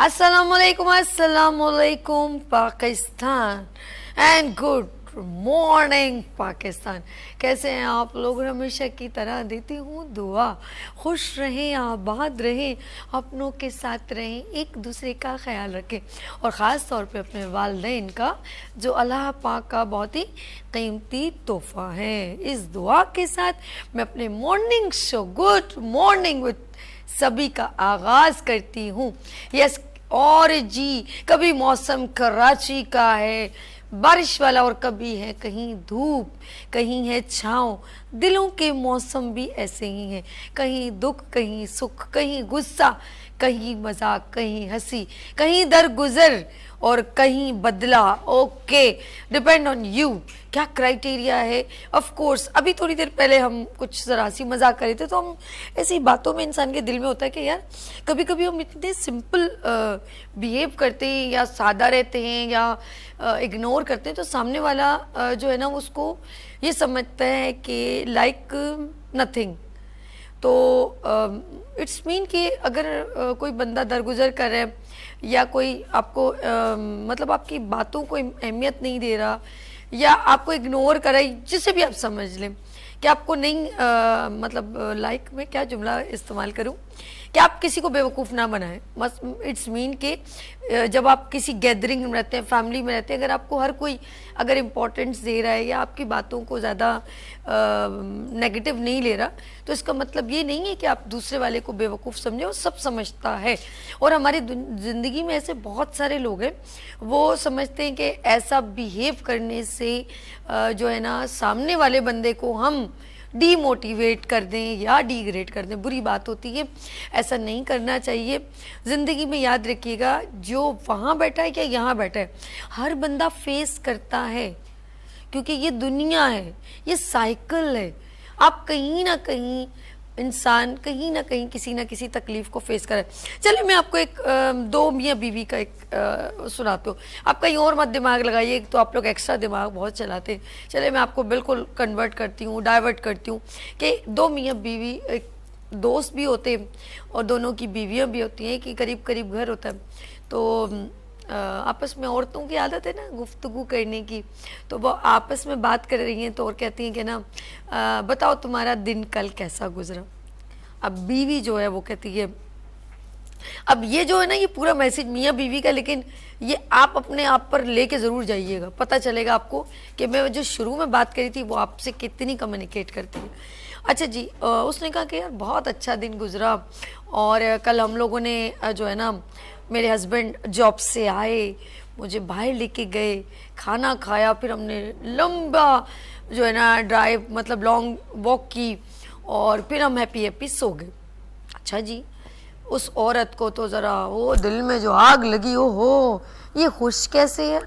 अस्सलामुअलैकुम Pakistan and good morning Pakistan. कैसे हैं आप लोग? हमेशा की तरह देती हूँ दुआ, खुश रहें, आबाद रहें, अपनों के साथ रहें, एक दूसरे का ख्याल रखें और ख़ास तौर पे अपने वालिदैन का, जो अल्लाह पाक का बहुत ही कीमती तोहफ़ा है। इस दुआ के साथ मैं अपने morning show good morning with सभी का आगाज करती हूँ। यस, और जी कभी मौसम कराची का है बारिश वाला और कभी है कहीं धूप, कहीं है छाँव। दिलों के मौसम भी ऐसे ही हैं, कहीं दुख, कहीं सुख, कहीं गुस्सा, कहीं मजाक, कहीं हंसी, कहीं दरगुजर और कहीं बदला। ओके, डिपेंड ऑन यू क्या क्राइटेरिया है। ऑफ कोर्स अभी थोड़ी देर पहले हम कुछ ज़रा सी मजाक कर रहे थे, तो हम ऐसी बातों में इंसान के दिल में होता है कि यार कभी कभी हम इतने सिंपल बिहेव करते हैं या सादा रहते हैं या इग्नोर करते हैं, तो सामने वाला जो है ना उसको ये समझता है कि लाइक नथिंग। तो इट्स मीन कि अगर कोई बंदा दरगुजर कर रहा है या कोई आपको मतलब आपकी बातों को अहमियत नहीं दे रहा या आपको इग्नोर कर रहा है, जिसे भी आप समझ लें कि आपको नहीं मतलब लाइक मैं क्या जुमला इस्तेमाल करूं कि आप किसी को बेवकूफ़ ना बनाएं। मस इट्स मीन कि जब आप किसी गैदरिंग में रहते हैं, फैमिली में रहते हैं, अगर आपको हर कोई अगर इम्पोर्टेंस दे रहा है या आपकी बातों को ज़्यादा नेगेटिव नहीं ले रहा, तो इसका मतलब ये नहीं है कि आप दूसरे वाले को बेवकूफ़ समझें। वो सब समझता है और हमारी ज़िंदगी में ऐसे बहुत सारे लोग हैं, वो समझते हैं कि ऐसा बिहेव करने से जो है ना सामने वाले बंदे को हम डीमोटिवेट कर दें या डिग्रेड कर दें, बुरी बात होती है। ऐसा नहीं करना चाहिए। ज़िंदगी में याद रखिएगा, जो वहाँ बैठा है या यहाँ बैठा है, हर बंदा फेस करता है, क्योंकि ये दुनिया है, ये साइकिल है। आप कहीं ना कहीं इंसान कहीं ना कहीं किसी ना किसी तकलीफ को फेस करे। चलिए मैं आपको एक दो मियाँ बीवी का एक सुनाती हूँ। आप कहीं और मत दिमाग लगाइए, तो आप लोग एक्स्ट्रा दिमाग बहुत चलाते हैं। चलिए मैं आपको बिल्कुल कन्वर्ट करती हूँ, डाइवर्ट करती हूँ कि दो मियाँ बीवी एक दोस्त भी होते हैं और दोनों की बीवियाँ भी होती हैं कि करीब करीब घर होता है। तो आपस में औरतों की आदत है ना गुफ्तगू करने की, तो वो आपस में बात कर रही हैं तो और कहती हैं कि ना बताओ तुम्हारा दिन कल कैसा गुजरा। अब बीवी जो है वो कहती है, अब ये जो है ना ये पूरा मैसेज मियाँ बीवी का, लेकिन ये आप अपने आप पर लेके ज़रूर जाइएगा, पता चलेगा आपको कि मैं जो शुरू में बात करी थी वो आपसे कितनी कम्युनिकेट करती है। अच्छा जी, उसने कहा कि यार बहुत अच्छा दिन गुजरा और कल हम लोगों ने जो है ना मेरे हस्बैंड जॉब से आए, मुझे बाहर लेके गए, खाना खाया, फिर हमने लंबा जो है ना ड्राइव मतलब लॉन्ग वॉक की और फिर हम हैप्पी हैप्पी सो गए। अच्छा जी, उस औरत को तो ज़रा वो दिल में जो आग लगी, ओ हो ये खुश कैसे है,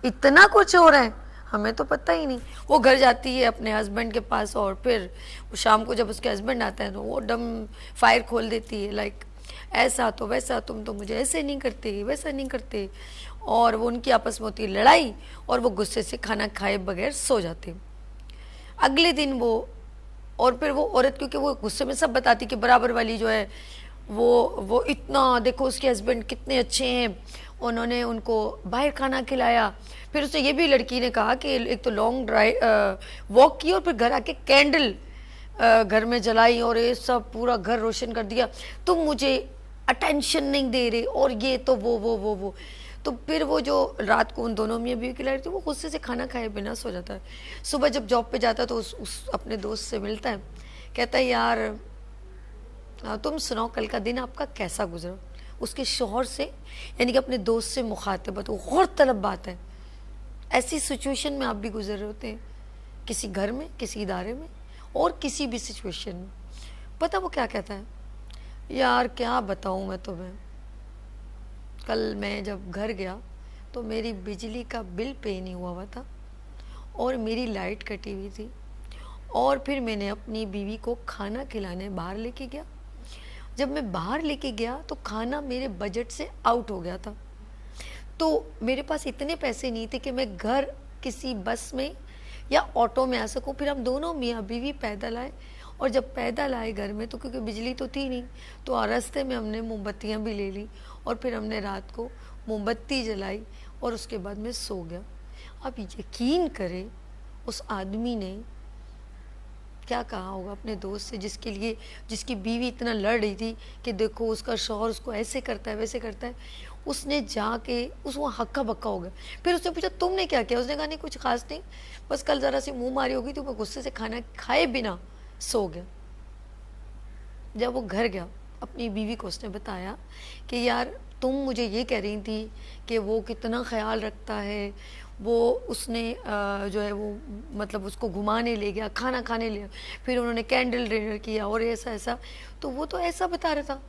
इतना कुछ हो रहा है, हमें तो पता ही नहीं। वो घर जाती है अपने हस्बैंड के पास और फिर शाम को जब उसके हस्बैंड आते हैं तो वो डम फायर खोल देती है, लाइक ऐसा तो वैसा, तुम तो मुझे ऐसे नहीं करते, वैसा नहीं करते। और वो उनकी आपस में होती है लड़ाई और वो गुस्से से खाना खाए बगैर सो जाते। अगले दिन वो और फिर वो औरत, क्योंकि वो गुस्से में सब बताती कि बराबर वाली जो है वो इतना देखो उसके हस्बैंड कितने अच्छे हैं, उन्होंने उनको बाहर खाना खिलाया। फिर उसने ये भी लड़की ने कहा कि एक तो लॉन्ग ड्राइव वॉक की और फिर घर आके कैंडल घर में जलाई और ये सब पूरा घर रोशन कर दिया, तुम मुझे अटेंशन नहीं दे रहे और ये तो वो। तो फिर वो जो रात को उन दोनों में भी खिलाई थी, वो गुस्से से खाना खाए बिना सो जाता है। सुबह जब जॉब पे जाता है तो उस अपने दोस्त से मिलता है, कहता है यार तुम सुनाओ कल का दिन आपका कैसा गुजरा। उसके शौहर से यानी कि अपने दोस्त से मुखातिबत, वो गौरतलब बात है। ऐसी सिचुएशन में आप भी गुजर रहे होते हैं, किसी घर में, किसी इदारे में और किसी भी सिचुएशन में। पता वो क्या कहता है, यार क्या बताऊँ मैं तुम्हें, कल मैं जब घर गया तो मेरी बिजली का बिल पे नहीं हुआ था और मेरी लाइट कटी हुई थी और फिर मैंने अपनी बीवी को खाना खिलाने बाहर लेके गया। जब मैं बाहर लेके गया तो खाना मेरे बजट से आउट हो गया था, तो मेरे पास इतने पैसे नहीं थे कि मैं घर किसी बस में या ऑटो में आ सकूं। फिर हम दोनों मियाँ बीवी पैदल आए, और जब पैदल आए घर में तो क्योंकि बिजली तो थी नहीं, तो रास्ते में हमने मोमबत्तियाँ भी ले ली और फिर हमने रात को मोमबत्ती जलाई और उसके बाद मैं सो गया। अब यकीन करें उस आदमी ने क्या कहा होगा अपने दोस्त से, जिसकी बीवी इतना लड़ रही थी कि देखो उसका शौहर उसको ऐसे करता है वैसे करता है। उसने जाके वो हक्का बक्का हो गया। फिर उसने पूछा तुमने क्या किया? उसने कहा नहीं कुछ खास नहीं, बस कल ज़रा सी मुंह मारी होगी तो मैं गुस्से से खाना खाए बिना सो गया। जब वो घर गया अपनी बीवी को उसने बताया कि यार तुम मुझे ये कह रही थी कि वो कितना ख्याल रखता है, वो उसने जो है वो मतलब उसको घुमाने ले गया, खाना खाने ले गया, फिर उन्होंने कैंडल डिनर किया और ऐसा ऐसा, तो वो तो ऐसा बता रहा था।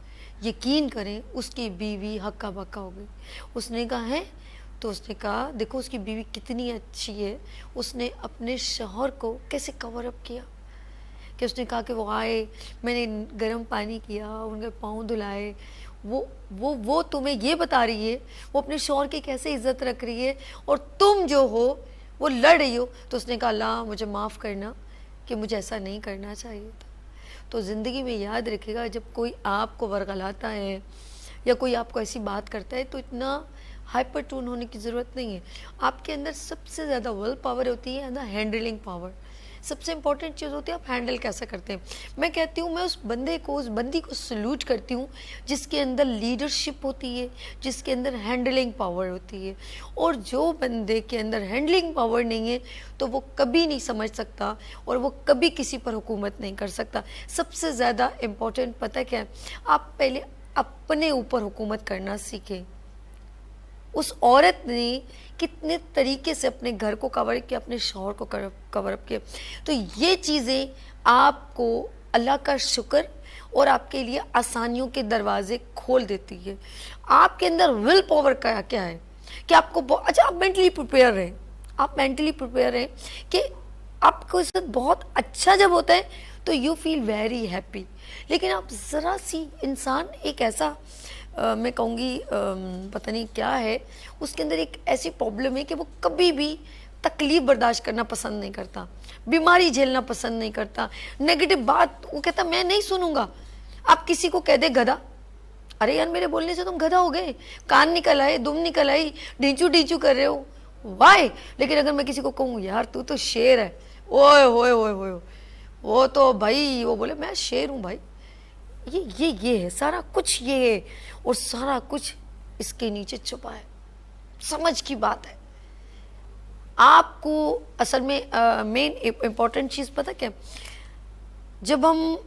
यकीन करें उसकी बीवी हक्का बक्का हो गई। उसने कहा है, तो उसने कहा देखो उसकी बीवी कितनी अच्छी है, उसने अपने शौहर को कैसे कवर अप किया कि उसने कहा कि वो आए, मैंने गर्म पानी किया, उनके पाँव धुलाए, वो तुम्हें ये बता रही है वो अपने शौहर की कैसे इज्जत रख रही है, और तुम जो हो वो लड़ रही हो। तो उसने कहा अल्लाह मुझे माफ़ करना कि मुझे ऐसा नहीं करना चाहिए था। तो ज़िंदगी में याद रखिएगा जब कोई आपको वरगलाता है या कोई आपको ऐसी बात करता है तो इतना हाइपर टून होने की ज़रूरत नहीं है। आपके अंदर सबसे ज़्यादा विल पावर होती है, हैंडलिंग पावर। सबसे इंपॉर्टेंट चीज़ होती है आप हैंडल कैसे करते हैं। मैं कहती हूँ मैं उस बंदी को सल्यूट करती हूँ जिसके अंदर लीडरशिप होती है, जिसके अंदर हैंडलिंग पावर होती है। और जो बंदे के अंदर हैंडलिंग पावर नहीं है तो वो कभी नहीं समझ सकता और वो कभी किसी पर हुकूमत नहीं कर सकता। सबसे ज़्यादा इम्पोर्टेंट पता क्या है, आप पहले अपने ऊपर हुकूमत करना सीखें। उस औरत ने कितने तरीके से अपने घर को कवर किया, अपने शौहर को कवर अप किया। तो ये चीज़ें आपको अल्लाह का शुक्र और आपके लिए आसानियों के दरवाजे खोल देती है। आपके अंदर विल पावर का क्या है कि आपको अच्छा आप मेंटली प्रिपेयर रहें, आप मेंटली प्रिपेयर रहें कि आपको इससे बहुत अच्छा जब होता है तो यू फील वेरी हैप्पी। लेकिन आप ज़रा सी इंसान एक ऐसा मैं कहूँगी पता नहीं क्या है, उसके अंदर एक ऐसी प्रॉब्लम है कि वो कभी भी तकलीफ़ बर्दाश्त करना पसंद नहीं करता, बीमारी झेलना पसंद नहीं करता, नेगेटिव बात वो कहता मैं नहीं सुनूंगा। आप किसी को कह दे गधा, अरे यार मेरे बोलने से तुम गधा हो गए, कान निकल आए, दुम निकल आई, ढींचू ढींचू कर रहे हो, वाई। लेकिन अगर मैं किसी को कहूँ यार तू तो शेर है, ओए होए होए होए, वो तो भाई वो बोले मैं शेर हूँ भाई। ये है सारा कुछ, ये है और सारा कुछ इसके नीचे छुपा है। समझ की बात है। आपको असल में मेन इम्पॉर्टेंट चीज़ पता क्या, जब हम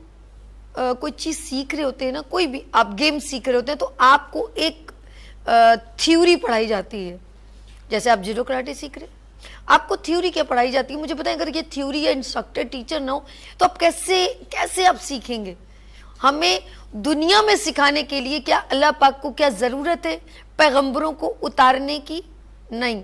कोई चीज़ सीख रहे होते हैं ना, कोई भी आप गेम सीख रहे होते हैं तो आपको एक थ्योरी पढ़ाई जाती है। जैसे आप जूडो कराटे सीख रहे, आपको थ्योरी क्या पढ़ाई जाती है मुझे पता है। अगर ये थ्योरी या इंस्ट्रक्टर टीचर ना हो तो आप कैसे आप सीखेंगे। हमें दुनिया में सिखाने के लिए क्या अल्लाह पाक को क्या ज़रूरत है पैगंबरों को उतारने की? नहीं,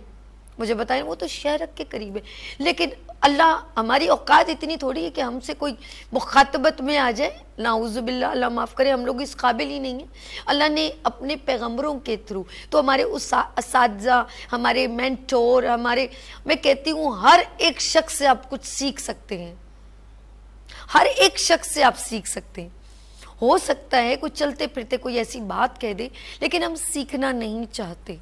मुझे बताएं वो तो शहरक के करीब है। लेकिन अल्लाह, हमारी औकात इतनी थोड़ी है कि हमसे कोई मुखातबत में आ जाए, नाउज़ुबिल्लाह, अल्लाह माफ़ करे, हम लोग इस काबिल ही नहीं है। अल्लाह ने अपने पैगंबरों के थ्रू तो हमारे उस असातिज़ा, हमारे मेंटोर, हमारे, मैं कहती हूँ हर एक शख्स से आप कुछ सीख सकते हैं, हर एक शख्स से आप सीख सकते हैं। हो सकता है कुछ चलते फिरते कोई ऐसी बात कह दे लेकिन हम सीखना नहीं चाहते।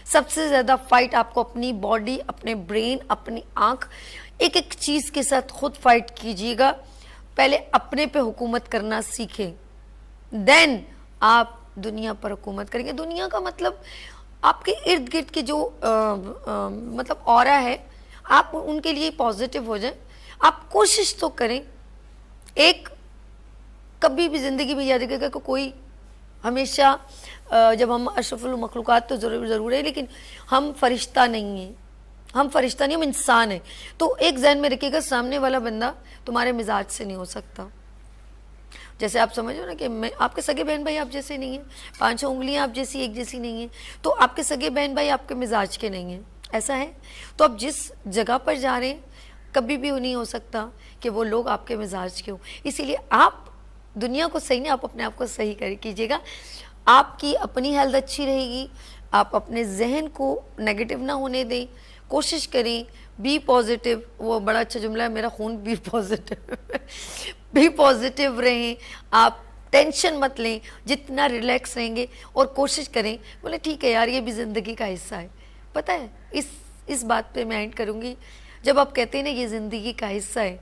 सबसे ज़्यादा फाइट आपको अपनी बॉडी, अपने ब्रेन, अपनी आँख, एक एक चीज़ के साथ खुद फाइट कीजिएगा। पहले अपने पे हुकूमत करना सीखें, देन आप दुनिया पर हुकूमत करेंगे। दुनिया का मतलब आपके इर्द गिर्द के जो मतलब ऑरा है, आप उनके लिए पॉजिटिव हो जाएं। आप कोशिश तो करें। एक कभी भी ज़िंदगी में याद रखिएगा कि कोई हमेशा जब हम अशरफुल मखलूक़ात तो ज़रूर है, लेकिन हम फरिश्ता नहीं हैं, हम फरिश्ता नहीं, हम इंसान हैं। तो एक ज़हन में रखिएगा सामने वाला बंदा तुम्हारे मिजाज से नहीं हो सकता। जैसे आप समझो ना कि मैं आपके सगे बहन भाई आप जैसे नहीं हैं, 5 उंगलियां आप जैसी एक जैसी नहीं हैं, तो आपके सगे बहन भाई आपके मिजाज के नहीं हैं, ऐसा है। तो आप जिस जगह पर जा रहे हैं कभी भी नहीं हो सकता कि वो लोग आपके मिजाज के हों। इसीलिए आप दुनिया को सही नहीं, आप अपने आप को सही कीजिएगा। आपकी अपनी हेल्थ अच्छी रहेगी, आप अपने जहन को नेगेटिव ना होने दें। कोशिश करें बी पॉजिटिव, वो बड़ा अच्छा जुमला है, मेरा खून बी पॉजिटिव बी पॉजिटिव रहें आप, टेंशन मत लें, जितना रिलैक्स रहेंगे और कोशिश करें, बोले ठीक है यार ये भी ज़िंदगी का हिस्सा है। पता है इस बात पे मैं एंड करूँगी, जब आप कहते हैं ना ये ज़िंदगी का हिस्सा है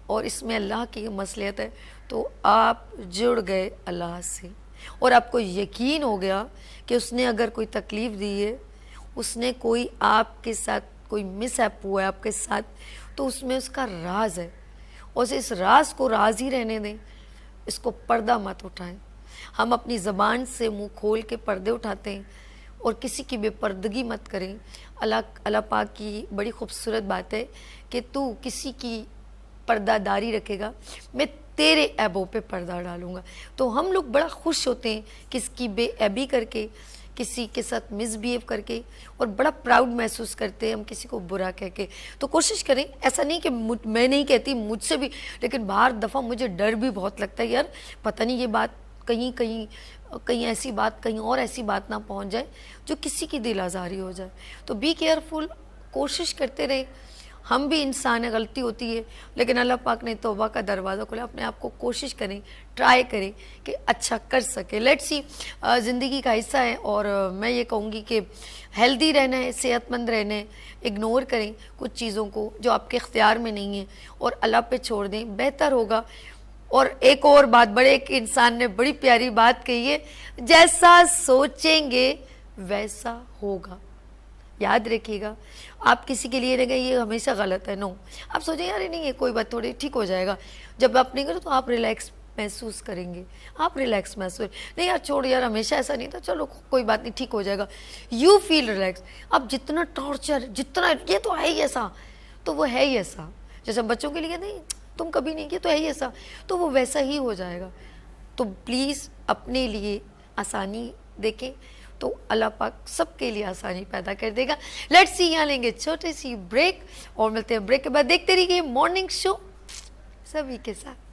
और इसमें अल्लाह की मसलियत है, तो आप जुड़ गए अल्लाह से और आपको यकीन हो गया कि उसने अगर कोई तकलीफ़ दी है, उसने कोई आपके साथ कोई मिसहैप हुआ है आपके साथ, तो उसमें उसका राज है और इस राज को राज ही रहने दें, इसको पर्दा मत उठाएं। हम अपनी ज़बान से मुंह खोल के पर्दे उठाते हैं और किसी की बेपर्दगी मत करें। अल्लाह पाक की बड़ी खूबसूरत बात है कि तू किसी की पर्दादारी रखेगा, मैं तेरे ऐबों पे पर्दा डालूंगा। तो हम लोग बड़ा खुश होते हैं किसकी बेऐबी करके, किसी के साथ मिसबिहेव करके, और बड़ा प्राउड महसूस करते हैं हम किसी को बुरा कह के। तो कोशिश करें, ऐसा नहीं कि मैं नहीं कहती, मुझसे भी, लेकिन बाहर दफ़ा मुझे डर भी बहुत लगता है यार, पता नहीं ये बात कहीं कहीं कहीं ऐसी बात, कहीं और ऐसी बात ना पहुंच जाए जो किसी की दिल आज़ारी हो जाए। तो बी केयरफुल, कोशिश करते रहे। हम भी इंसान है, गलती होती है, लेकिन अल्लाह पाक ने तौबा का दरवाज़ा खोला। अपने आप को कोशिश करें, ट्राई करें कि अच्छा कर सके। लेट्स सी, ज़िंदगी का हिस्सा है और मैं ये कहूँगी कि हेल्दी रहना है, सेहतमंद रहना है, इग्नोर करें कुछ चीज़ों को जो आपके इख्तियार में नहीं है और अल्लाह पे छोड़ दें, बेहतर होगा। और एक और बात, बड़े एक इंसान ने बड़ी प्यारी बात कही है, जैसा सोचेंगे वैसा होगा। याद रखिएगा, आप किसी के लिए रहेंगे, ये हमेशा गलत है। नो, आप सोचें यार नहीं है कोई बात, थोड़ी ठीक हो जाएगा। जब आप नहीं करो तो आप रिलैक्स महसूस करेंगे, आप रिलैक्स महसूस नहीं, यार छोड़ यार हमेशा ऐसा नहीं था, चलो कोई बात नहीं ठीक हो जाएगा, यू फील रिलैक्स। अब जितना टॉर्चर, जितना ये तो है ही ऐसा, तो वो है ही ऐसा। जैसे बच्चों के लिए नहीं तुम कभी नहीं किया तो है ही ऐसा, तो वो वैसा ही हो जाएगा। तो प्लीज़ अपने लिए आसानी देखें तो अल्लाह पाक सबके लिए आसानी पैदा कर देगा। लेट्स सी, यहाँ लेंगे छोटे सी ब्रेक और मिलते हैं ब्रेक के बाद। देखते रहिए मॉर्निंग शो सभी के साथ।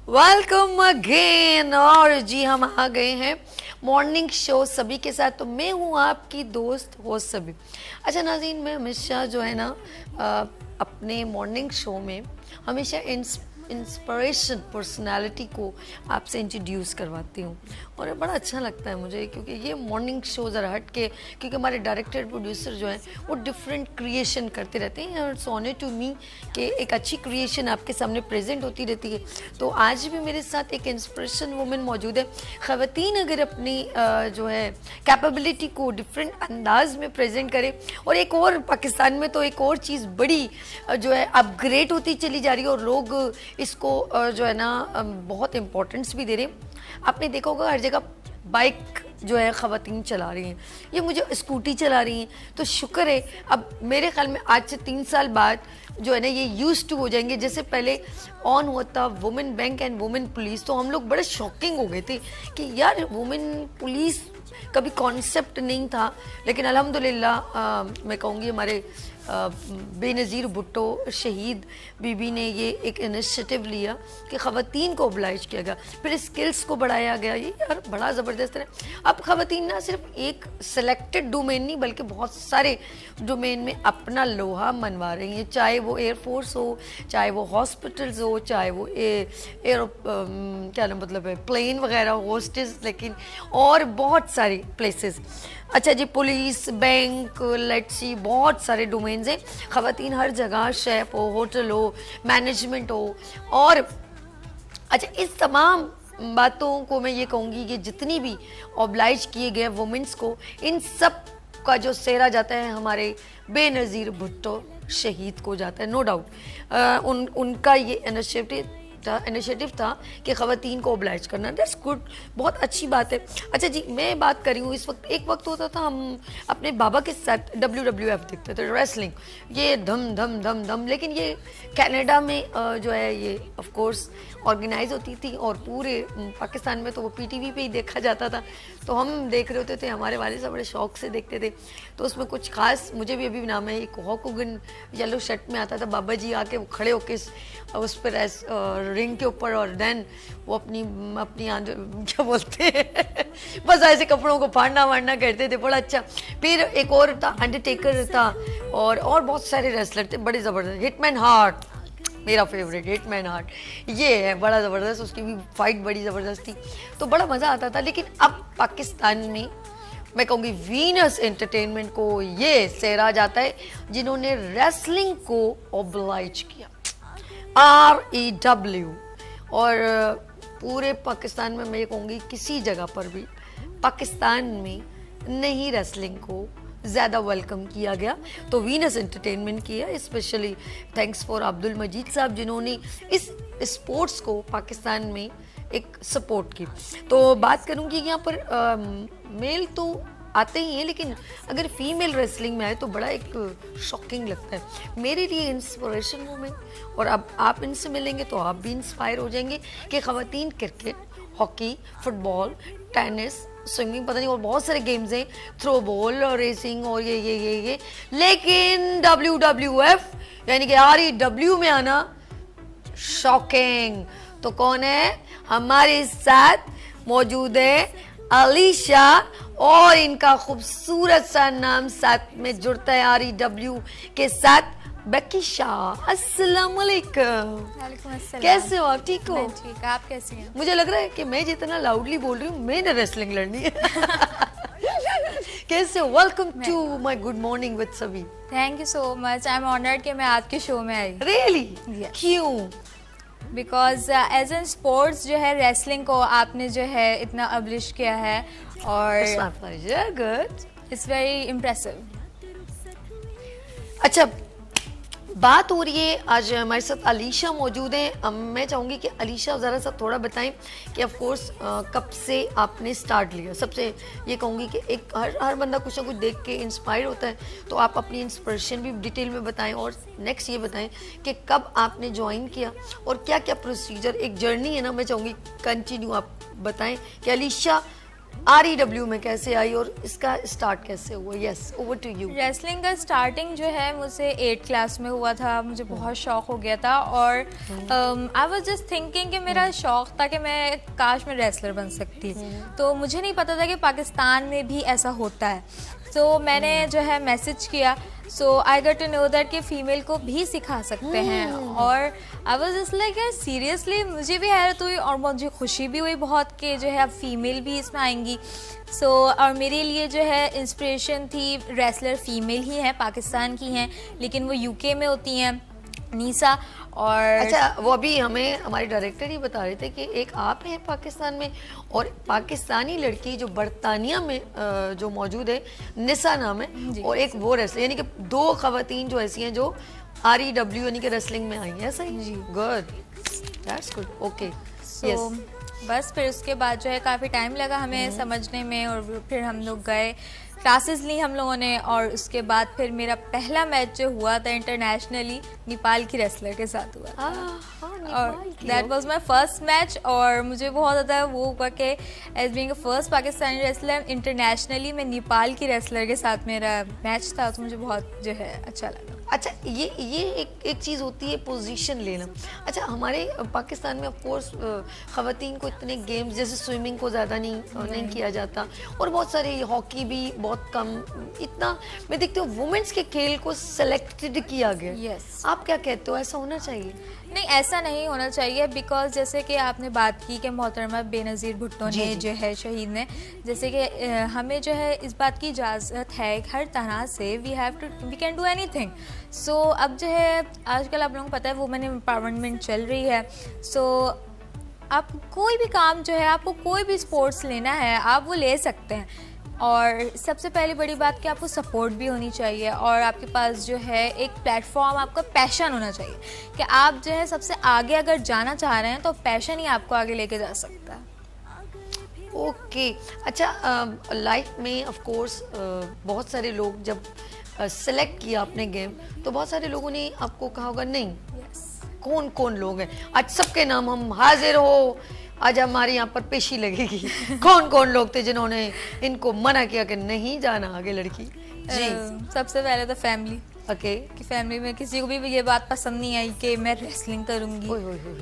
वेलकम अगेन, और जी हम आ गए हैं मॉर्निंग शो सभी के साथ। तो मैं हूँ आपकी दोस्त होस्ट सभी। अच्छा नाज़रीन, मैं हमेशा जो है ना अपने मॉर्निंग शो में हमेशा इंस्पिरेशन पर्सनालिटी को आपसे इंट्रोड्यूस करवाती हूँ और ये बड़ा अच्छा लगता है मुझे, क्योंकि ये मॉर्निंग शो ज़रा हट के, क्योंकि हमारे डायरेक्टर प्रोड्यूसर जो हैं वो डिफरेंट क्रिएशन करते रहते हैं। इट्स ऑनर टू मी कि एक अच्छी क्रिएशन आपके सामने प्रेजेंट होती रहती है। तो आज भी मेरे साथ एक इंस्पिरेशन वुमेन मौजूद है। ख़वातीन अगर अपनी जो है कैपेबिलिटी को डिफरेंट अंदाज में प्रेजेंट करें, और एक और पाकिस्तान में तो एक और चीज़ बड़ी जो है अपग्रेड होती चली जा रही है और लोग इसको जो है ना बहुत इम्पोर्टेंस भी दे रहे हैं। आपने देखा होगा हर जगह बाइक जो है ख़वातीन चला रही हैं, ये मुझे स्कूटी चला रही हैं, तो शुक्र है अब मेरे ख्याल में आज से 3 साल बाद जो है ना ये यूज्ड टू हो जाएंगे। जैसे पहले ऑन होता women bank and women police, तो हम लोग बड़े शॉकिंग हो गए थे कि यार वुमेन पुलिस कभी कॉन्सेप्ट नहीं था, लेकिन अल्हम्दुलिल्लाह मैं कहूँगी हमारे बेनज़ीर भुट्टो शहीद बीबी ने ये एक इनिशिएटिव लिया कि ख़वातीन को ओबलाइज किया गया, फिर स्किल्स को बढ़ाया गया। ये यार बड़ा ज़बरदस्त है। अब ख़वातीन ना सिर्फ एक सेलेक्टेड डोमेन नहीं बल्कि बहुत सारे डोमेन में अपना लोहा मनवा रही हैं, चाहे वो एयरफोर्स हो, चाहे वो हॉस्पिटल्स हो, चाहे वो क्या ना मतलब है प्लेन वगैरह होस्टेस, लेकिन और बहुत सारी प्लेसेस। अच्छा जी, पुलिस, बैंक, लेट्स सी, बहुत सारे डोमेन्स हैं। ख़वातीन हर जगह, शेफ़ हो, होटल हो, मैनेजमेंट हो, और अच्छा इस तमाम बातों को मैं ये कहूँगी कि जितनी भी ऑब्लाइज किए गए वुमेंस को, इन सब का जो सेहरा जाता है हमारे बेनज़ीर भुट्टो शहीद को जाता है, नो डाउट। उनका ये इनिशिएटिव इनिशिएटिव था कि ख़वातीन को ओब्लाइज करना, दैट्स गुड, बहुत अच्छी बात है। अच्छा जी, मैं बात कर रही हूँ, इस वक्त एक वक्त होता था हम अपने बाबा के साथ WWF देखते थे, रेसलिंग, ये धम धम धम धम, लेकिन ये कनाडा में जो है ये ऑफ कोर्स ऑर्गेनाइज होती थी और पूरे पाकिस्तान में तो वो PTV पे ही देखा जाता था, तो हम देख रहे होते थे, हमारे वाले साहब बड़े शौक से देखते थे। तो उसमें कुछ खास मुझे भी अभी नाम है, एक हॉक होगन येलो शर्ट में आता था, बाबा जी आके वो खड़े होके उस पर रिंग के ऊपर, और देन वो अपनी क्या बोलते हैं बस ऐसे कपड़ों को फाड़ना वाड़ना करते थे, बड़ा अच्छा। फिर एक और था, अंडरटेकर था, और बहुत सारे रेसलर थे बड़े ज़बरदस्त। हिटमैन हार्ट मेरा फेवरेट, हिटमैन हार्ट, ये है बड़ा ज़बरदस्त, उसकी भी फाइट बड़ी ज़बरदस्त थी, तो बड़ा मज़ा आता था। लेकिन अब पाकिस्तान में मैं कहूँगी वीनस एंटरटेनमेंट को ये सहरा जाता है जिन्होंने रेसलिंग को ओब्लाइज किया, REW, और पूरे पाकिस्तान में मैं ये कहूँगी किसी जगह पर भी पाकिस्तान में नहीं रेसलिंग को ज़्यादा वेलकम किया गया, तो वीनस एंटरटेनमेंट किया, स्पेशली थैंक्स फॉर अब्दुल मजीद साहब जिन्होंने इस स्पोर्ट्स को पाकिस्तान में एक सपोर्ट की। तो बात करूँगी यहाँ पर मेल तो आते ही हैं, लेकिन अगर फीमेल रेसलिंग में आए तो बड़ा एक शॉकिंग लगता है मेरे लिए, इंस्पिरेशन मोमेंट, और अब आप इनसे मिलेंगे तो आप भी इंस्पायर हो जाएंगे कि ख़वातीन cricket, hockey, football, tennis, swimming, पता नहीं और बहुत सारे गेम्स हैं, थ्रो बॉल और रेसिंग और ये, लेकिन WWF यानी कि REW में आना शॉकिंग। तो कौन है हमारे साथ मौजूद है? अलीशा, और इनका खूबसूरत सा नाम साथ में जुड़ता है REW के साथ, बेकी शाह। अस्सलाम वालेकुम। वालेकुम अस्सलाम। कैसे हो आप? ठीक हो? मैं ठीक, आप कैसी हैं? मुझे लग रहा है कि मैं जितना लाउडली बोल रही हूँ मैंने रेसलिंग लड़नी है कैसे हो? Welcome to my good morning with सभी। Thank you so much, I am honoured कि मैं आपके शो में आई। रियली? Yes. क्यों? बिकॉज एज एन स्पोर्ट्स जो है रेसलिंग को आपने जो है इतना अब्लिश किया है और गुड, इट्स वेरी इम्प्रेसिव। अच्छा, बात हो रही है, आज हमारे साथ अलीशा मौजूद हैं। मैं चाहूँगी कि अलीशा ज़रा सा थोड़ा बताएं कि ऑफ कोर्स कब से आपने स्टार्ट लिया। सबसे ये कहूँगी कि एक हर बंदा कुछ ना कुछ देख के इंस्पायर होता है, तो आप अपनी इंस्पिरेशन भी डिटेल में बताएं, और नेक्स्ट ये बताएं कि कब आपने ज्वाइन किया और क्या क्या प्रोसीजर, एक जर्नी है ना, मैं चाहूँगी कंटिन्यू आप बताएं कि अलीशा REW में कैसे आई और इसका स्टार्ट कैसे हुआ। Yes, over to you. Wrestling का स्टार्टिंग जो है मुझसे 8th क्लास में हुआ था, मुझे बहुत शौक हो गया था, और आई वाज जस्ट थिंकिंग कि मेरा शौक था कि मैं काश मैं रेसलर बन सकती, तो मुझे नहीं पता था कि पाकिस्तान में भी ऐसा होता है। तो मैंने जो है मैसेज किया, so I got to know that कि फीमेल को भी सिखा सकते हैं, और आई वाज जस्ट लाइक यार सीरियसली, मुझे भी हैरत हुई और मुझे खुशी भी हुई बहुत कि जो है अब फीमेल भी इसमें आएंगी। सो और मेरे लिए जो है इंस्पिरेशन थी, रेसलर फीमेल ही हैं, पाकिस्तान की हैं, लेकिन वो UK में होती हैं, नीसा। और अच्छा, वो अभी हमें हमारे डायरेक्टर ही बता रहे थे कि एक आप हैं पाकिस्तान में, और पाकिस्तानी लड़की जो बरतानिया में जो मौजूद है, निसा नाम है, और एक वो रेसलर, यानी कि 2 खवातीन जो ऐसी हैं जो REW यानी कि रेसलिंग में आई हैं, सही जी? Good, that's good, okay. So बस फिर उसके बाद जो है काफ़ी टाइम लगा हमें समझने में, और फिर हम लोग गए, क्लासेस ली हम लोगों ने, और उसके बाद फिर मेरा पहला मैच जो हुआ था इंटरनेशनली नेपाल की रेसलर के साथ हुआ, और that was my first match, और मुझे बहुत ज़्यादा वो हुआ कि as being a first Pakistani wrestler internationally में नेपाल की रेसलर के साथ मेरा मैच था, तो मुझे बहुत जो है अच्छा लगा। अच्छा, ये एक चीज़ होती है पोजीशन लेना। अच्छा, हमारे पाकिस्तान में ऑफ कोर्स ख़वातीन को इतने गेम्स जैसे स्विमिंग को ज़्यादा नहीं किया जाता, और बहुत सारे हॉकी भी बहुत कम, इतना मैं देखती हूँ वुमेन्स के खेल को सेलेक्टेड किया गया। Yes. आप क्या कहते हो, ऐसा होना चाहिए? नहीं, ऐसा नहीं होना चाहिए, बिकॉज जैसे कि आपने बात की कि मोहतरमा बेनज़ीर भुट्टो ने जो है शहीद ने, जैसे कि हमें जो है इस बात की इजाज़त है हर तरह से, वी कैन डू एनीथिंग। सो अब जो है आजकल आप लोगों को पता है वुमेन एम्पावरमेंट चल रही है, सो आप कोई भी काम जो है, आपको कोई भी स्पोर्ट्स लेना है आप वो ले सकते हैं, और सबसे पहली बड़ी बात कि आपको सपोर्ट भी होनी चाहिए और आपके पास जो है एक प्लेटफॉर्म, आपका पैशन होना चाहिए कि आप जो है सबसे आगे अगर जाना चाह रहे हैं तो पैशन ही आपको आगे लेके जा सकता है। ओके अच्छा, लाइफ में ऑफ कोर्स बहुत सारे लोग जब सेलेक्ट किया अपने गेम तो बहुत सारे लोगों ने आपको कहा होगा नहीं कौन कौन लोग हैं, आज सबके नाम हम हाजिर हो, आज हमारे यहाँ पर पेशी लगेगी। कौन कौन लोग थे जिन्होंने इनको मना किया कि नहीं जाना आगे लड़की? जी सबसे पहले तो फैमिली ओके कि फैमिली में किसी को भी ये बात पसंद नहीं आई कि मैं रेसलिंग करूंगी,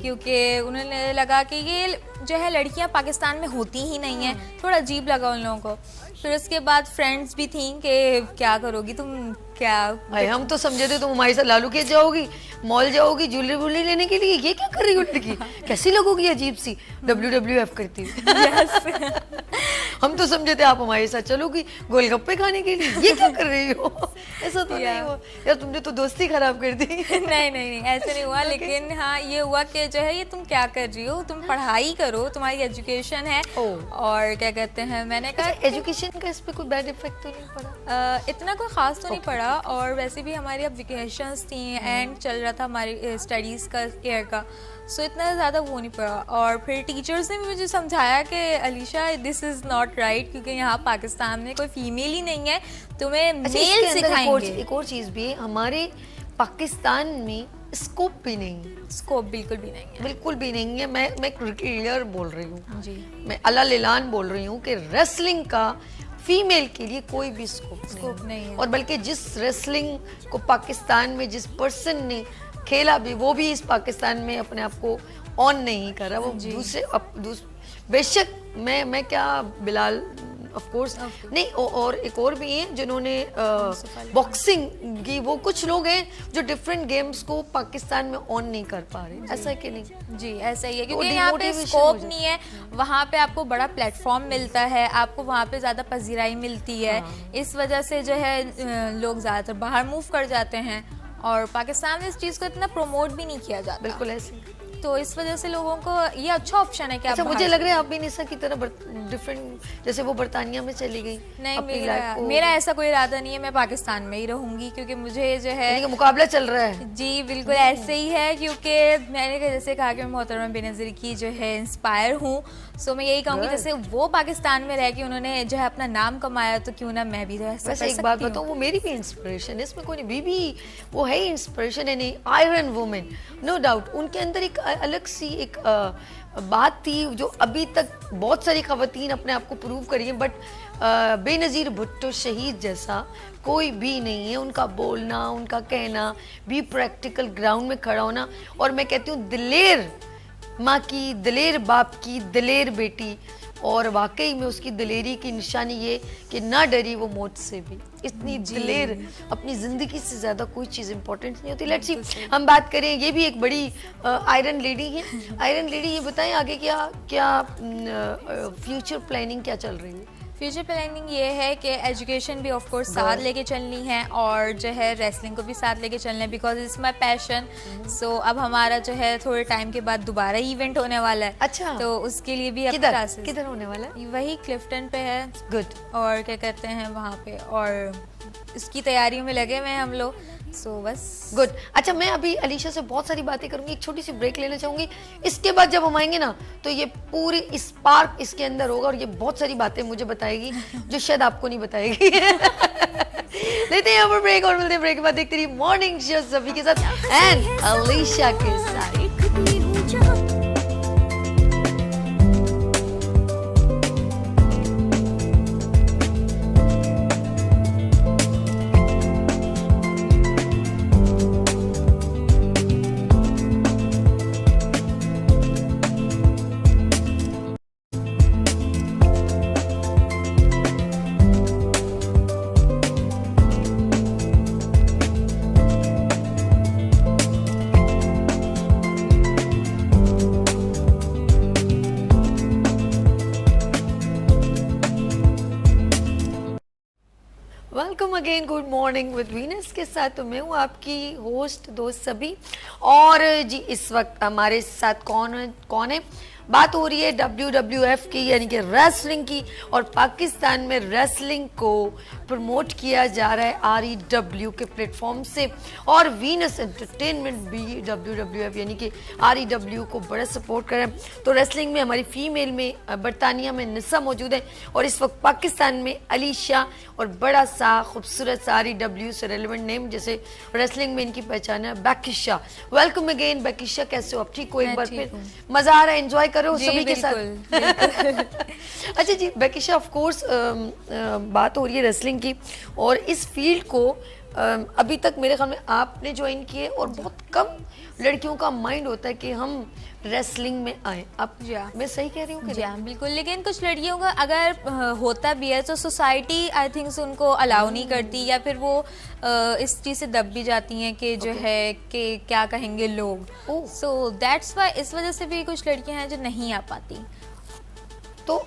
क्योंकि उन्हें लगा कि ये जो है लड़कियां पाकिस्तान में होती ही नहीं है, थोड़ा अजीब लगा उन लोगों को। फिर उसके बाद फ्रेंड्स भी थी कि क्या करोगी तुम, क्या भाई हम तो समझे थे तुम हमारे साथ लालू के जाओगी, मॉल जाओगी ज्वेलरी वुलरी लेने के लिए, ये क्या कर रही हो लड़की, कैसी लगोगी अजीब सी WWF करती हम तो समझे थे आप हमारे साथ चलोगी गोलगप्पे खाने के लिए, ये क्या कर रही हो? ऐसा तो नहीं हुआ यार, तुमने तो दोस्ती खराब कर दी। नहीं नहीं नहीं ऐसे नहीं हुआ, लेकिन हाँ ये हुआ कि जो है ये तुम क्या कर रही हो, तुम पढ़ाई करो, तुम्हारी एजुकेशन है। और क्या कहते हैं, मैंने कहा एजुकेशन का इस पे कोई बैड इफेक्ट तो नहीं पड़ा? इतना कोई खास तो नहीं पड़ा, और वैसे भी हमारी अब वेकेशंस थी, एंड चल रहा था हमारी स्टडीज़ का ईयर का, सो इतना ज़्यादा वो नहीं पड़ा। और फिर टीचर्स ने भी मुझे समझाया कि Alisha this is not right, क्योंकि यहाँ पाकिस्तान में कोई फीमेल ही नहीं है, तुम्हें मेल सिखाएंगे। एक और चीज़ भी है, हमारे पाकिस्तान में स्कोप भी नहीं है। स्कोप बिल्कुल भी नहीं है, बिल्कुल भी नहीं है। मैं क्लियर बोल रही हूँ जी, मैं अल्लाह लेलान बोल रही हूँ कि रेसलिंग का फीमेल के लिए कोई भी स्कोप नहीं है। और बल्कि जिस रेसलिंग को पाकिस्तान में जिस पर्सन ने खेला भी, वो भी इस पाकिस्तान में अपने आप को ऑन नहीं कर रहा, वो दूसरे बेशक मैं क्या बिलाल ऑफ कोर्स नहीं, और एक और भी हैं जिन्होंने बॉक्सिंग की, वो कुछ लोग हैं जो डिफरेंट गेम्स को पाकिस्तान में ऑन नहीं कर पा रहे, ऐसा है कि नहीं? जी ऐसा ही है, क्योंकि यहाँ पे स्कोप नहीं है, वहाँ पे आपको बड़ा प्लेटफॉर्म मिलता है, आपको वहाँ पे ज़्यादा पजीराई मिलती है, इस वजह से जो है लोग ज़्यादातर बाहर मूव कर जाते हैं, और पाकिस्तान में इस चीज़ को इतना प्रमोट भी नहीं किया जाता। बिल्कुल ऐसे, तो इस वजह से लोगों को ये अच्छा ऑप्शन है कि अच्छा, मुझे लग रहा है आप भी निशा की तरह डिफरेंट, जैसे वो बरतानिया में चली गई। नहीं, मेरा ऐसा कोई इरादा नहीं है, मैं पाकिस्तान में ही रहूंगी, क्योंकि मुझे जो है मुकाबला चल रहा है। जी बिल्कुल ऐसे ही है, क्योंकि मैंने जैसे कहा कि मैं मोहतरमा बेनज़ीर की जो है इंस्पायर हूँ, सो मैं यही कहूँगी जैसे वो पाकिस्तान में रह के उन्होंने जो है अपना नाम कमाया, तो क्यों ना मैं भी रह सकती हूँ। वैसे एक बात बताऊँ, वो मेरी भी इंस्पिरेशन है, इसमें कोई नहीं, बीबी वो है इंस्पिरेशन है, आयरन वुमेन नो डाउट। उनके अंदर एक अलग सी एक बात थी जो अभी तक बहुत सारी खवातीन अपने आप को प्रूव करी है, बट बेनज़ीर भुट्टो शहीद जैसा कोई भी नहीं है। उनका बोलना, उनका कहना, भी प्रैक्टिकल ग्राउंड में खड़ा होना, और मैं कहती हूँ दिलेर माँ की, दिलेर बाप की, दिलेर बेटी, और वाकई में उसकी दिलेरी की निशानी ये कि ना डरी वो मौत से भी। इतनी दिलेर, अपनी ज़िंदगी से ज़्यादा कोई चीज़ इंपॉर्टेंट नहीं होती। लेट्स सी, हम बात करें, ये भी एक बड़ी आयरन लेडी है। आयरन लेडी, ये बताएं आगे क्या फ्यूचर प्लानिंग क्या चल रही है? फ्यूचर प्लानिंग ये है कि एजुकेशन भी ऑफ कोर्स साथ लेके चलनी है, और जो है रेसलिंग को भी साथ लेके चलना है, बिकॉज इट्स माय पैशन। सो अब हमारा जो है थोड़े टाइम के बाद दोबारा इवेंट होने वाला है। अच्छा, तो उसके लिए भी अब क्लासेस किधर होने वाला है? वही क्लिफ्टन पे है। गुड। और क्या कहते हैं वहाँ पे, और इसकी तैयारियों में लगे हुए हैं हम लोग, सो बस गुड। अच्छा, मैं अभी अलीशा से बहुत सारी बातें करूंगी, एक छोटी सी ब्रेक लेना चाहूंगी। इसके बाद जब हम आएंगे ना, तो ये पूरी स्पार्क इसके अंदर होगा, और ये बहुत सारी बातें मुझे बताएगी जो शायद आपको नहीं बताएगी। लेते हैं यहाँ पर ब्रेक, और मिलते हैं ब्रेक के बाद। देखते रहिए मॉर्निंग शो सभी के साथ एंड अलीशा के साथ। Welcome again, good morning with Venus के साथ। तो मैं हूँ आपकी होस्ट दोस्त सभी, और जी इस वक्त हमारे साथ कौन है? बात हो रही है WWF की यानी कि रेसलिंग की, और पाकिस्तान में रेसलिंग को प्रमोट किया जा रहा है REW के प्लेटफॉर्म से, और वीनस एंटरटेनमेंट भी WWF यानी कि REW को बड़ा सपोर्ट कर रहा है। तो रेसलिंग में हमारी फीमेल में बरतानिया में निसा मौजूद है, और इस वक्त पाकिस्तान में अलीशा, और बड़ा सा खूबसूरत सा REW से रेलिवेंट नेम जैसे रेसलिंग में इनकी पहचान है बेकिशा। वेलकम अगेन बेकिशा, कैसे हो आप? ठीक हो? एक बार फिर मजा आ रहा है, एंजॉय करो सभी के साथ। अच्छा जी बेकिशा, ऑफ कोर्स बात हो रही है रेसलिंग की, और इस फील्ड को अभी तक मेरे ख्याल में आपने ज्वाइन किए, और बहुत कम लड़कियों का माइंड होता है कि हम रेसलिंग में आए। आप मैं सही कह रही हूँ कि जी हाँ बिल्कुल, लेकिन कुछ लड़कियों का अगर होता भी है तो सोसाइटी आई थिंक उनको अलाउ नहीं करती, या फिर वो इस चीज़ से दब भी जाती हैं कि जो है कि क्या कहेंगे लोग। सो दैट्स वाई इस वजह से भी कुछ लड़कियां हैं जो नहीं आ पाती। तो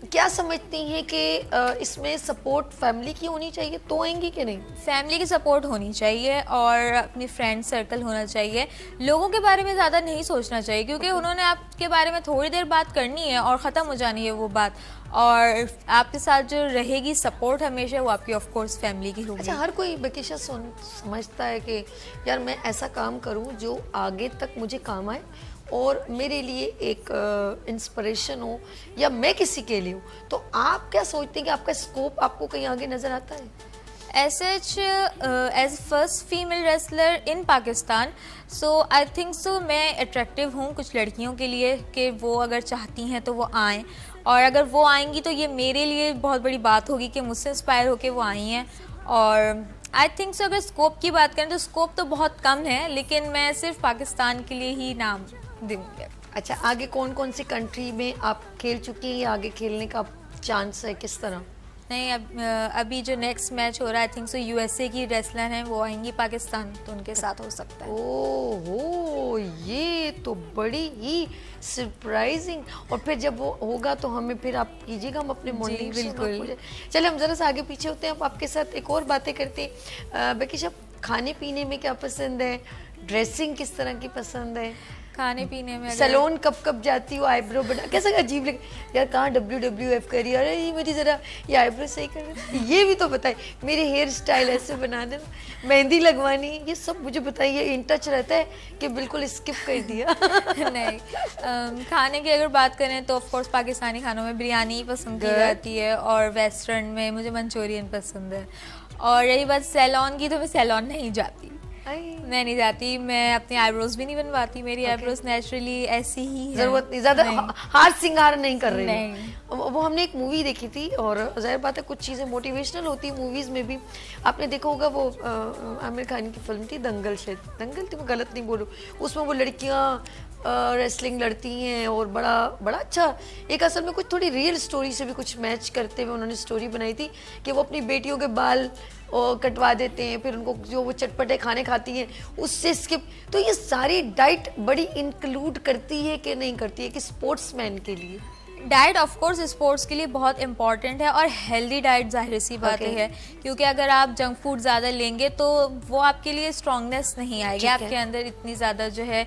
क्या समझती हैं कि इसमें सपोर्ट फैमिली की होनी चाहिए तो आएंगी कि नहीं? फैमिली की सपोर्ट होनी चाहिए, और अपनी फ्रेंड सर्कल होना चाहिए। लोगों के बारे में ज़्यादा नहीं सोचना चाहिए, क्योंकि उन्होंने आपके बारे में थोड़ी देर बात करनी है और ख़त्म हो जानी है वो बात, और आपके साथ जो रहेगी सपोर्ट हमेशा वो आपकी ऑफ कोर्स फैमिली की होगी। अच्छा, हर कोई बेकिशा समझता है कि यार मैं ऐसा काम करूं जो आगे तक मुझे काम आए और मेरे लिए एक इंस्पिरेशन हो, या मैं किसी के लिए हूँ। तो आप क्या सोचते हैं कि आपका स्कोप आपको कहीं आगे नजर आता है? As such, as first female wrestler in Pakistan, so I think so मैं अट्रैक्टिव हूँ कुछ लड़कियों के लिए कि वो अगर चाहती हैं तो वो आएँ, और अगर वो आएंगी तो ये मेरे लिए बहुत बड़ी बात होगी कि मुझसे इंस्पायर होके वो आई हैं। और आई थिंक सो अगर स्कोप की बात करें तो स्कोप तो बहुत कम है, लेकिन मैं सिर्फ पाकिस्तान के लिए ही नाम दूँगी। अच्छा, आगे कौन कौन सी कंट्री में आप खेल चुकी हैं या आगे खेलने का चांस है, किस तरह? नहीं, अभी जो नेक्स्ट मैच हो रहा है आई थिंक सो USA की रेसलर हैं वो आएंगी पाकिस्तान, तो उनके साथ हो सकता है। ओहो, ये तो बड़ी ही सरप्राइजिंग। और फिर जब वो होगा तो हमें फिर आप कीजिएगा, हम अपने मॉर्निंग बिल्कुल। चले हम जरा सा आगे पीछे होते हैं, अब आपके साथ एक और बातें करते हैं। बेकिशा, खाने पीने में क्या पसंद है? ड्रेसिंग किस तरह की पसंद है? खाने पीने में सैलून कब जाती हो? आईब्रो बना कैसा अजीब लगे यार, कहाँ WWF करी, अरे ये मेरी जरा ये आईब्रो सही कर दे, ये भी तो बताए, मेरे हेयर स्टाइल ऐसे बना देना, मेहंदी लगवानी, ये सब मुझे बताइए। इन टच रहता है कि बिल्कुल स्किप कर दिया? नहीं, खाने की अगर बात करें तो ऑफ कोर्स पाकिस्तानी खानों में बिरयानी पसंद की जाती है, और वेस्टर्न में मुझे मंचूरियन पसंद है। और रही बात सैलून की, तो मैं सैलून नहीं जाती, मैं नहीं जाती, मैं अपनी आईब्रोज भी नहीं बनवाती, मेरी आईब्रोज नेचुरली ऐसी ही है, जरूरत नहीं ज्यादा हार सिंगार नहीं कर रही। नहीं। वो हमने एक मूवी देखी थी, और जाहिर बात है कुछ चीजें मोटिवेशनल होती है मूवीज में भी। आपने देखा होगा वो आमिर खान की फिल्म थी दंगल, शायद दंगल थी, मैं गलत नहीं बोलूँ, उसमें वो लड़कियाँ रेसलिंग लड़ती हैं, और बड़ा अच्छा एक असल में कुछ थोड़ी रियल स्टोरी से भी कुछ मैच करते हुए उन्होंने स्टोरी बनाई थी कि वो अपनी बेटियों के बाल कटवा देते हैं, फिर उनको जो वो चटपटे खाने खाती हैं उससे स्किप। तो ये सारी डाइट बड़ी इंक्लूड करती है कि नहीं करती है कि स्पोर्ट्समैन के लिए? डाइट ऑफ कोर्स स्पोर्ट्स के लिए बहुत इंपॉर्टेंट है, और हेल्दी डाइट जाहिर सी बात है, क्योंकि अगर आप जंक फूड ज़्यादा लेंगे तो वो आपके लिए स्ट्रॉन्गनेस नहीं आएगी, आपके अंदर इतनी ज़्यादा जो है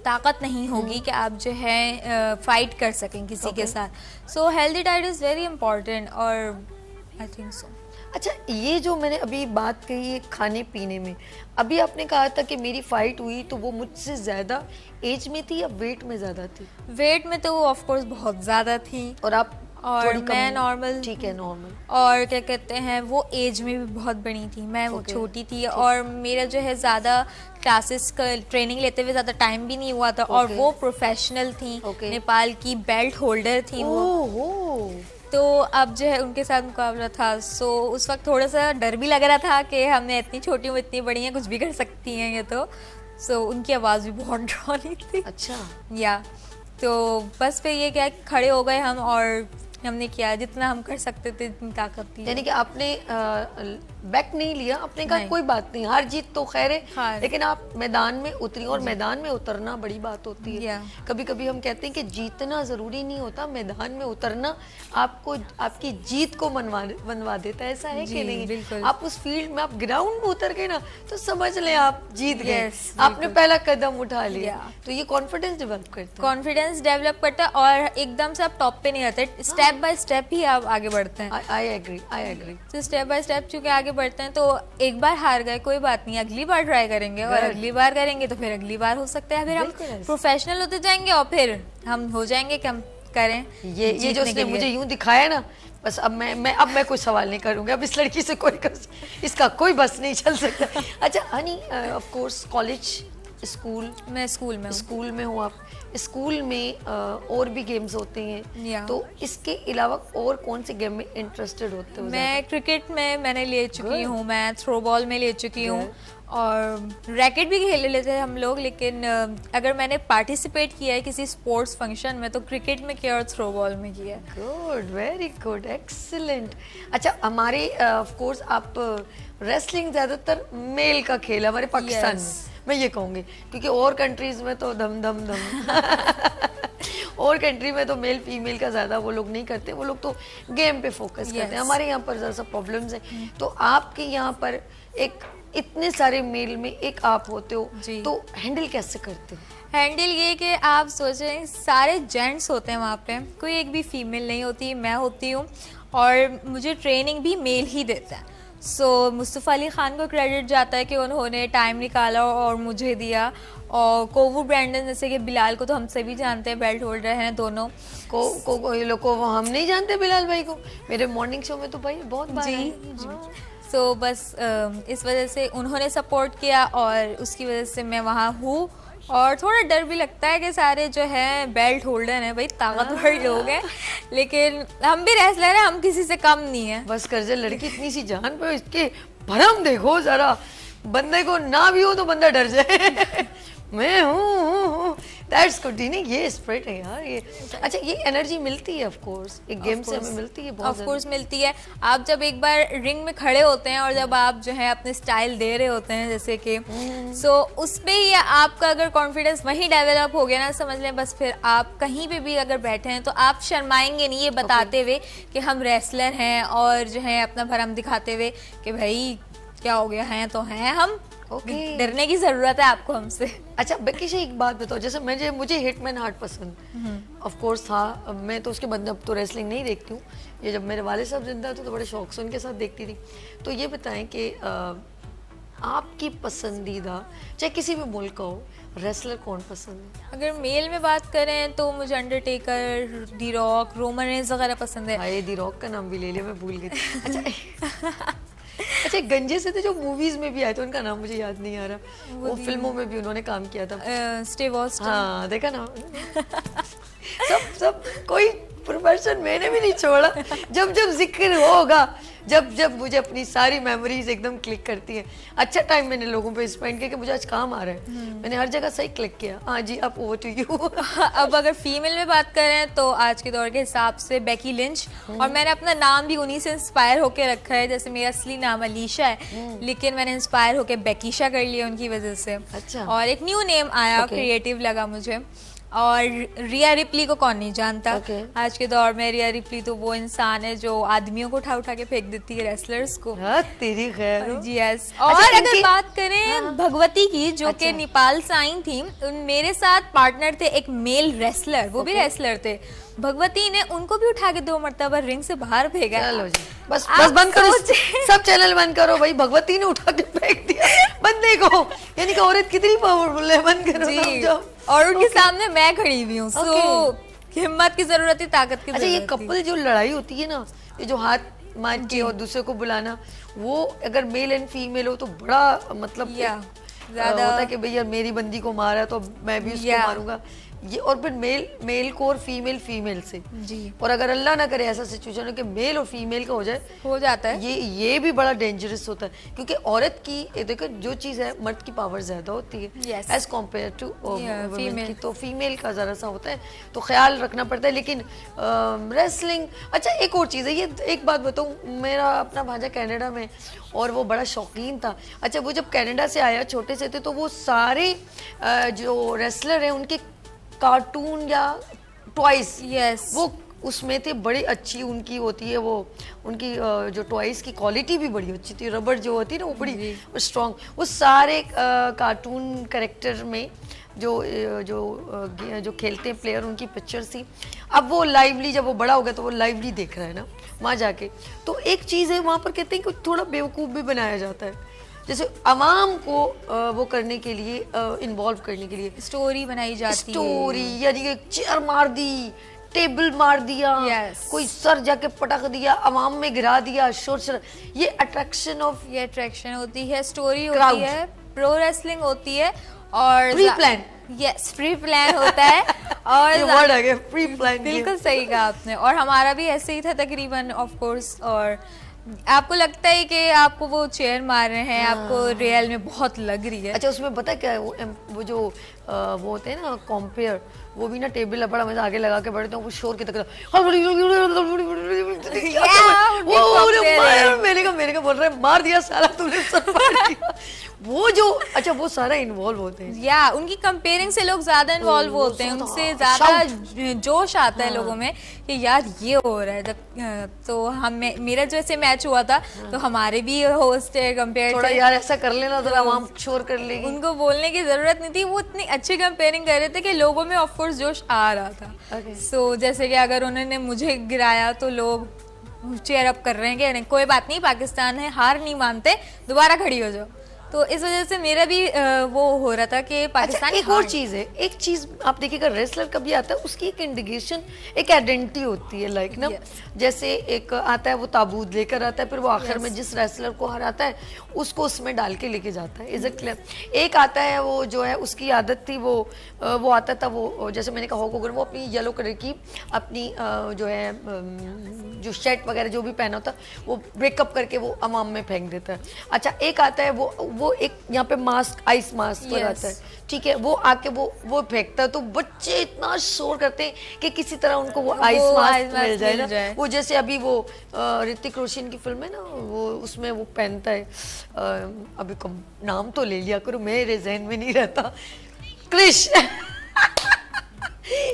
ताकत नहीं होगी कि आप जो है फाइट कर सकें किसी के साथ। So healthy diet is very important, और आई थिंक सो। अच्छा, ये जो मैंने अभी बात कही है खाने पीने में, अभी आपने कहा था कि मेरी फाइट हुई तो वो मुझसे ज़्यादा एज में थी या वेट में ज़्यादा थी? वेट में तो वो ऑफ कोर्स बहुत ज़्यादा थी, और आप? और मैं नॉर्मल। ठीक है, नॉर्मल। और क्या कहते हैं, वो एज में भी बहुत बड़ी थी, मैं वो छोटी थी, और मेरा जो है ज़्यादा क्लासेस का ट्रेनिंग लेते हुए ज़्यादा टाइम भी नहीं हुआ था, और वो प्रोफेशनल थी, नेपाल की बेल्ट होल्डर थी वो। तो अब जो है उनके साथ मुकाबला था, सो उस वक्त थोड़ा सा डर भी लग रहा था कि हमने इतनी छोटी हूँ इतनी बड़ी हैं, कुछ भी कर सकती हैं ये तो। सो उनकी आवाज़ भी बहुत ड्रॉनी थी। अच्छा। या तो बस फिर ये क्या खड़े हो गए हम, और हमने किया जितना हम कर सकते थे, इतनी ताकत थी। यानी कि आपने बैक नहीं लिया, आपने कहा नहीं। कोई बात नहीं, हार जीत तो खैर है, हाँ। लेकिन आप मैदान में उतरी, और मैदान में उतरना बड़ी बात होती है। Yeah. कभी कभी हम कहते हैं कि जीतना जरूरी नहीं होता, मैदान में उतरना आपको आपकी जीत को मनवा देता है, ऐसा है कि जी, नहीं? बिल्कुल। आप उस फील्ड में, आप ग्राउंड में उतर गए ना, तो समझ लें आप जीत गए, Yes, आपने पहला कदम उठा लिया। Yeah. तो ये कॉन्फिडेंस डेवलप करता है। कॉन्फिडेंस डेवलप करता है और एकदम से आप टॉप पे नहीं आते, स्टेप बाय स्टेप ही आप आगे बढ़ते हैं। I agree. तो स्टेप बाय स्टेप चूंकि आगे बढ़ते हैं, तो एक बार हार गए कोई बात नहीं, अगली बार ट्राई करेंगे, और Good. अगली बार करेंगे तो फिर अगली बार हो सकता है, फिर हम बिल्कुल ऐसे। प्रोफेशनल होते जाएंगे और फिर हम हो जाएंगे कि हम करें ये जो जीतने उसने के लिए। मुझे यूं दिखाया ना, बस अब मैं कोई सवाल नहीं करूंगा, अब इस लड़की से इसका कोई बस नहीं चल सकता। अच्छा Honey, of course college, school, मैं स्कूल में हूँ। स्कूल में हो आप, स्कूल में और भी गेम्स होते हैं, या। तो इसके अलावा और कौन से गेम में इंटरेस्टेड होते हो? मैं क्रिकेट में मैंने ले चुकी हूँ, मैं थ्रो बॉल में ले चुकी हूँ, और रैकेट भी खेल लेते हैं हम लोग, लेकिन अगर मैंने पार्टिसिपेट किया है किसी स्पोर्ट्स फंक्शन में तो क्रिकेट में किया और थ्रो बॉल में किया है। Good, very good, excellent. अच्छा हमारे ऑफ कोर्स आप रेसलिंग ज्यादातर मेल का खेल है हमारे पाकिस्तान Yes. में, मैं ये कहूँगी, क्योंकि और कंट्रीज में तो धम धम धम और कंट्री में तो मेल फीमेल का ज्यादा वो लोग नहीं करते, वो लोग तो गेम पे फोकस करते हैं। हमारे यहाँ पर जरा सा प्रॉब्लम्स हैं, तो आपके यहाँ पर एक इतने सारे मेल में एक आप होते हो, जी। तो हैंडल कैसे करते हो? हैंडल ये कि आप सोचें सारे जेंट्स होते हैं वहाँ पे, कोई एक भी फीमेल नहीं होती, मैं होती हूँ, और मुझे ट्रेनिंग भी मेल ही देता है। सो मुस्तफ़ा अली ख़ान को क्रेडिट जाता है कि उन्होंने टाइम निकाला और मुझे दिया, और कोवू ब्रैंडन जैसे कि बिलाल को तो हम सभी जानते हैं, बेल्ट होल्डर हैं दोनों। ये लोग को वो हम नहीं जानते, बिलाल भाई को मेरे मॉर्निंग शो में तो भाई बहुत बार जी, आए। जी। हाँ। सो बस इस वजह से उन्होंने सपोर्ट किया और उसकी वजह से मैं वहाँ हूँ, और थोड़ा डर भी लगता है कि सारे जो है बेल्ट होल्डर हैं भाई, ताकतवर लोग हैं, लेकिन हम भी रेसलर हैं, हम किसी से कम नहीं है। बस कर जा लड़की, इतनी सी जान पे इसके भरम देखो जरा, बंदे को ना भी हो तो बंदा डर जाए। मैं हूँ, दैट्स गुड। नहीं ये स्पिरिट है यार ये। अच्छा ये एनर्जी मिलती है ऑफ कोर्स, एक गेम से हमें मिलती है बहुत ऑफ कोर्स मिलती है। आप जब एक बार रिंग में खड़े होते हैं और जब आप जो है अपने स्टाइल दे रहे होते हैं जैसे कि, सो उस पे ही आपका अगर कॉन्फिडेंस वहीं डेवलप हो गया ना, समझ लें बस फिर आप कहीं पे भी अगर बैठे हैं तो आप शर्माएंगे नहीं ये बताते हुए कि हम रेसलर हैं, और जो है अपना भरम दिखाते हुए कि भाई क्या हो गया, हैं तो हैं हम, Okay. डरने की जरूरत है आपको हमसे। अच्छा बेकीशा एक बात बताओ, जैसे मुझे हिटमैन हार्ट पसंद ऑफ कोर्स था, अब मैं तो उसके बाद अब तो रेसलिंग नहीं देखती हूँ, ये जब मेरे वाले साहब जिंदा थे तो बड़े शौक से उनके साथ देखती थी। तो ये बताएं कि आपकी पसंदीदा चाहे किसी भी मुल्क का हो रेसलर कौन पसंद है? अगर मेल में बात करें तो मुझे Undertaker, D rock, Roman Reigns वगैरह पसंद है। हाय दी रॉक का नाम भी ले लिया, मैं भूल गई थी। अच्छा गंजे से थे जो मूवीज में भी आए थे, उनका नाम मुझे याद नहीं आ रहा, वो फिल्मों में भी उन्होंने काम किया था। Steve Austin. हाँ देखा ना। सब कोई प्रोफेशन मैंने भी नहीं छोड़ा, जब जिक्र होगा, जब मुझे अपनी सारी मेमोरीज एकदम क्लिक करती है। अच्छा टाइम मैंने लोगों पे स्पेंड किया कि मुझे आज काम आ रहा है, मैंने हर जगह सही क्लिक किया। हाँ जी, अब ओवर टू यू। अब अगर फीमेल में बात करें तो आज के दौर के हिसाब से बेकी लिंच, और मैंने अपना नाम भी उन्हीं से इंस्पायर होकर रखा है, जैसे मेरा असली नाम अलीशा है लेकिन मैंने इंस्पायर होकर बेकीशा कर लिया उनकी वजह से। अच्छा। और एक न्यू नेम आया, क्रिएटिव लगा मुझे। और रिया रिप्ली को कौन नहीं जानता। आज के दौर में रिया रिप्ली तो वो इंसान है जो आदमियों को उठा उठा के फेंक देती है रेसलर्स को। तेरी खैर हो। जी यस। और अगर बात करें भगवती की जो कि नेपाल से आई थी, मेरे साथ पार्टनर थे एक मेल रेसलर, वो भी रेसलर थे। भगवती ने उनको भी उठा के 2 मरतबा रिंग से बाहर फेंका। चलो जी, बस बंद करो, सब चैनल बंद करो भाई। भगवती ने उठा के फेंक दिया बंदे को, यानी कि औरत कितनी पावरफुल है। बंद करो जी। और उनके सामने मैं खड़ी हुई हूँ, सो हिम्मत की जरूरत है, ताकत की जरूरत है। अच्छा ये कपल जो लड़ाई होती है ना, ये जो हाथ मार के और दूसरे को बुलाना, वो अगर मेल एंड फीमेल हो तो बड़ा मतलब ज्यादा होता है कि भैया मेरी बंदी को मारा तो मैं भी उसको मारूंगा। ये, और फिर मेल को और फीमेल से जी और अगर अल्लाह ना करे ऐसा सिचुएशन हो कि मेल और फीमेल का हो जाए, हो जाता है। ये भी बड़ा डेंजरस होता है, क्योंकि औरत की देखो जो चीज़ है मर्द की पावर ज़्यादा होती है Yes. As compare to female. की, तो फीमेल का ज़रा सा होता है, तो ख्याल रखना पड़ता है। लेकिन रेसलिंग, अच्छा एक और चीज़ है, ये एक बात बताऊँ, मेरा अपना भांजा कनाडा में और वो बड़ा शौकीन था। अच्छा वो जब कनाडा से आया छोटे से थे, तो वो सारे जो रेसलर हैं उनके कार्टून या टॉयज यस वो उसमें थे, बड़ी अच्छी उनकी होती है वो, उनकी जो टॉयज की क्वालिटी भी बड़ी अच्छी थी, रबड़ जो होती है ना वो बड़ी स्ट्रॉन्ग, वो सारे कार्टून कैरेक्टर में जो खेलते हैं प्लेयर उनकी पिक्चर्स थी। अब वो लाइवली, जब वो बड़ा हो गया तो वो लाइवली देख रहा है ना वहाँ जाके, तो एक चीज़ है वहाँ पर कहते हैं कि थोड़ा बेवकूफ़ भी बनाया जाता है, जैसे अवाम को वो करने के लिए, इन्वॉल्व करने के लिए स्टोरी बनाई जाती है। स्टोरी, यानी कि चेयर मार दी, टेबल मार दिया, Yes. कोई सर जाके पटक दिया, अवाम में गिरा दिया, शोर शर, ये अट्रैक्शन ऑफ ये अट्रैक्शन होती है, स्टोरी Crowd. होती है, प्रो रेसलिंग होती है और pre plan, yes pre plan होता है और ये वर्ड आ गया प्री प्लान। बिल्कुल सही कहा आपने, और हमारा भी ऐसे ही था तकरीबन ऑफ कोर्स। और आपको लगता है कि आपको वो चेयर मार रहे हैं, आपको रियल में बहुत लग रही है। अच्छा उसमें पता क्या है, वो जो वो होते हैं ना कॉम्पेयर, वो भी ना टेबल बड़ा मजा आगे लगा के बैठते हैं, वो शोर की तक मैंने कहा बोल रहे मार दिया साला तूने, सर मार दिया। वो जो, अच्छा वो सारा इन्वॉल्व होते हैं, या उनकी कंपेयरिंग से लोग ज्यादा इन्वॉल्व होते हैं, उनसे ज्यादा जोश आता है लोगों में कि यार ये हो रहा है। जब तो हम मेरा जैसे मैच हुआ था तो हमारे भी होस्ट कंपेयर थोड़ा यार ऐसा कर लेना जरा, आवाम शोर कर लेगी। उनको बोलने की जरूरत नहीं थी, वो इतनी अच्छी कंपेयरिंग कर रहे थे कि लोगों में ऑफ कोर्स जोश आ रहा था। सो जैसे कि अगर उन्होंने मुझे गिराया तो लोग चेयर अप कर रहे हैं कि नहीं कोई बात नहीं, पाकिस्तान है, हार नहीं मानते, दोबारा खड़ी हो जाओ। तो इस वजह से मेरा भी वो हो रहा था कि पाकिस्तान। अच्छा, एक और चीज है, एक चीज आप देखिएगा, रेसलर कभी आता है उसकी एक इंडिकेशन, एक आइडेंटिटी होती है, लाइक ना जैसे एक आता है वो ताबूत लेकर आता है, फिर वो आखिर में जिस रेसलर को हराता है उसको उसमें डाल के लेके जाता है, इज इट क्लियर। एक आता है वो जो है उसकी आदत थी, वो आता था, वो जैसे मैंने कहा हॉक होगन, वो अपनी येलो कलर की अपनी जो है जो शर्ट वगैरह जो भी पहना होता है वो ब्रेकअप करके वो अवाम में फेंक देता है। अच्छा एक आता है वो एक यहाँ पे मास्क, आइस मास्क आता है, ठीक है, वो आके वो फेंकता है, तो बच्चे इतना शोर करते हैं कि किसी तरह उनको वो आइस मास्क मिल जाए ना। वो जैसे अभी वो ऋतिक रोशन की फिल्म है ना, वो उसमें वो पहनता है, अभी नाम तो ले लिया करो, मेरे जहन में नहीं रहता, क्रिश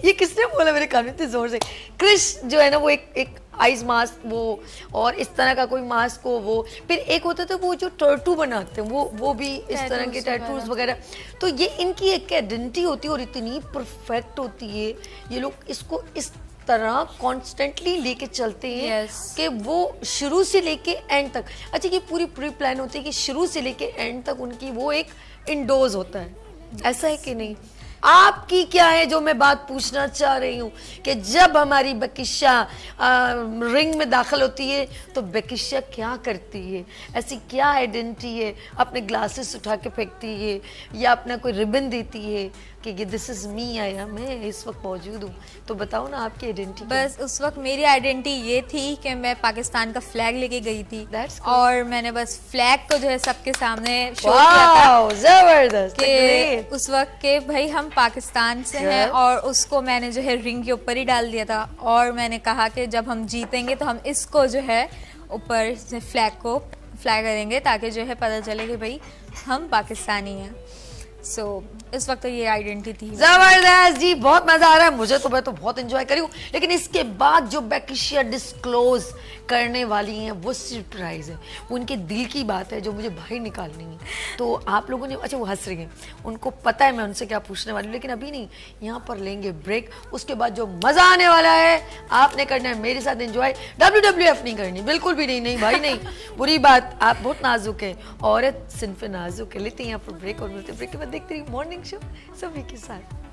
ये किसने बोला मेरे कान में इतने जोर से, क्रिश जो है ना वो एक आइस मास्क, वो और इस तरह का कोई मास्क हो, वो फिर एक होता था वो जो टैटू बनाते हैं, वो भी इस तरह के टैटूज वगैरह। तो ये इनकी एक आइडेंटिटी होती है और इतनी परफेक्ट होती है, ये लोग इसको इस तरह कॉन्स्टेंटली लेके चलते हैं कि वो शुरू से लेके एंड तक, अच्छा ये पूरी प्री प्लान होती है कि शुरू से लेके एंड तक उनकी वो एक इंडोज होता है, ऐसा है कि नहीं? आपकी क्या है जो मैं बात पूछना चाह रही हूँ कि जब हमारी बेकिशा रिंग में दाखिल होती है तो बेकिशा क्या करती है, ऐसी क्या आइडेंटिटी है, अपने ग्लासेस उठा के फेंकती है या अपना कोई रिबन देती है कि ये दिस इज मी, आया मैं इस वक्त मौजूद हूँ, तो बताओ ना आपकी आइडेंटिटी। बस उस वक्त मेरी आइडेंटिटी ये थी कि मैं पाकिस्तान का फ्लैग लेके गई थी और मैंने बस फ्लैग को जो है सबके सामने शो किया था, जबरदस्त कि उस वक्त के भाई हम पाकिस्तान से हैं, और उसको मैंने जो है रिंग के ऊपर ही डाल दिया था और मैंने कहा कि जब हम जीतेंगे तो हम इसको जो है ऊपर से फ्लैग को फ्लाई करेंगे ताकि जो है पता चले कि भाई हम पाकिस्तानी हैं। सो इस वक्त तो ये आइडेंटिटी थी। जबरदस्त जी, बहुत मजा आ रहा है मुझे, तो मैं तो बहुत एंजॉय करी हूँ, लेकिन इसके बाद जो बेकिशा डिस्क्लोज करने वाली हैं वो सरप्राइज है, उनके दिल की बात है जो मुझे बाहर निकालनी है। तो आप लोगों ने, अच्छा वो हंस रही हैं, उनको पता है मैं उनसे क्या पूछने वाली हूँ, लेकिन अभी नहीं, यहाँ पर लेंगे ब्रेक, उसके बाद जो मजा आने वाला है आपने करना है मेरे साथ एंजॉय, WWF नहीं करनी, बिल्कुल भी नहीं, नहीं भाई नहीं, बुरी बात, आप बहुत नाजुक हैं, औरत सिन्फ नाजुक है। लेते हैं यहाँ पर ब्रेक और मिलते ब्रेक के बाद देखते रहिए मॉर्निंग शो सभी के साथ।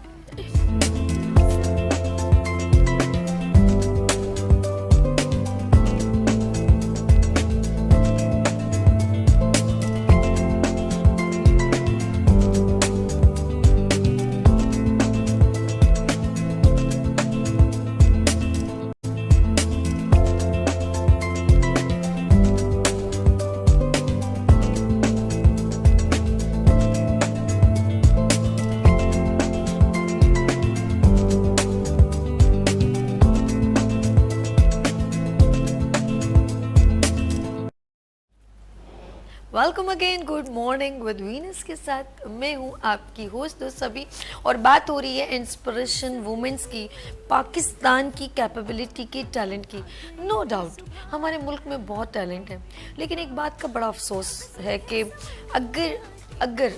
Welcome again, good morning with Venus के साथ मैं हूं आपकी होस्ट दोस्त सभी, और बात हो रही है इंस्पिरेशन वुमेन्स की, पाकिस्तान की कैपेबिलिटी की, टैलेंट की। नो डाउट हमारे मुल्क में बहुत टैलेंट है, लेकिन एक बात का बड़ा अफसोस है कि अगर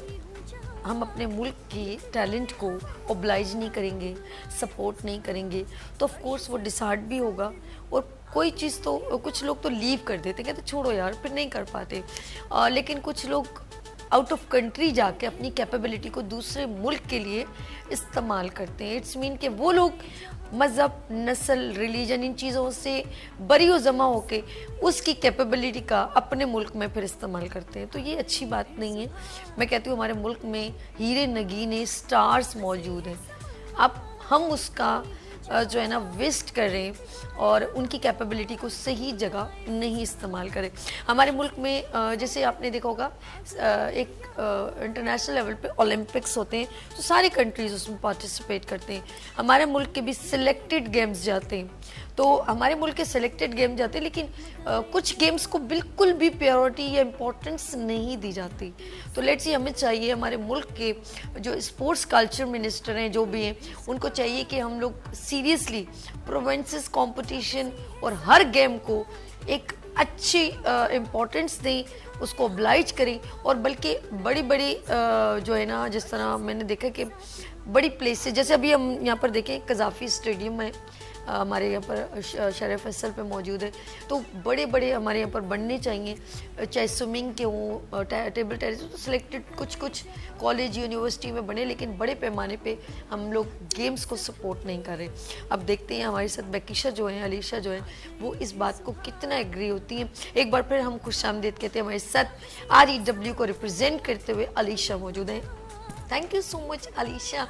हम अपने मुल्क के टैलेंट को ओब्लाइज नहीं करेंगे, सपोर्ट नहीं करेंगे, तो ऑफ कोर्स वो डिसहार्ट भी होगा। और कोई चीज़ तो कुछ लोग तो लीव कर देते, कहते छोड़ो यार, फिर नहीं कर पाते। लेकिन कुछ लोग आउट ऑफ कंट्री जाके अपनी कैपेबिलिटी को दूसरे मुल्क के लिए इस्तेमाल करते हैं। इट्स मीन कि वो लोग मज़हब, नस्ल, रिलीजन, इन चीज़ों से बरी व जमा होके उसकी कैपेबिलिटी का अपने मुल्क में फिर इस्तेमाल करते हैं। तो ये अच्छी बात नहीं है। मैं कहती हूँ हमारे मुल्क में हीरे नगीने स्टार्स मौजूद हैं, अब हम उसका जो है ना वेस्ट करें और उनकी कैपेबिलिटी को सही जगह नहीं इस्तेमाल करें। हमारे मुल्क में जैसे आपने देखा होगा एक इंटरनेशनल लेवल पे ओलंपिक्स होते हैं, तो सारी कंट्रीज उसमें पार्टिसिपेट करते हैं। हमारे मुल्क के भी सिलेक्टेड गेम्स जाते हैं, तो हमारे मुल्क के सिलेक्टेड गेम जाते हैं, लेकिन कुछ गेम्स को बिल्कुल भी प्रायोरिटी या इम्पोर्टेंस नहीं दी जाती। तो लेट्स सी, हमें चाहिए, हमारे मुल्क के जो स्पोर्ट्स कल्चर मिनिस्टर हैं, जो भी हैं, उनको चाहिए कि हम लोग सीरियसली प्रोविंसेस कंपटीशन और हर गेम को एक अच्छी इम्पोर्टेंस दें, उसको ऑब्लाइज करें। और बल्कि बड़ी बड़ी जो है ना, जिस तरह मैंने देखा कि बड़ी प्लेसेस, जैसे अभी हम यहाँ पर देखें कज़ाफ़ी स्टेडियम है हमारे यहाँ पर शरीफ फैसल पे मौजूद है, तो बड़े बड़े हमारे यहाँ पर बनने चाहिए, चाहे स्विमिंग के हों, टेबल टेनिस, तो सिलेक्टेड कुछ कॉलेज यूनिवर्सिटी में बने, लेकिन बड़े पैमाने पे हम लोग गेम्स को सपोर्ट नहीं कर रहे। अब देखते हैं हमारे साथ बेकिशा जो है, अलीशा जो है, वो इस बात को कितना एग्री होती हैं। एक बार फिर हम खुशामदीद कहते हैं। हमारे साथ REW को रिप्रेजेंट करते हुए अलीशा मौजूद हैं। Thank you so much Alisha.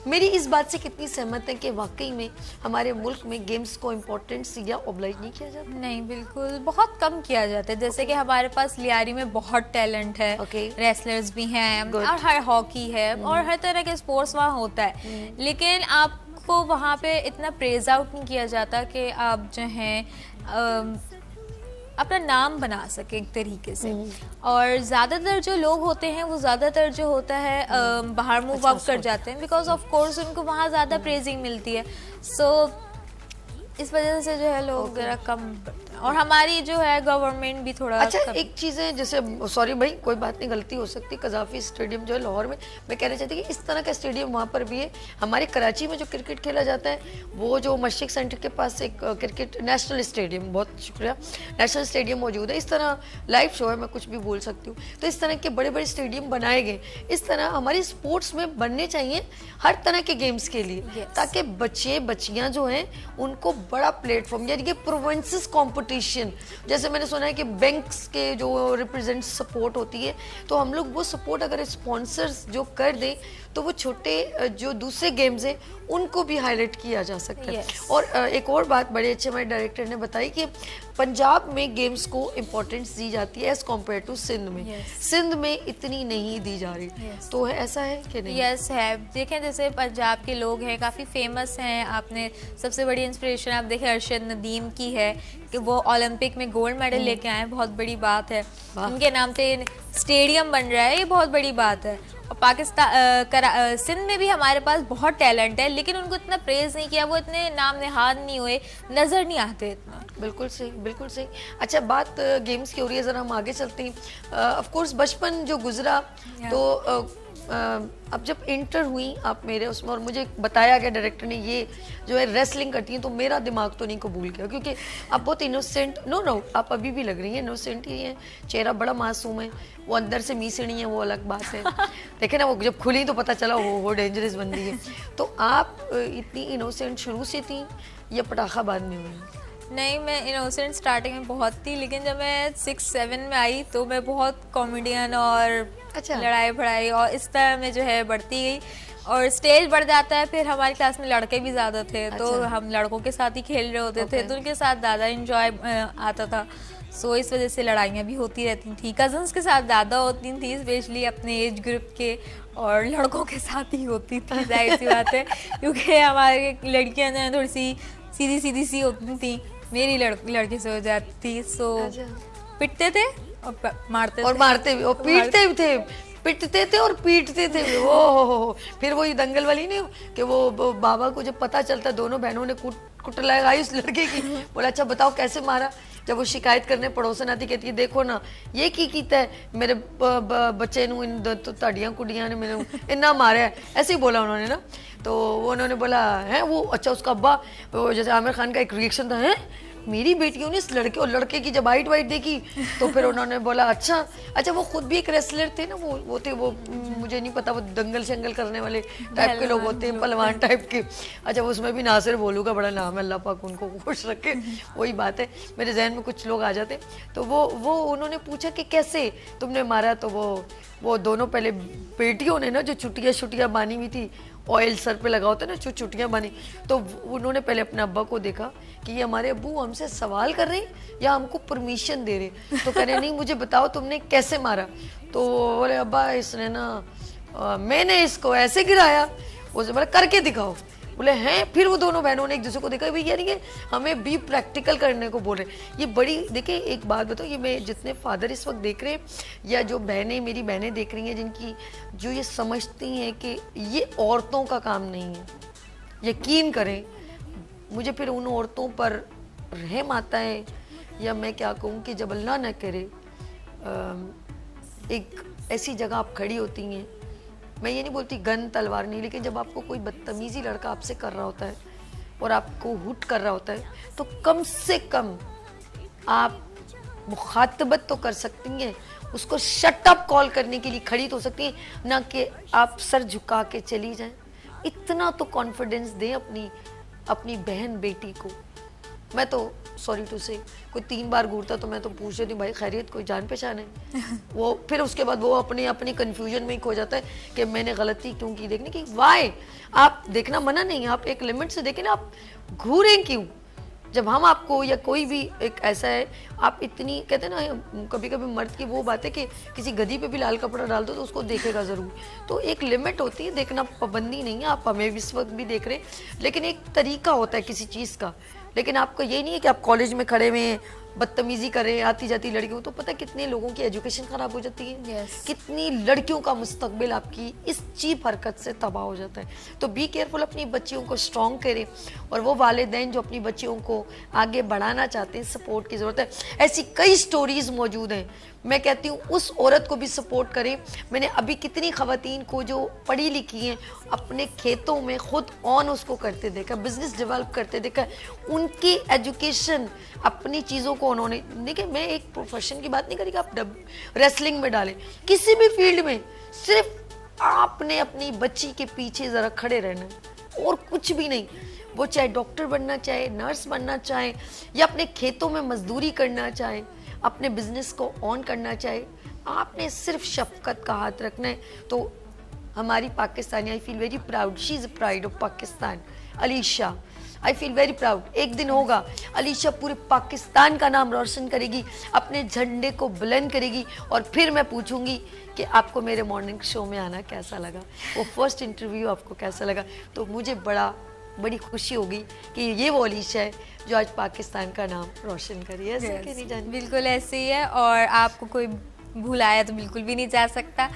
मेरी इस बात से कितनी सहमत है कि वाकई में हमारे मुल्क में गेम्स को इम्पोर्टेंस या ऑब्लाइज नहीं किया जाता? नहीं, बिल्कुल बहुत कम किया जाता है। जैसे कि हमारे पास लियारी में बहुत टैलेंट है, रेसलर्स भी हैं और हर हॉकी है और हर तरह के स्पोर्ट्स वहाँ होता है, लेकिन आपको वहाँ पे इतना प्रेज आउट नहीं किया जाता कि आप जो हैं अपना नाम बना सके एक तरीके से। और ज़्यादातर जो लोग होते हैं वो ज़्यादातर जो होता है बाहर मूव आउट कर जाते हैं, बिकॉज ऑफ कोर्स उनको वहाँ ज़्यादा प्रेजिंग मिलती है। सो इस वजह से जो है लोग जरा कम करते हैं, और हमारी जो है गवर्नमेंट भी थोड़ा अच्छा एक चीज़ है, जैसे सॉरी भाई कोई बात नहीं, गलती हो सकती, कज़ाफ़ी स्टेडियम जो है लाहौर में, मैं कहना चाहती कि इस तरह का स्टेडियम वहाँ पर भी है। हमारे कराची में जो क्रिकेट खेला जाता है, वो जो मस्जिद सेंटर के पास एक क्रिकेट नेशनल स्टेडियम, बहुत शुक्रिया, नेशनल स्टेडियम मौजूद है। इस तरह लाइव शो है, मैं कुछ भी बोल सकती हूँ। तो इस तरह के बड़े बड़े स्टेडियम बनाए गए, इस तरह हमारी स्पोर्ट्स में बनने चाहिए हर तरह के गेम्स के लिए, ताकि बच्चे बच्चियाँ जो हैं उनको बड़ा प्लेटफॉर्म, यानी कि प्रोविंसेस कंपटीशन, जैसे मैंने सुना है कि बैंक्स के जो रिप्रेजेंट सपोर्ट होती है, तो हम लोग वो सपोर्ट अगर स्पॉन्सर्स जो कर दें, तो वो छोटे जो दूसरे गेम्स हैं उनको भी हाईलाइट किया जा सकता है। और एक और बात बड़े अच्छे हमारे डायरेक्टर ने बताई कि पंजाब में गेम्स को इम्पोर्टेंस दी जाती है एज कम्पेयर टू सिंध में। सिंध में इतनी नहीं दी जा रही, तो ऐसा है कि नहीं? यस है। देखें जैसे पंजाब के लोग हैं, काफ़ी फेमस हैं। आपने सबसे बड़ी इंस्पिरेशन आप देखें अरशद नदीम की है कि वो ओलंपिक में गोल्ड मेडल लेके आए, बहुत बड़ी बात है। उनके नाम पे स्टेडियम बन रहा है, ये बहुत बड़ी बात है। और पाकिस्तान सिंध में भी हमारे पास बहुत टैलेंट है, लेकिन उनको इतना प्रेज नहीं किया, वो इतने नाम नेहाद नहीं हुए, नज़र नहीं आते इतना। बिल्कुल सही, बिल्कुल सही। अच्छा बात गेम्स की हो रही है, ज़रा हम आगे चलते हैं। ऑफ कोर्स बचपन जो गुजरा, तो अब जब इंटर हुई आप मेरे उसमें, और मुझे बताया गया डायरेक्टर ने ये जो है रेसलिंग करती हैं, तो मेरा दिमाग तो नहीं कबूल किया, क्योंकि आप बहुत इनोसेंट, नो आप अभी भी लग रही हैं इनोसेंट ही हैं, चेहरा बड़ा मासूम है, वो अंदर से मीसड़ी है, वो अलग बात है। देखे ना, वो जब खुली तो पता चला वो डेंजरस बंदी है। तो आप इतनी इनोसेंट शुरू से थी या पटाखा बाद में हुई? नहीं, मैं इनोसेंट स्टार्टिंग में बहुत थी, लेकिन जब मैं 6-7 में आई तो मैं बहुत कॉमेडियन और लड़ाई भड़ाई और इस तरह में जो है बढ़ती गई, और स्टेज बढ़ जाता है। फिर हमारी क्लास में लड़के भी ज़्यादा थे, तो हम लड़कों के साथ ही खेल रहे होते थे, तो उनके साथ ज़्यादा इंजॉय आता था। सो इस वजह से लड़ाइयाँ भी होती रहती थी, कज़न्स के साथ ज़्यादा होती थी, स्पेशली अपने एज ग्रुप के, और लड़कों के साथ ही होती थी, जाहिर सी बात है, क्योंकि हमारे लड़कियाँ जो हैं थोड़ी सी सीधी सी होती थी, मेरी लड़के से हो जाती थी। सो पिटते थे और मारते और थे। मारते भी और पीटते भी थे, पिटते थे और पीटते थे भी। ओ हो। फिर वो ये दंगल वाली नहीं हो कि वो बाबा को जब पता चलता दोनों बहनों ने कुट लगाई उस लड़के की, बोला अच्छा बताओ कैसे मारा। जब वो शिकायत करने पड़ोसन आती, कहती है देखो ना ये की कीता है मेरे बच्चे नू, इन ताड़ियां कुड़ियां ने मैंने इन्ना मारा है, ऐसे ही बोला उन्होंने ना। तो वो उन्होंने बोला है वो, अच्छा उसका अब्बा, वो जैसे आमिर खान का एक रिएक्शन था, है मेरी बेटियों ने इस लड़के और लड़के की जब हाइट वाइट देखी तो फिर उन्होंने बोला अच्छा वो खुद भी एक रेसलर थे ना, वो थे वो, मुझे नहीं पता, वो दंगल शंगल करने वाले टाइप के लोग होते हैं, पहलवान टाइप के। अच्छा उसमें भी नासिर भोलू का बड़ा नाम है, अल्लाह पाक उनको खुश रखे। वही बात है, मेरे जहन में कुछ लोग आ जाते। तो वो उन्होंने पूछा कि कैसे तुमने मारा, तो वो दोनों पहले बेटियों ने ना जो छुट्टियाँ बानी हुई थी, ऑयल सर पे लगा होता है ना, जो छुट्टियाँ बनी, तो उन्होंने पहले अपने अब्बा को देखा कि ये हमारे अब्बू हमसे सवाल कर रहे हैं या हमको परमिशन दे रहे। तो कह रहे नहीं मुझे बताओ तुमने कैसे मारा। तो बोले अब्बा इसने ना मैंने इसको ऐसे गिराया। उसे बोला करके दिखाओ। बोले हैं। फिर वो दोनों बहनों ने एक दूसरे को देखा, भाई यानी कि हमें भी प्रैक्टिकल करने को बोल रहे। ये बड़ी देखिए एक बात बताओ, ये मैं जितने फादर इस वक्त देख रहे हैं या जो बहनें मेरी बहनें देख रही हैं, जिनकी जो ये समझती हैं कि ये औरतों का काम नहीं है, यकीन करें मुझे फिर उन औरतों पर रहम आता है, या मैं क्या कहूँ कि जब अल्लाह न करे एक ऐसी जगह आप खड़ी होती हैं, मैं ये नहीं बोलती गन तलवार नहीं, लेकिन जब आपको कोई बदतमीजी लड़का आपसे कर रहा होता है और आपको हुट कर रहा होता है, तो कम से कम आप मुखातबत तो कर सकती हैं, उसको शट अप कॉल करने के लिए खड़ी तो हो सकती हैं, ना कि आप सर झुका के चली जाएं। इतना तो कॉन्फिडेंस दें अपनी बहन बेटी को। मैं तो सॉरी टू से कोई 3 बार घूरता तो मैं तो पूछ रही थी भाई खैरियत, कोई जान पहचान है? वो फिर उसके बाद वो अपनी कंफ्यूजन में ही खो जाता है कि मैंने गलती क्यों की। देखने की वाई आप देखना मना नहीं, आप एक लिमिट से देखें ना, आप घूरें क्यों? जब हम आपको या कोई भी एक ऐसा है, आप इतनी कहते हैं ना, कभी कभी मर्द की वो बात है कि किसी गधी पे भी लाल कपड़ा डाल दो तो उसको देखेगा ज़रूर। तो एक लिमिट होती है, देखना पाबंदी नहीं है। आप हमें इस वक्त भी देख रहे हैं, लेकिन एक तरीका होता है किसी चीज़ का। लेकिन आपको ये नहीं है कि आप कॉलेज में खड़े हुए बदतमीजी करें आती जाती लड़कियों, तो पता है कितने लोगों की एजुकेशन खराब हो जाती है। yes. कितनी लड़कियों का मुस्तकबिल आपकी इस चीप हरकत से तबाह हो जाता है। तो बी केयरफुल, अपनी बच्चियों को स्ट्रॉन्ग करें, और वो वालिदैन जो अपनी बच्चियों को आगे बढ़ाना चाहते हैं, सपोर्ट की ज़रूरत है। ऐसी कई स्टोरीज मौजूद हैं, मैं कहती हूँ उस औरत को भी सपोर्ट करें। मैंने अभी कितनी ख़वातीन को जो पढ़ी लिखी हैं अपने खेतों में खुद ऑन उसको करते देखा, बिजनेस डेवलप करते देखा, उनकी एजुकेशन अपनी चीज़ों को उन्होंने, देखिए मैं एक प्रोफेशन की बात नहीं करी कि आप रेसलिंग में डालें, किसी भी फील्ड में सिर्फ आपने अपनी बच्ची के पीछे ज़रा खड़े रहना और कुछ भी नहीं। वो चाहे डॉक्टर बनना चाहे, नर्स बनना चाहे, या अपने खेतों में मजदूरी करना चाहे, अपने बिजनेस को ऑन करना चाहे, आपने सिर्फ शफकत का हाथ रखना है। तो हमारी Pakistani, I feel very proud, she is pride of Pakistan, Alisha, I feel very proud. एक दिन होगा अलीशा पूरे पाकिस्तान का नाम रोशन करेगी, अपने झंडे को बुलंद करेगी, और फिर मैं पूछूंगी कि आपको मेरे मॉर्निंग शो में आना कैसा लगा, वो फर्स्ट इंटरव्यू आपको कैसा लगा। तो मुझे बड़ी खुशी होगी कि ये वो अलीशा है जो आज पाकिस्तान का नाम रोशन करी है। ऐसे कि नहीं जान? बिल्कुल ऐसे ही है, और आपको कोई भुलाया तो बिल्कुल भी नहीं जा सकता।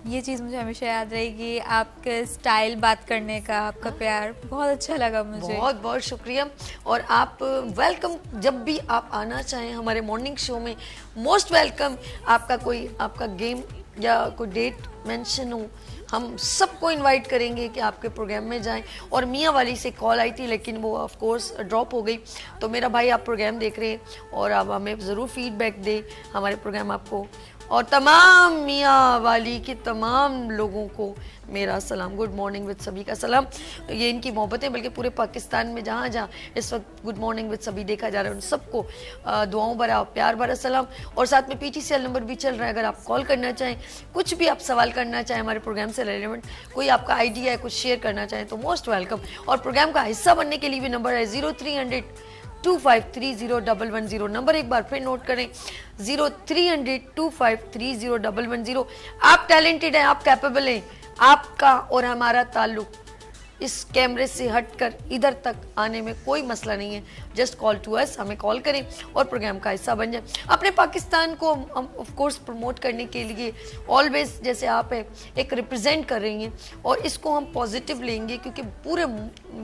ये चीज़ मुझे हमेशा याद रहेगी, आपके स्टाइल बात करने का, आपका प्यार बहुत अच्छा लगा मुझे। बहुत बहुत शुक्रिया। और आप वेलकम, जब भी आप आना चाहें हमारे मॉर्निंग शो में, मोस्ट वेलकम। आपका गेम या कोई डेट मेंशन हो, हम सबको इनवाइट करेंगे कि आपके प्रोग्राम में जाएं। और मियाँ वाली से कॉल आई थी, लेकिन वो ऑफ कोर्स ड्रॉप हो गई। तो मेरा भाई, आप प्रोग्राम देख रहे हैं और आप हमें ज़रूर फीडबैक दें हमारे प्रोग्राम आपको, और तमाम मियाँ वाली के तमाम लोगों को मेरा सलाम, गुड मॉर्निंग विद सभी का सलाम। ये इनकी मोहब्बतें, बल्कि पूरे पाकिस्तान में जहाँ जहाँ इस वक्त गुड मॉर्निंग विद सभी देखा जा रहा है, उन सबको दुआओं भरा प्यार भरा सलाम। और साथ में PTCL नंबर भी चल रहा है, अगर आप कॉल करना चाहें, कुछ भी आप सवाल करना चाहें हमारे प्रोग्राम से रिलेवेंट, कोई आपका आइडिया है, कुछ शेयर करना चाहें, तो मोस्ट वेलकम। और प्रोग्राम का हिस्सा बनने के लिए भी नंबर है 0300 2530 नंबर एक बार फिर नोट करें, 0300 2530 आप टैलेंटेड हैं, आप कैपेबल हैं, आपका और हमारा ताल्लुक इस कैमरे से हटकर इधर तक आने में कोई मसला नहीं है। जस्ट कॉल टू अस, हमें कॉल करें और प्रोग्राम का हिस्सा बन जाए। अपने पाकिस्तान को हम ऑफ कोर्स प्रमोट करने के लिए ऑलवेज, जैसे आप है, एक रिप्रेजेंट कर रही हैं और इसको हम पॉजिटिव लेंगे, क्योंकि पूरे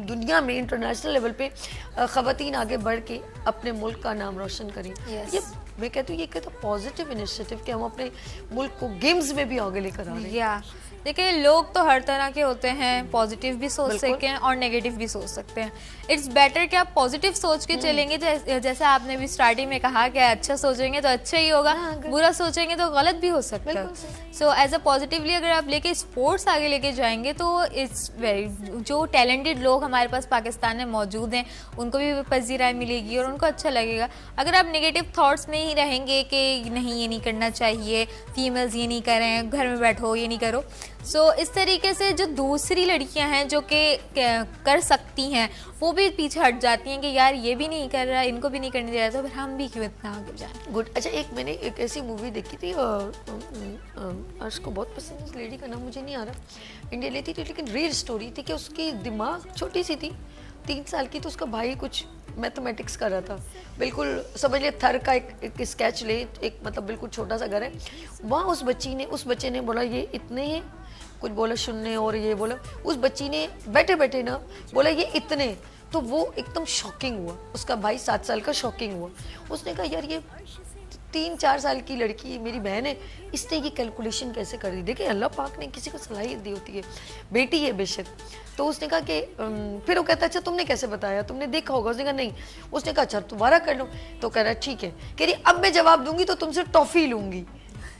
दुनिया में इंटरनेशनल लेवल पे ख़वातीन आगे बढ़ के अपने मुल्क का नाम रोशन करें। Yes. ये मैं कहती हूँ ये कहता पॉजिटिव इनिशिएटिव कि हम अपने मुल्क को गेम्स में भी आगे लेकर आ रहे हैं। या देखिए, लोग तो हर तरह के होते हैं, पॉजिटिव भी सोच बिल्कुल। सकते हैं और नेगेटिव भी सोच सकते हैं। इट्स बेटर कि आप पॉजिटिव सोच के चलेंगे, जैसे आपने भी स्टार्टिंग में कहा कि अच्छा सोचेंगे तो अच्छा ही होगा, हाँ, बुरा सोचेंगे तो गलत भी हो सकता है। बिल्कुल सही। सो एज अ पॉजिटिवली अगर आप लेके स्पोर्ट्स आगे लेके जाएंगे तो इट्स वेरी, जो टैलेंटेड लोग हमारे पास पाकिस्तान में मौजूद हैं उनको भी पजीराई मिलेगी और उनको अच्छा लगेगा। अगर आप नेगेटिव थॉट्स में ही रहेंगे कि नहीं ये नहीं करना चाहिए, फीमेल्स ये नहीं करें, घर में बैठो, ये नहीं करो, सो इस तरीके से जो दूसरी लड़कियां हैं जो कि कर सकती हैं वो भी पीछे हट जाती हैं कि यार ये भी नहीं कर रहा, इनको भी नहीं करने दे रहा, तो फिर हम भी क्यों इतना आगे जाएं। गुड। अच्छा, मैंने एक ऐसी मूवी देखी थी, अर्श को बहुत पसंद है, उस लेडी का नाम मुझे नहीं आ रहा, इंडिया लेती थी, लेकिन रियल स्टोरी थी कि उसकी दिमाग छोटी सी थी, 3 साल की, तो उसका भाई कुछ मैथमेटिक्स कर रहा था, बिल्कुल समझ लिया थर का एक स्केच ले, एक मतलब बिल्कुल छोटा सा घर है वहाँ, उस बच्चे ने बोला ये इतने हैं, कुछ बोला शून्य और ये बोला, उस बच्ची ने बैठे बैठे ना बोला ये इतने, तो वो एकदम शॉकिंग हुआ, उसका भाई 7 साल का शॉकिंग हुआ, उसने कहा यार ये 3-4 साल की लड़की मेरी बहन है, इसने ये कैलकुलेशन कैसे कर दी। देखिए अल्लाह पाक ने किसी को सलाहियत दी होती है, बेटी है बेशक। तो उसने कहा कि फिर वो कहता अच्छा तुमने कैसे बताया, तुमने देखा होगा, उसने कहा नहीं, उसने कहा अच्छा दोबारा कर लो, तो कह रहा ठीक है, कह रही अब मैं जवाब दूंगी तो तुमसे टॉफी लूंगी।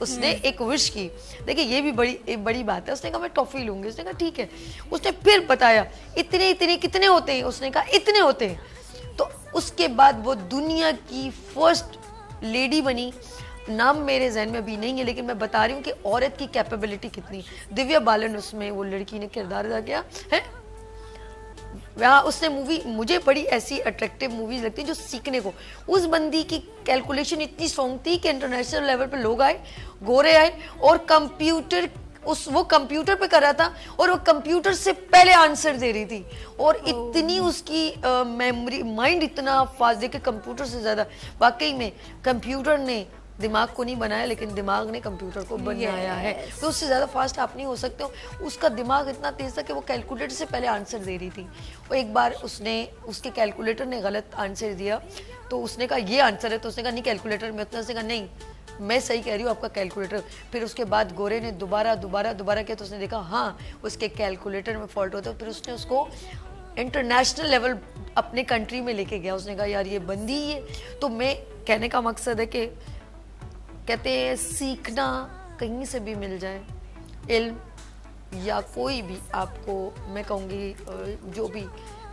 उसने एक विश की, देखिए ये भी बड़ी बात है, उसने कहा मैं टॉफी लूंगी, उसने कहा ठीक है, उसने फिर बताया इतने इतने कितने होते हैं, उसने कहा इतने होते हैं, तो उसके बाद वो दुनिया की फर्स्ट लेडी बनी। नाम मेरे जहन में अभी नहीं है, लेकिन मैं बता रही हूँ कि औरत की कैपेबिलिटी कितनी। दिव्या बालन उसमें वो लड़की ने किरदार अदा किया है, वहाँ उसने मूवी मुझे बड़ी ऐसी अट्रैक्टिव मूवीज लगती है जो सीखने को, उस बंदी की कैलकुलेशन इतनी स्ट्रॉन्ग थी कि इंटरनेशनल लेवल पे लोग आए, गोरे आए, और कंप्यूटर वो कंप्यूटर पे कर रहा था और वो कंप्यूटर से पहले आंसर दे रही थी, और इतनी उसकी मेमोरी माइंड इतना फास्ट, देखे कंप्यूटर से ज़्यादा। वाकई में कंप्यूटर ने दिमाग को नहीं बनाया, लेकिन दिमाग ने कंप्यूटर को बनाया है, तो उससे ज़्यादा फास्ट आप नहीं हो सकते हो। उसका दिमाग इतना तेज़ था कि वो कैलकुलेटर से पहले आंसर दे रही थी, और एक बार उसके कैलकुलेटर ने गलत आंसर दिया, तो उसने कहा ये आंसर है, तो उसने कहा नहीं कैलकुलेटर में, उसने कहा नहीं मैं सही कह रही हूँ, आपका कैलकुलेटर। फिर उसके बाद गोरे ने दोबारा किया, तो उसने देखा हाँ उसके कैलकुलेटर में फॉल्ट होता है, फिर उसने उसको इंटरनेशनल लेवल अपने कंट्री में लेके गया। उसने कहा यार ये बंदी है। तो मैं कहने का मकसद है कि कहते हैं सीखना कहीं से भी मिल जाए, इल्म या कोई भी आपको, मैं कहूँगी जो भी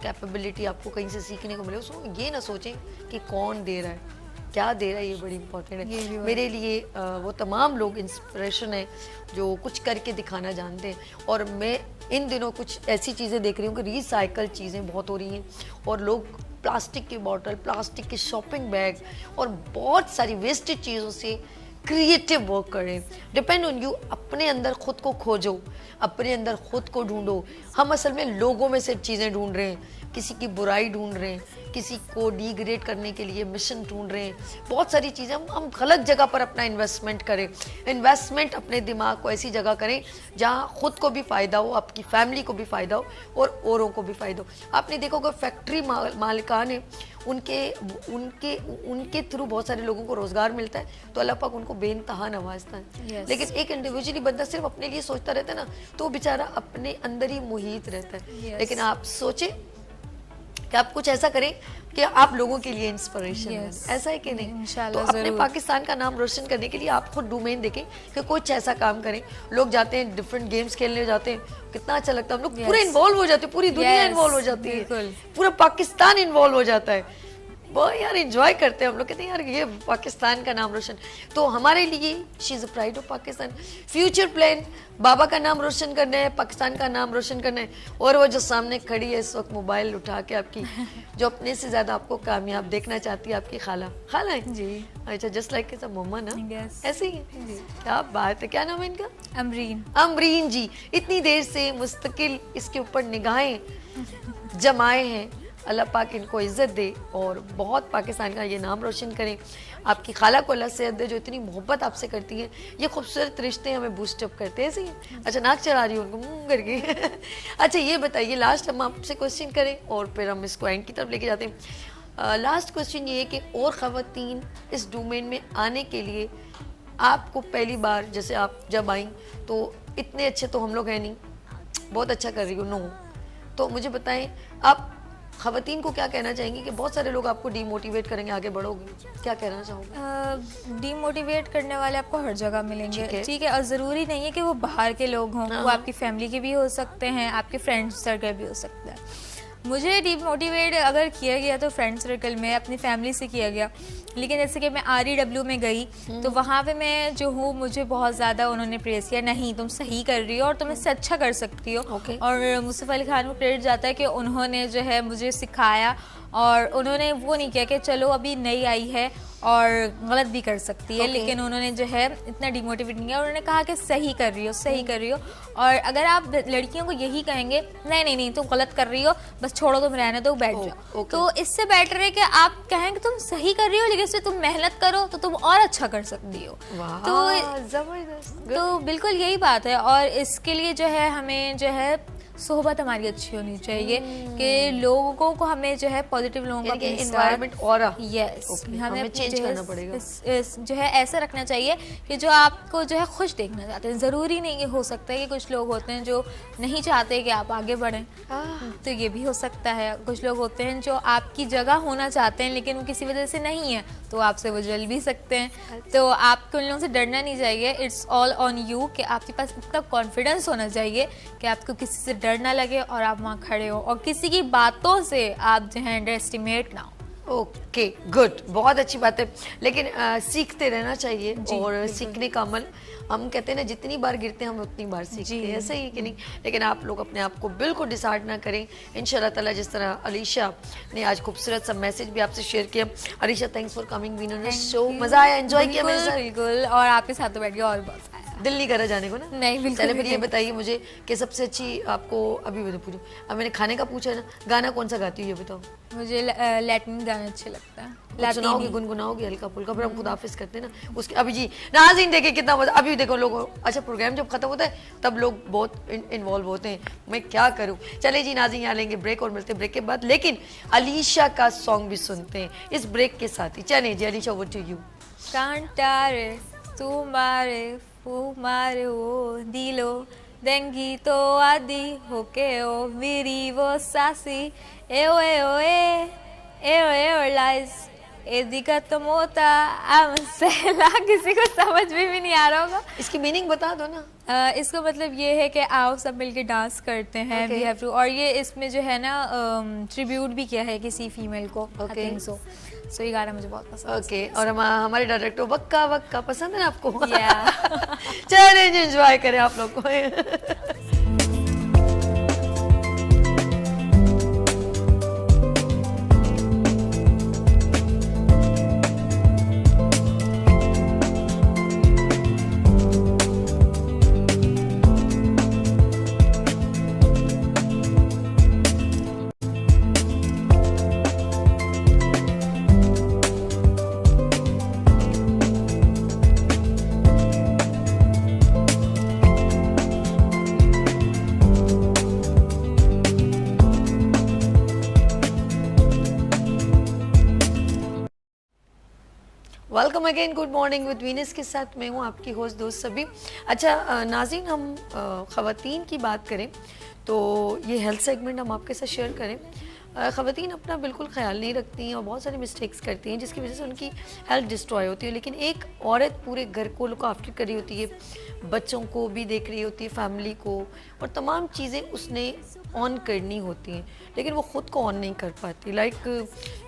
कैपेबिलिटी आपको कहीं से सीखने को मिले, उसको ये ना सोचें कि कौन दे रहा है, क्या दे रहा है, ये बड़ी इंपॉर्टेंट है। मेरे लिए वो तमाम लोग इंस्पिरेशन है जो कुछ करके दिखाना जानते हैं, और मैं इन दिनों कुछ ऐसी चीज़ें देख रही हूँ कि रिसाइकल चीज़ें बहुत हो रही हैं, और लोग प्लास्टिक की बॉटल, प्लास्टिक के शॉपिंग बैग और बहुत सारी वेस्टेज चीज़ों से क्रिएटिव वर्क करें। डिपेंड ऑन यू, अपने अंदर खुद को खोजो, अपने अंदर खुद को ढूंढो। हम असल में लोगों में से चीज़ें ढूंढ रहे हैं, किसी की बुराई ढूंढ रहे हैं, किसी को डिग्रेड करने के लिए मिशन ढूंढ रहे हैं, बहुत सारी चीज़ें। हम गलत जगह पर अपना इन्वेस्टमेंट करें। इन्वेस्टमेंट अपने दिमाग को ऐसी जगह करें जहाँ खुद को भी फ़ायदा हो, आपकी फैमिली को भी फ़ायदा हो और औरों को भी फ़ायदा हो। आपने देखा होगा फैक्ट्री मालिकान है, उनके थ्रू बहुत सारे लोगों को रोज़गार मिलता है, तो अल्लाह पाक उनको बेइंतहा नवाजता है। Yes. लेकिन एक इंडिविजुअली बंदा सिर्फ अपने लिए सोचता रहता है ना, तो वो बेचारा अपने अंदर ही मुहित रहता है। Yes. लेकिन आप सोचें कि आप कुछ ऐसा करें कि आप लोगों के लिए इंस्पिरेशन Yes. है, ऐसा है कि नहीं? इंशाल्लाह तो अपने ज़रूर। पाकिस्तान का नाम रोशन करने के लिए आप खुद डोमेन देखें कि कुछ ऐसा काम करें। लोग जाते हैं डिफरेंट गेम्स खेलने जाते हैं, कितना अच्छा लगता है, हम लोग Yes. पूरे इन्वॉल्व हो जाते हैं, पूरी दुनिया Yes, इन्वॉल्व हो जाती है, बिल्कुल। पूरा पाकिस्तान इन्वॉल्व हो जाता है। बहुत यार एंजॉय करते हैं हम लोग, कहते हैं यार ये पाकिस्तान का नाम रोशन। तो हमारे लिए she is a pride of Pakistan. Future plan बाबा का नाम रोशन करना है, पाकिस्तान का नाम रोशन करना है। और वो जो सामने खड़ी है इस वक्त मोबाइल उठा के आपकी, जो अपने से ज़्यादा आपको कामयाब देखना चाहती है, आपकी खाला खाला है जी। अच्छा, जस्ट लाइक इज अ मम्मा ना, Yes. ऐसे ही है। क्या बात है, क्या नाम है इनका? अमरीन। अमरीन जी इतनी देर से मुस्तकिल इसके ऊपर निगाहें जमाए हैं। अल्लाह पाक इनको इज़्ज़त दे और बहुत पाकिस्तान का ये नाम रोशन करें। आपकी खाला को अल्लाह सेहत दे जो इतनी मोहब्बत आपसे करती है। ये खूबसूरत रिश्ते हमें बूस्ट अप करते हैं। ऐसे ही अच्छा, नाक चढ़ा रही हूँ उनको करके अच्छा ये बताइए, लास्ट हम आपसे क्वेश्चन करें और फिर हम इसको एंड की तरफ लेके जाते हैं। लास्ट क्वेश्चन ये है कि और ख़वातीन इस डोमेन में आने के लिए आपको पहली बार जैसे आप जब आई तो इतने अच्छे तो हम लोग हैं नहीं, बहुत अच्छा कर रही हो नो, तो मुझे बताएं आप ख़वातीन को क्या कहना चाहेंगी कि बहुत सारे लोग आपको डीमोटिवेट करेंगे, आगे बढ़ोगे, क्या कहना चाहोगे? डीमोटिवेट करने वाले आपको हर जगह मिलेंगे, ठीक है। ठीक है। और ज़रूरी नहीं है कि वो बाहर के लोग हों, वो आपकी फैमिली के भी हो सकते हैं, आपके फ्रेंड सर्कल भी हो सकता है। मुझे डीमोटिवेट अगर किया गया तो फ्रेंड सर्कल में अपनी फैमिली से किया गया, लेकिन जैसे कि मैं REW में गई तो वहाँ पे मैं जो हूँ मुझे बहुत ज़्यादा उन्होंने प्रेस किया, नहीं तुम सही कर रही हो और तुम इससे अच्छा कर सकती हो। Okay. और मुस्तफ़ अली खान को क्रेडिट जाता है कि उन्होंने जो है मुझे सिखाया और उन्होंने वो नहीं किया कि चलो अभी नई आई है और गलत भी कर सकती है, Okay. लेकिन उन्होंने जो है इतना डिमोटिवेट नहीं किया। उन्होंने कहा कि सही कर रही हो, सही कर रही हो। और अगर आप लड़कियों को यही कहेंगे नहीं नहीं नहीं तुम गलत कर रही हो, बस छोड़ो, तुम रहने दो, बैठ जाओ, okay. तो इससे बेटर है कि आप कहें कि तुम सही कर रही हो लेकिन इसमें तुम मेहनत करो तो तुम और अच्छा कर सकती हो। तो जबरदस्त। तो बिल्कुल यही बात है। और इसके लिए जो है हमें जो है सोहबत हमारी अच्छी होनी चाहिए कि लोगों को हमें जो है पॉजिटिव लोगों का एनवायरनमेंट और यस हमें चेंज करना पड़ेगा। जो है ऐसा रखना चाहिए कि जो आपको जो है खुश देखना चाहते हैं। ज़रूरी नहीं कि हो सकता है कि कुछ लोग होते हैं जो नहीं चाहते कि आप आगे बढ़ें, तो ये भी हो सकता है। कुछ लोग होते हैं जो आपकी जगह होना चाहते हैं लेकिन वो किसी वजह से नहीं है, तो आपसे वो जल भी सकते हैं। तो आपको उन लोगों से डरना नहीं चाहिए। इट्स ऑल ऑन यू कि आपके पास इतना कॉन्फिडेंस होना चाहिए कि आपको किसी से डर ना लगे और आप वहाँ खड़े हो और किसी की बातों से आप जो है अंडर एस्टिमेट ना हो। ओके गुड, बहुत अच्छी बात है। लेकिन सीखते रहना चाहिए और सीखने का अमल, हम कहते हैं ना जितनी बार गिरते हैं हम उतनी बार सीखते हैं, ऐसे ही कि नहीं। लेकिन आप लोग अपने आप को बिल्कुल डिसाइड ना करें। इंशाल्लाह ताला जिस तरह अलीशा ने आज खूबसूरत सा मैसेज भी आपसे शेयर किया। Alisha thanks for coming being on the show, मजा आया, एंजॉय किया मेरे साथ बिल्कुल। और आपके साथ तो बैठ के और बहुत आया। दिल नहीं करा जाने को ना? नहीं बिल्कुल। चले फिर ये बताइए मुझे कि सबसे अच्छी आपको अभी मैं पूछूं, अब मैंने खाने का पूछा है ना, गाना कौन सा गाती हूँ ये बताओ? मुझे लैटिन गाना अच्छा लगता है। सुनाओगी, गुनगुनाओगी हल्का फुल्का, फिर हम खुद हाफिज करते हैं ना उसके। अभी जी नाज़रीन देखे कितना मजा, अभी देखो लोग, अच्छा प्रोग्राम जब खत्म होता है तब लोग बहुत इन्वॉल्व होते हैं, मैं क्या करूं। चले जी नाज़रीन, यहाँ लेंगे ब्रेक और मिलते हैं ब्रेक के बाद, लेकिन अलीशा का सॉन्ग भी सुनते हैं इस ब्रेक के साथ ही। चले जी Alisha, over to you. Cantare tu mare fumare o dilo dengito adi hokeo virivo sasi eo lies एदिका तमोता आमसेला। किसी को समझ भी नहीं आ रहा होगा, इसकी मीनिंग बता दो ना। इसका मतलब ये है कि आओ सब मिलके डांस करते हैं, वी हैव टू। और ये इसमें जो है ना ट्रिब्यूट भी किया है किसी फीमेल को, आई थिंक सो। सो ये गाना मुझे बहुत पसंद है। ओके, और हमारे डायरेक्टर वक्का वक्का पसंद है ना आपको? Yeah. चलें एंजॉय करें आप लोग को। Welcome again, good morning with Venus के साथ मैं हूँ आपकी होस्ट दोस्त सभी। अच्छा नाज़रीन, हम ख़वातीन की बात करें तो ये हेल्थ सेगमेंट हम आपके साथ शेयर करें। ख़वातीन अपना बिल्कुल ख्याल नहीं रखती हैं और बहुत सारी मिस्टेक्स करती हैं जिसकी वजह से उनकी हेल्थ डिस्ट्रॉय होती है। लेकिन एक औरत पूरे घर को लुक आफ्टर कर रही होती है, बच्चों को भी देख रही होती है, फैमिली को, और तमाम चीज़ें उसने ऑन करनी होती हैं, लेकिन वो ख़ुद को ऑन नहीं कर पाती। लाइक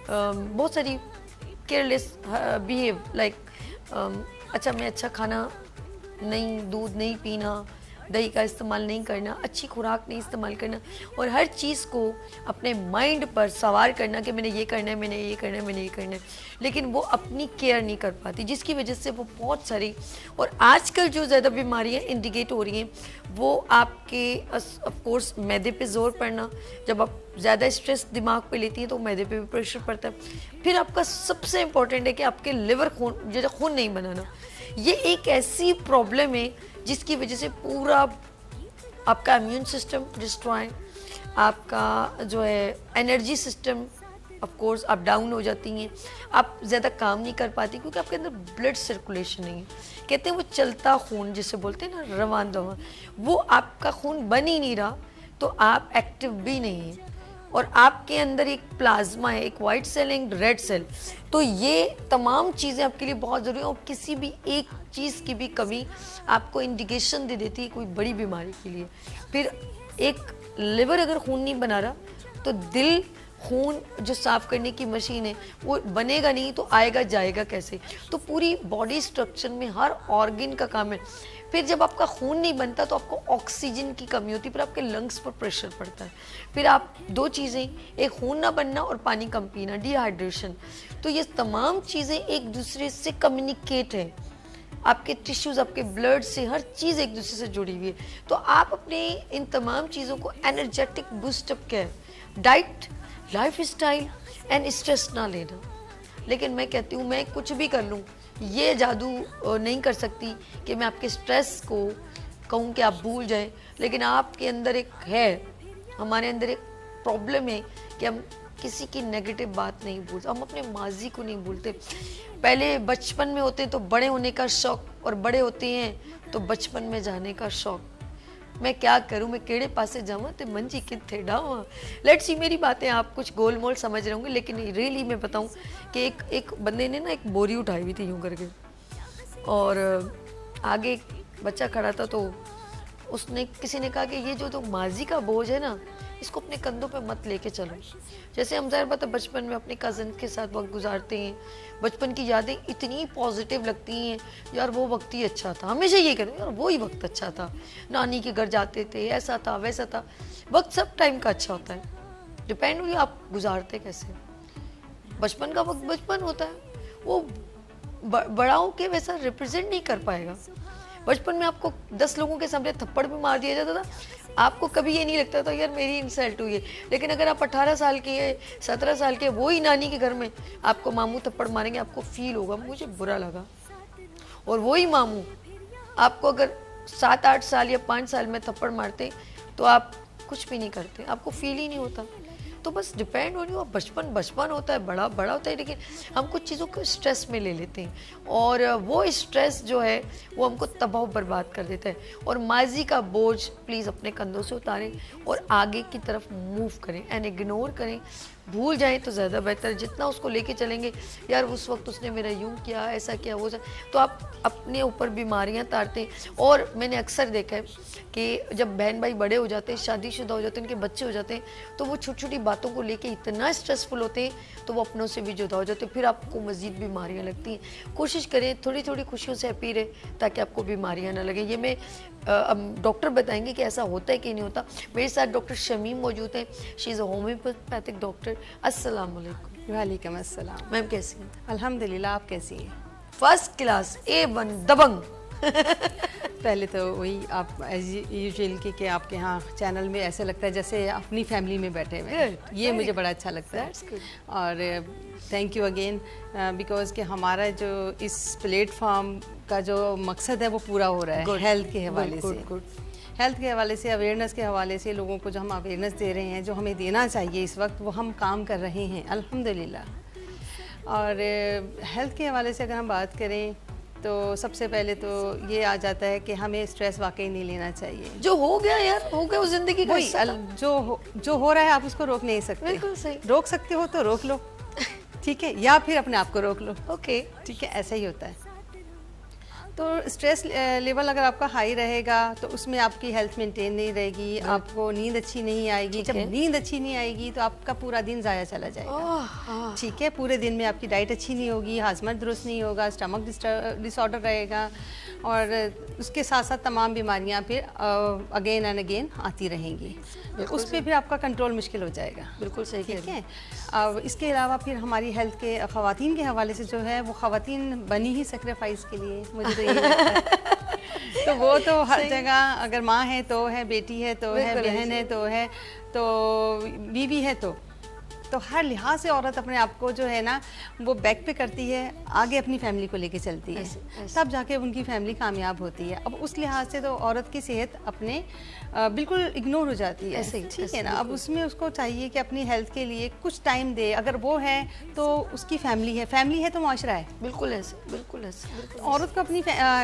बहुत सारी केयरलेस बिहेव, लाइक अच्छा मैं अच्छा खाना नहीं, दूध नहीं पीना, दही का इस्तेमाल नहीं करना, अच्छी खुराक नहीं इस्तेमाल करना, और हर चीज़ को अपने माइंड पर सवार करना कि मैंने ये करना है, मैंने ये करना है, मैंने ये करना है, लेकिन वो अपनी केयर नहीं कर पाती, जिसकी वजह से वो बहुत सारी, और आजकल जो ज़्यादा बीमारियाँ इंडिकेट हो रही हैं वो आपके ऑफ कोर्स मैदे पे जोर पड़ना। जब आप ज़्यादा स्ट्रेस दिमाग पे लेती हैं तो मैदे पे भी प्रेशर पड़ता है। फिर आपका सबसे इम्पोर्टेंट है कि आपके लिवर खून नहीं बनाना। ये एक ऐसी प्रॉब्लम है जिसकी वजह से पूरा आपका इम्यून सिस्टम डिस्ट्रॉय, आपका जो है एनर्जी सिस्टम ऑफ कोर्स आप डाउन हो जाती हैं, आप ज़्यादा काम नहीं कर पाती क्योंकि आपके अंदर ब्लड सर्कुलेशन नहीं है। कहते हैं वो चलता खून जिसे बोलते हैं ना, रवान दवा, वो आपका खून बन ही नहीं रहा तो आप एक्टिव भी नहीं हैं। और आपके अंदर एक प्लाज्मा है, एक वाइट सेल है, एक रेड सेल, तो ये तमाम चीज़ें आपके लिए बहुत ज़रूरी है। और किसी भी एक चीज़ की भी कमी आपको इंडिकेशन दे देती है कोई बड़ी बीमारी के लिए। फिर एक लिवर अगर खून नहीं बना रहा तो दिल खून जो साफ़ करने की मशीन है वो बनेगा नहीं तो आएगा जाएगा कैसे। तो पूरी बॉडी स्ट्रक्चर में हर ऑर्गन का काम है। फिर जब आपका खून नहीं बनता तो आपको ऑक्सीजन की कमी होती है, फिर आपके लंग्स पर प्रेशर पड़ता है। फिर आप दो चीज़ें, एक खून ना बनना और पानी कम पीना, डिहाइड्रेशन। तो ये तमाम चीज़ें एक दूसरे से कम्युनिकेट है, आपके टिश्यूज़, आपके ब्लड से हर चीज़ एक दूसरे से जुड़ी हुई है। तो आप अपने इन तमाम चीज़ों को एनर्जेटिक बूस्टअप क्या है, diet, life style and stress ना लेना। लेकिन मैं कहती हूँ मैं कुछ भी कर लूँ, ये जादू नहीं कर सकती कि मैं आपके स्ट्रेस को कहूँ कि आप भूल जाएं। लेकिन आपके अंदर एक है, हमारे अंदर एक प्रॉब्लम है कि हम किसी की नेगेटिव बात नहीं भूलते, हम अपने माजी को नहीं भूलते। पहले बचपन में होते हैं तो बड़े होने का शौक, और बड़े होते हैं तो बचपन में जाने का शौक। मैं क्या करूं, मैं केड़े पासे जाऊँ तो मन जी किथे डावा। लेट्स सी, मेरी बातें आप कुछ गोल मोल समझ रहे होंगे, लेकिन रियली मैं बताऊं कि एक बंदे ने ना एक बोरी उठाई हुई थी यूं करके, और आगे एक बच्चा खड़ा था, तो उसने किसी ने कहा कि ये जो तो माजी का बोझ है ना, इसको अपने कंधों पे मत लेके चलो। जैसे हम ज़ाहिर बात है बचपन में अपने कज़न के साथ वक्त गुजारते हैं, बचपन की यादें इतनी पॉजिटिव लगती हैं, यार वो वक्त ही अच्छा था। हमेशा ये कहते हैं यार वो ही वक्त अच्छा था, नानी के घर जाते थे, ऐसा था वैसा था। वक्त सब टाइम का अच्छा होता है, डिपेंड हुई आप गुजारते कैसे। बचपन का वक्त बचपन होता है, वो बड़ाओं के वैसा रिप्रेजेंट नहीं कर पाएगा। बचपन में आपको 10 लोगों के सामने थप्पड़ भी मार दिया जाता था, आपको कभी ये नहीं लगता था यार मेरी इंसल्ट हुई है। लेकिन अगर आप 18 साल के, 17 साल के, वही नानी के घर में आपको मामू थप्पड़ मारेंगे, आपको फील होगा मुझे बुरा लगा। और वही मामू आपको अगर 7-8 साल या 5 साल में थप्पड़ मारते तो आप कुछ भी नहीं करते, आपको फील ही नहीं होता। तो बस डिपेंड हो रही हो, बचपन बचपन होता है, बड़ा बड़ा होता है, लेकिन हम कुछ चीज़ों को स्ट्रेस में ले लेते हैं और वो स्ट्रेस जो है वो हमको तबाह बर्बाद कर देता है। और माजी का बोझ प्लीज़ अपने कंधों से उतारें और आगे की तरफ मूव करें एंड इग्नोर करें। भूल जाएं तो ज़्यादा बेहतर। जितना उसको लेके चलेंगे यार उस वक्त उसने मेरा यूं किया, ऐसा किया, वो तो आप अपने ऊपर बीमारियां तारते हैं। और मैंने अक्सर देखा है कि जब बहन भाई बड़े हो जाते हैं, शादीशुदा हो जाते हैं, उनके बच्चे हो जाते हैं, तो वो छोटी छोटी बातों को लेके इतना स्ट्रेसफुल होते हैं तो वो अपनों से भी जुदा हो जाते हैं, फिर आपको मज़ीद बीमारियाँ लगती हैं। कोशिश करें थोड़ी थोड़ी खुशियों से हैप्पी रहे ताकि आपको बीमारियाँ ना लगें। ये मैं अब डॉक्टर बताएंगे कि ऐसा होता है कि नहीं होता। मेरे साथ डॉक्टर शमीम मौजूद हैं, she is a homeopathic doctor. अस्सलाम वालेकुम। वालेकुम अस्सलाम। मैम कैसी हैं? अल्हम्दुलिल्लाह, आप कैसी हैं? फर्स्ट क्लास, A1 दबंग। पहले तो वही आप एज यूजुअल कि आपके यहाँ चैनल में ऐसे लगता है जैसे अपनी फैमिली में बैठे हुए हैं। ये मुझे बड़ा अच्छा लगता है और थैंक यू अगेन बिकॉज कि हमारा जो इस प्लेटफॉर्म का जो मकसद है वो पूरा हो रहा है हेल्थ के हवाले से। हेल्थ के हवाले से, अवेयरनेस के हवाले से लोगों को जो हम अवेयरनेस दे रहे हैं, जो हमें देना चाहिए इस वक्त, वो हम काम कर रहे हैं अल्हम्दुलिल्लाह। और हेल्थ के हवाले से अगर हम बात करें तो सबसे पहले तो ये आ जाता है कि हमें स्ट्रेस वाकई नहीं लेना चाहिए। जो हो गया यार, हो गया, वो जिंदगी का वही हिस्सा था। जो हो रहा है आप उसको रोक नहीं सकते। बिल्कुल सही। रोक सकते हो तो रोक लो, ठीक है, या फिर अपने आप को रोक लो, ओके। ठीक है, ऐसा ही होता है। तो स्ट्रेस लेवल अगर आपका हाई रहेगा तो उसमें आपकी हेल्थ मेंटेन नहीं रहेगी, आपको नींद अच्छी नहीं आएगी। जब नींद अच्छी नहीं आएगी तो आपका पूरा दिन ज़ाया चला जाएगा, ठीक है। पूरे दिन में आपकी डाइट अच्छी नहीं होगी, हाजमा दुरुस्त नहीं होगा, स्टमक डिसऑर्डर रहेगा, और उसके साथ साथ तमाम बीमारियां फिर अगेन एंड अगेन आती रहेंगी। उस पर फिर आपका कंट्रोल मुश्किल हो जाएगा। बिल्कुल सही, ठीक है। अब इसके अलावा फिर हमारी हेल्थ के ख़वातीन के हवाले से जो है, वो ख़वातीन बनी ही सेक्रीफाइस के लिए, मुझे तो यही लगता है। तो वो तो हर जगह, अगर माँ है तो है, बेटी है तो है, बहन है तो है, तो बीवी है तो हर लिहाज से औरत अपने आप को जो है ना वो बैक पे करती है, आगे अपनी फैमिली को लेके चलती है, तब जाके उनकी फैमिली कामयाब होती है। अब उस लिहाज से तो औरत की सेहत अपने बिल्कुल इग्नोर हो जाती है, ठीक है ना। अब उसमें उसको चाहिए कि अपनी हेल्थ के लिए कुछ टाइम दे। अगर वो है तो उसकी फैमिली है तो मुआशरा है। बिल्कुल ऐसे, बिल्कुल ऐसे। औरत को अपनी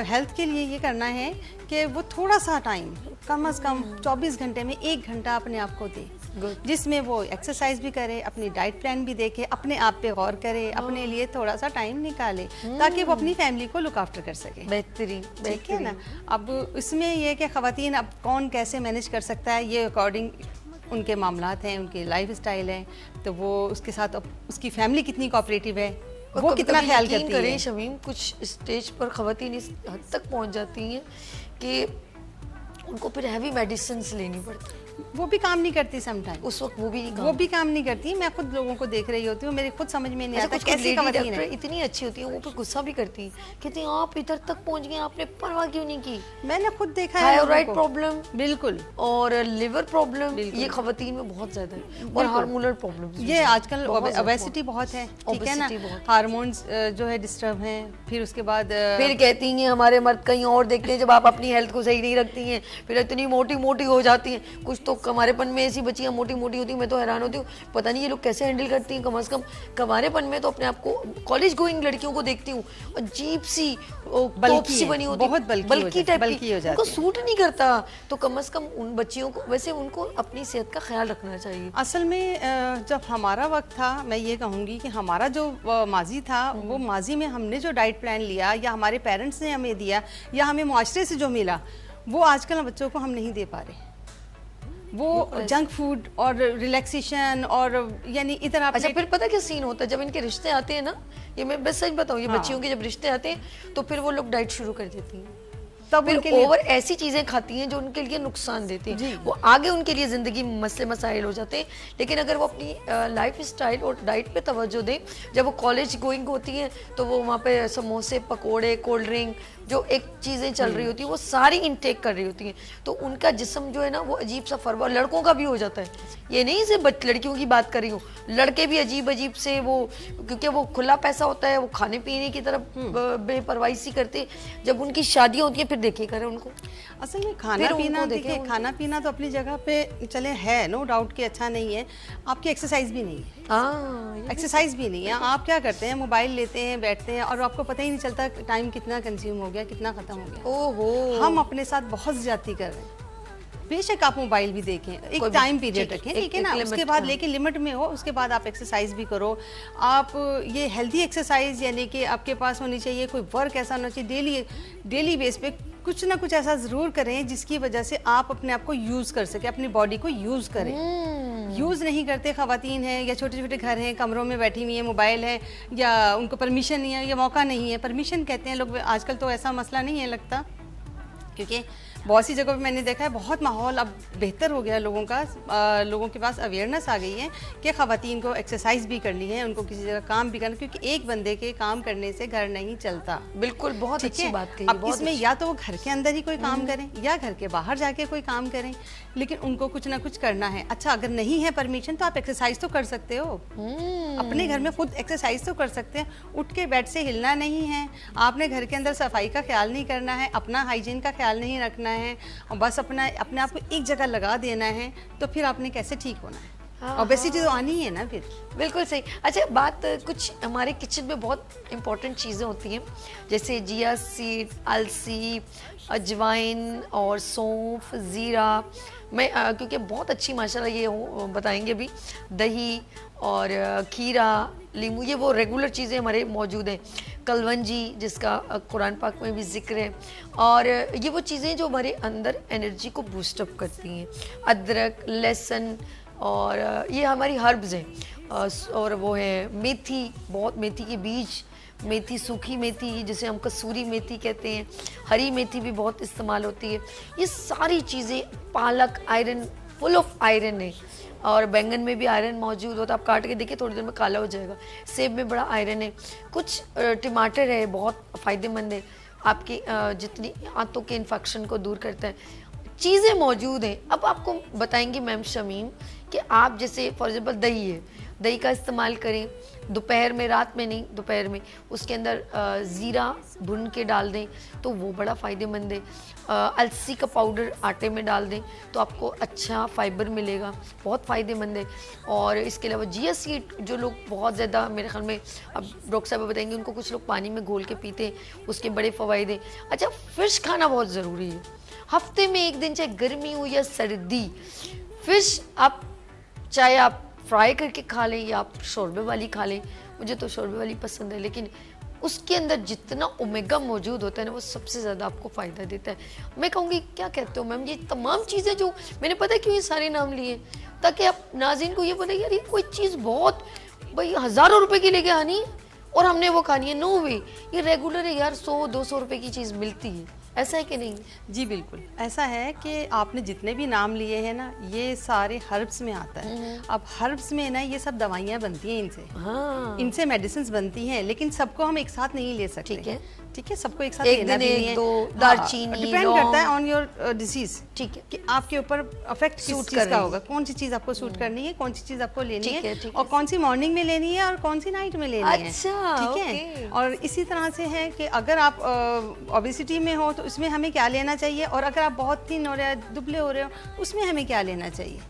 हेल्थ के लिए ये करना है कि वो थोड़ा सा टाइम, कम से कम 24 घंटे में 1 घंटा अपने आप को दे, जिसमें वो एक्सरसाइज भी करे, अपनी डाइट प्लान भी देखे, अपने आप पे गौर करे, अपने लिए थोड़ा सा टाइम निकाले, ताकि वो अपनी फैमिली को लुक आफ्टर कर सके। बेहतरीन, ठीक है ना। अब इसमें ये कि ख़वातीन अब कौन कैसे मैनेज कर सकता है, ये अकॉर्डिंग उनके मामलात हैं, उनके लाइफ स्टाइल है, तो वो उसके साथ अब उसकी फैमिली कितनी कोऑपरेटिव है, वो कितना ख्याल करती है। शमीम, कुछ स्टेज पर ख़वातीन इस हद तक पहुंच जाती हैं कि उनको फिर हैवी मेडिसिन लेनी पड़ती है, वो भी काम नहीं करती समटाइम। उस वक्त वो भी काम नहीं करती। मैं खुद लोगों को देख रही होती हूँ, मेरे खुद समझ में नहीं आता कैसी ख़वातीन है। इतनी अच्छी होती है, वो फिर गुस्सा भी करती है, कहती हैं आप इधर तक पहुंच गए, आपने परवाह क्यों नहीं की। मैंने खुद देखा है। थायराइड प्रॉब्लम, बिल्कुल, और लिवर प्रॉब्लम, ये ख़वातीन में बहुत ज्यादा है, और हार्मोनल प्रॉब्लम, ये आजकल ओबेसिटी बहुत है, ठीक है ना, हार्मोन्स जो है डिस्टर्ब हैं। फिर उसके बाद फिर कहती हैं हमारे मर्द कहीं और देखते हैं, जब आप अपनी हेल्थ को सही नहीं रखती हैं फिर इतनी मोटी मोटी हो जाती हैं। कुछ तो कमारेपन में ऐसी बच्चियां मोटी मोटी होती हैं, मैं तो हैरान होती हूँ, पता नहीं ये लोग कैसे हैंडल करती हैं। कम से कम कमारेपन में तो अपने आप को, कॉलेज गोइंग लड़कियों को देखती हूँ, अजीब सी तोप सी बनी होती है, बहुत बल्की टाइप की, उनको सूट नहीं करता। तो कम से कम उन बच्चियों को, वैसे उनको अपनी सेहत का ख्याल रखना चाहिए। असल में जब हमारा वक्त था, मैं ये कहूँगी कि हमारा जो माजी था, वो माजी में हमने जो डाइट प्लान लिया, या हमारे पेरेंट्स ने हमें दिया, या हमें मुआशरे से जो मिला, वो आजकल बच्चों को हम नहीं दे पा रहे। वो जंक फूड और रिलैक्सेशन, और यानी इधर आप। अच्छा, फिर पता क्या सीन होता है जब इनके रिश्ते आते हैं ना, ये मैं बस सच बताऊँ, ये बच्चियों के जब रिश्ते आते हैं तो फिर वो लोग डाइट शुरू कर देती हैं, तब उनके लिए ओवर ऐसी चीजें खाती हैं जो उनके लिए नुकसान देती हैं, वो आगे उनके लिए जिंदगी में मसले मसाइल हो जाते हैं। लेकिन अगर वो अपनी लाइफ स्टाइल और डाइट पे तवज्जो दें, जब वो कॉलेज गोइंग होती हैं तो वो वहाँ पे समोसे, पकोड़े, कोल्ड ड्रिंक, जो एक चीज़ें चल रही होती हैं वो सारी इनटेक कर रही होती हैं, तो उनका जिस्म जो है ना वो अजीब सा फरवा, लड़कों का भी हो जाता है। ये नहीं सिर्फ लड़कियों की बात कर रही हूँ, लड़के भी अजीब अजीब से वो, क्योंकि वो खुला पैसा होता है, वो खाने पीने की तरफ बेपरवाही सी करते। जब उनकी शादियाँ होती हैं फिर देखिए करें उनको। असल में खाना पीना, देखिए खाना पीना तो अपनी जगह पे चले है, नो डाउट कि अच्छा नहीं है, आपकी एक्सरसाइज भी नहीं है। एक्सरसाइज भी नहीं है। आप क्या करते हैं, मोबाइल लेते हैं, बैठते हैं, और आपको पता ही नहीं चलता टाइम कितना कंज्यूम हो गया, कितना खत्म हो गया। ओहो, हम अपने साथ बहुत ज्यादती कर रहे हैं। बेशक आप मोबाइल भी देखें, एक टाइम पीरियड रखें, ठीक है ना, उसके बाद लेकिन लिमिट में हो, उसके बाद आप एक्सरसाइज भी करो। आप ये हेल्दी एक्सरसाइज, यानी कि आपके पास होनी चाहिए, कोई वर्क ऐसा होना चाहिए, डेली बेस पे कुछ ना कुछ ऐसा ज़रूर करें जिसकी वजह से आप अपने आप को यूज़ कर सके, अपनी बॉडी को यूज़ करें। यूज़ नहीं करते ख़वातीन हैं, या छोटे छोटे घर हैं, कमरों में बैठी हुई हैं, मोबाइल है, या उनको परमिशन नहीं है, या मौका नहीं है। परमिशन कहते हैं लोग, आजकल तो ऐसा मसला नहीं है लगता, क्योंकि बहुत सी जगहों पे मैंने देखा है बहुत माहौल अब बेहतर हो गया है लोगों का, लोगों के पास अवेयरनेस आ गई है कि ख़वातीन को एक्सरसाइज भी करनी है, उनको किसी जगह काम भी करना, क्योंकि एक बंदे के काम करने से घर नहीं चलता। बिल्कुल, बहुत अच्छी बात कही। अब इसमें या तो वो घर के अंदर ही कोई काम करें, या घर के बाहर जाके कोई काम करें, लेकिन उनको कुछ ना कुछ करना है। अच्छा, अगर नहीं है परमिशन तो आप एक्सरसाइज तो कर सकते हो, अपने घर में खुद एक्सरसाइज तो कर सकते हैं। उठ के बेड से हिलना नहीं है, आपने घर के अंदर सफाई का ख्याल नहीं करना है, अपना हाइजीन का ख्याल नहीं रखना है, और बस अपने आप को एक जगह लगा देना है, तो फिर आपने कैसे ठीक होना है। ओबेसिटी तो आनी ही है ना फिर। बिल्कुल सही। अच्छा, बात कुछ हमारे किचन में बहुत इंपॉर्टेंट चीज़ें होती हैं, जैसे जिया सीड, अलसी, अजवाइन और सौंफ, ज़ीरा। मैं क्योंकि बहुत अच्छी माशाल्लाह ये बताएंगे भी, दही और खीरा, नींबू, ये वो रेगुलर चीज़ें हमारे मौजूद हैं। कलवंजी, जिसका कुरान पाक में भी जिक्र है, और ये वो चीज़ें जो हमारे अंदर एनर्जी को बूस्टअप करती हैं। अदरक, लहसुन, और ये हमारी हर्ब्स हैं। और वो है मेथी, बहुत मेथी के बीज, मेथी, सूखी मेथी जिसे हम कसूरी मेथी कहते हैं, हरी मेथी भी बहुत इस्तेमाल होती है। ये सारी चीज़ें, पालक, आयरन, फुल ऑफ आयरन है। और बैंगन में भी आयरन मौजूद होता है, आप काट के देखिए थोड़ी देर में काला हो जाएगा। सेब में बड़ा आयरन है। कुछ टमाटर है, बहुत फ़ायदेमंद है, आपकी जितनी आंतों के इन्फेक्शन को दूर करता है। चीज़ें मौजूद हैं। अब आपको बताएंगे मैम शमीम कि आप जैसे फॉर एग्जाम्पल दही है, दही का इस्तेमाल करें दोपहर में, रात में नहीं, दोपहर में उसके अंदर ज़ीरा भुन के डाल दें तो वो बड़ा फ़ायदेमंद है। अलसी का पाउडर आटे में डाल दें तो आपको अच्छा फाइबर मिलेगा, बहुत फ़ायदेमंद है। और इसके अलावा जिया सीड, जो लोग बहुत ज़्यादा मेरे ख्याल में, अब डॉक्टर साहब बताएंगे, उनको कुछ लोग पानी में घोल के पीते हैं, उसके बड़े फ़वाइद हैं। अच्छा, फ़िश खाना बहुत ज़रूरी है, हफ्ते में एक दिन, चाहे गर्मी हो या सर्दी। फ़िश आप चाहे आप फ्राई करके खा लें या आप शोरबे वाली खा लें, मुझे तो शोरबे वाली पसंद है, लेकिन उसके अंदर जितना ओमेगा मौजूद होता है ना, वो सबसे ज़्यादा आपको फ़ायदा देता है। मैं कहूँगी, क्या कहते हो मैम, ये तमाम चीज़ें जो मैंने पता है क्यों ये सारे नाम लिए, ताकि आप नाज़रीन को ये पता यार ये कोई चीज़ बहुत भाई हज़ारों रुपए की लेके आनी है और हमने वो खानी है। नो वे, ये रेगुलर है यार, 100-200 रुपए की चीज़ मिलती है, ऐसा है कि नहीं? जी बिल्कुल ऐसा है कि आपने जितने भी नाम लिए हैं ना, ये सारे हर्ब्स में आता है। अब हर्ब्स में ना ये सब दवाइयाँ बनती हैं इनसे, हाँ, इनसे मेडिसिन बनती हैं, लेकिन सबको हम एक साथ नहीं ले सकते। ठीक है, ठीक है, सबको एक साथ एक लेना दिन भी एक नहीं है। दो, दालचीनी, डिपेंड लौंग। करता है ऑन योर डिजीज, ठीक है, कि आपके ऊपर अफेक्ट किस सूट चीज़ कर का रही होगा, कौन सी चीज़ आपको सूट करनी है, कौन सी चीज़ आपको लेनी ठीक है, है, ठीक और है। कौन सी मॉर्निंग में लेनी है और कौन सी नाइट में लेनी है। अच्छा, ठीक है। ओके। और इसी तरह से है कि अगर आप ओबेसिटी में हो तो उसमें हमें क्या लेना चाहिए, और अगर आप बहुत थिन हो रहे हैं, दुबले हो रहे हो, उसमें हमें क्या लेना चाहिए।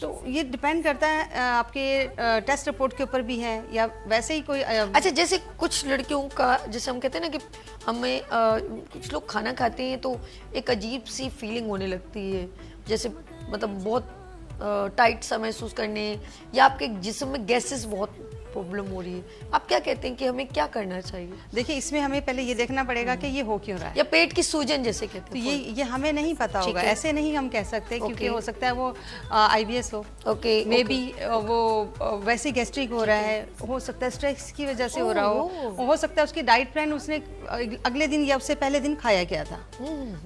तो ये डिपेंड करता है आपके टेस्ट रिपोर्ट के ऊपर भी है, या वैसे ही कोई अच्छा, जैसे कुछ लड़कियों का, जैसे हम कहते हैं ना कि हमें कुछ लोग खाना खाते हैं तो एक अजीब सी फीलिंग होने लगती है, जैसे मतलब बहुत टाइट सा महसूस करने, या आपके जिस्म में गैसेस बहुत प्रॉब्लम हो रही है, आप क्या कहते हैं कि हमें क्या करना चाहिए? देखिए, इसमें हमें पहले ये देखना पड़ेगा कि ये हो क्यों रहा है। या पेट की सूजन जैसे कहते तो हैं, ये हमें नहीं पता ठीक होगा, है। ऐसे नहीं हम कह सकते, क्योंकि ओके। हो सकता है वो IBS हो, ओके, मे बी वो वैसे गैस्ट्रिक हो रहा है, हो सकता है स्ट्रेस की वजह से हो रहा हो सकता है उसकी डाइट प्लान उसने अगले दिन या उससे पहले दिन खाया क्या था,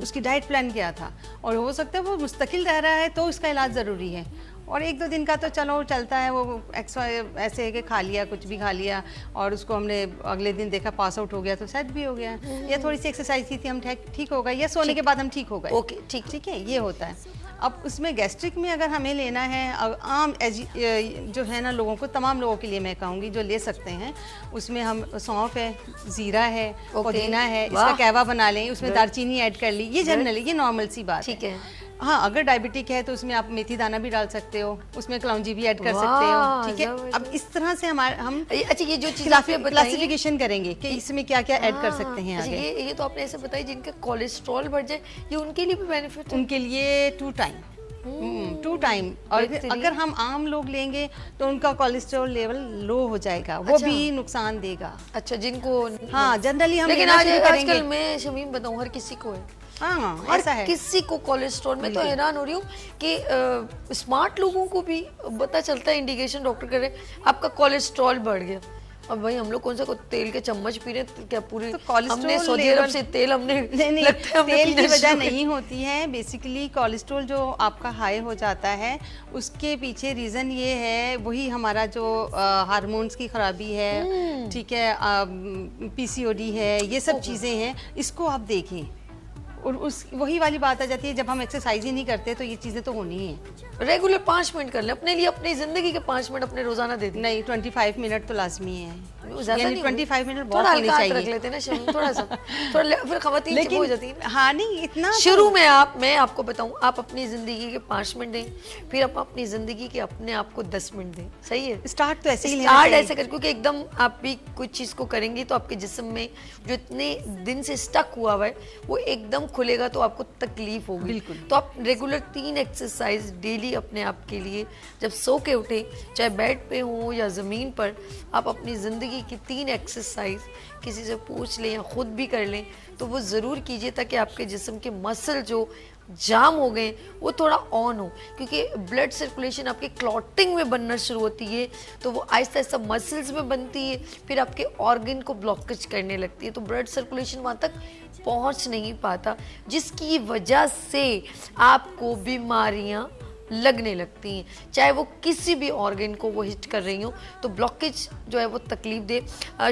उसकी डाइट प्लान क्या था, और हो सकता है वो मुस्तकिल रह रहा है तो उसका इलाज ज़रूरी है। और 1-2 दिन का तो चलो चलता है, वो एक्स्ट्रा ऐसे है कि खा लिया, कुछ भी खा लिया और उसको हमने अगले दिन देखा पास आउट हो गया तो सेट भी हो गया, या थोड़ी सी एक्सरसाइज की थी हम ठीक हो गए, या सोने के बाद हम ठीक हो गए। ओके, ठीक है, ये होता है। अब उसमें गैस्ट्रिक में अगर हमें लेना है, आम जो है ना लोगों को, तमाम लोगों के लिए मैं कहूँगी जो ले सकते हैं, उसमें हम सौंफ है, ज़ीरा है, पुदीना है, इसका कहवा बना लें, उसमें दालचीनी ऐड कर ली, ये जनरली ये नॉर्मल सी बात ठीक है। हाँ, अगर डायबिटिक है तो उसमें आप मेथी दाना भी डाल सकते हो, उसमें कलौंजी भी ऐड कर सकते हो। ठीक है, अब इस तरह से हम अच्छा, ये जो चीज़ आपने बताई, क्लासिफिकेशन करेंगे कि इसमें क्या क्या ऐड कर सकते हैं अच्छा, आगे। ये तो आपने ऐसे बताई जिनका कोलेस्ट्रॉल बढ़ जाए, ये उनके लिए भी बेनिफिट है? उनके लिए 2 टाइम। और अगर हम आम लोग लेंगे तो उनका कोलेस्ट्रॉल लेवल लो हो जाएगा, वो अच्छा। भी नुकसान देगा। अच्छा, जिनको, हाँ, जनरली हम लेकिन लेना शुरू करेंगे। आजकल मैं शमीम बताऊं, हर किसी को है, हाँ, हर ऐसा है। किसी को कोलेस्ट्रॉल। मैं तो हैरान हो रही हूँ कि स्मार्ट लोगों को भी पता चलता है, इंडिकेशन डॉक्टर कर रहे हैं आपका कोलेस्ट्रॉल बढ़ गया। अब भाई हम लोग कौन सा तेल के चम्मच पी रहे हैं क्या पूरी? तो हमने सऊदी अरब से तेल हमने नहीं, लगता है हमने तेल की पीना वजह शुरू नहीं होती है। बेसिकली कोलेस्ट्रॉल जो आपका हाई हो जाता है, उसके पीछे रीज़न ये है, वही हमारा जो हार्मोन्स की खराबी है, ठीक है, PCOD है, ये सब चीज़ें हैं, इसको आप देखें। और वही वाली बात आ जाती है, जब हम एक्सरसाइज ही नहीं करते तो ये चीज़ें तो होनी ही है। रेगुलर 5 मिनट कर ले अपने लिए, अपनी जिंदगी के 5 मिनट अपने रोजाना दे दी। नहीं, 25 मिनट तो लाजमी है। वो ज्यादा यानी नहीं 25 मिनट थोड़ा वॉक होनी हल्का हाथ रख चाहिए। लेते हैं ना शमीम, थोड़ा सा फिर खवातीन चुप हो जाती है ना। हाँ नहीं इतना शुरू में मैं आपको बताऊं, आप अपनी जिंदगी के 5 मिनट दें, फिर आप अपनी जिंदगी के अपने आप को 10 मिनट दें, सही है। स्टार्ट तो ऐसे ही लेना स्टार्ट चाहिए। ऐसे कर, क्योंकि एकदम आप भी कुछ चीज को करेंगी तो आपके जिस्म में जो इतने दिन से स्टक हुआ हुआ है वो एकदम खुलेगा तो आपको तकलीफ होगी। बिल्कुल। तो आप रेगुलर 3 एक्सरसाइज डेली अपने आप के लिए जब सो के उठे, चाहे बेड पे हो या ज़मीन पर, आप अपनी ज़िंदगी की 3 एक्सरसाइज किसी से पूछ लें या खुद भी कर लें तो वो ज़रूर कीजिए, ताकि आपके जिस्म के मसल जो जाम हो गए वो थोड़ा ऑन हो, क्योंकि ब्लड सर्कुलेशन आपके क्लॉटिंग में बनना शुरू होती है तो वो आहिस्ता आहिस्ता मसल्स में बनती है, फिर आपके ऑर्गन को ब्लॉकेज करने लगती है तो ब्लड सर्कुलेशन वहाँ तक पहुँच नहीं पाता, जिसकी वजह से आपको बीमारियाँ लगने लगती हैं, चाहे वो किसी भी ऑर्गन को वो हिट कर रही हो। तो ब्लॉकेज जो है वो तकलीफ दे।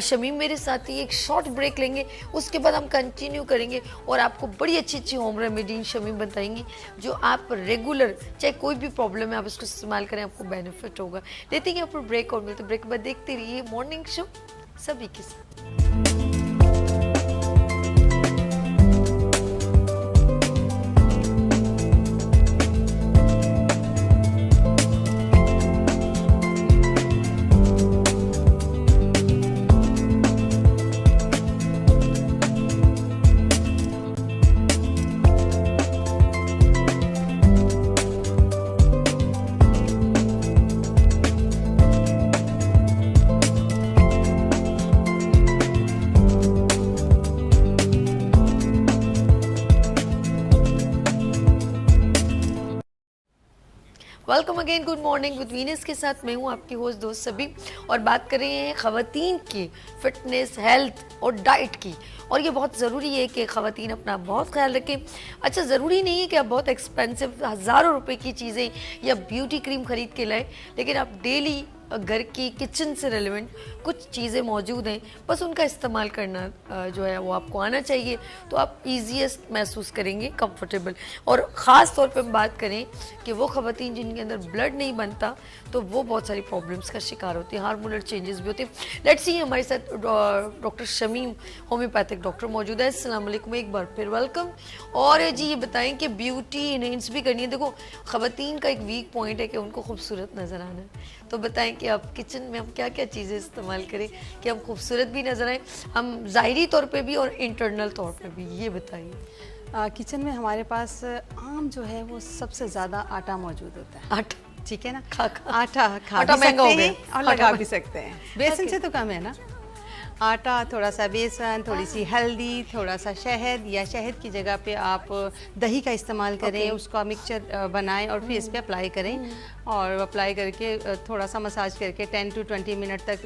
शमीम मेरे साथ ही एक शॉर्ट ब्रेक लेंगे, उसके बाद हम कंटिन्यू करेंगे और आपको बड़ी अच्छी अच्छी होम रेमेडी शमीम बताएंगी जो आप रेगुलर, चाहे कोई भी प्रॉब्लम है, आप इसको इस्तेमाल करें, आपको बेनिफिट होगा। लेते हैं पर ब्रेक और मिलते ब्रेक के बाद देखते रहिए मॉर्निंग शो सभी के साथ। Welcome again, good morning with Venus के साथ मैं हूँ आपकी होस्ट दोस्त सभी, और बात कर रहे हैं ख़वातीन की फिटनेस, हेल्थ और डाइट की। और ये बहुत ज़रूरी है कि ख़वातीन अपना बहुत ख्याल रखें। अच्छा, ज़रूरी नहीं है कि आप बहुत एक्सपेंसिव हज़ारों रुपए की चीज़ें या ब्यूटी क्रीम ख़रीद के लाएं, लेकिन आप डेली घर की किचन से रिलेवेंट कुछ चीज़ें मौजूद हैं, बस उनका इस्तेमाल करना जो है वो आपको आना चाहिए, तो आप ईजीएस्ट महसूस करेंगे, कंफर्टेबल। और ख़ास तौर पे हम बात करें कि वो ख़वातीन जिनके अंदर ब्लड नहीं बनता तो वो बहुत सारी प्रॉब्लम्स का शिकार होती हैं, हार्मोनल चेंजेस भी होते हैं। लेट्स सी हमारे साथ डॉक्टर शमीम होम्योपैथिक डॉक्टर मौजूद है। अस्सलाम वालेकुम, एक बार फिर वेलकम। और जी ये बताएं कि ब्यूटी इनहेंस भी करनी है। देखो ख़वातीन का एक वीक पॉइंट है कि उनको खूबसूरत नज़र आना है, तो बताएं कि आप किचन में हम क्या क्या चीज़ें इस्तेमाल करें कि हम खूबसूरत भी नज़र आएँ, हम ज़ाहिरी तौर पे भी और इंटरनल तौर पे भी, ये बताइए। किचन में हमारे पास आम जो है वो सबसे ज़्यादा आटा मौजूद होता है। आटा, ठीक है ना, खा आटा खा आटा भी महंगा सकते हो हैं गया। और लगा भी सकते हैं, बेसन से तो कम है ना। आटा, थोड़ा सा बेसन, थोड़ी सी हल्दी, थोड़ा सा शहद, या शहद की जगह पे आप दही का इस्तेमाल करें, उसका मिक्सचर बनाएं और फेस पे अप्लाई करें, और अप्लाई करके थोड़ा सा मसाज करके 10 to 20 मिनट तक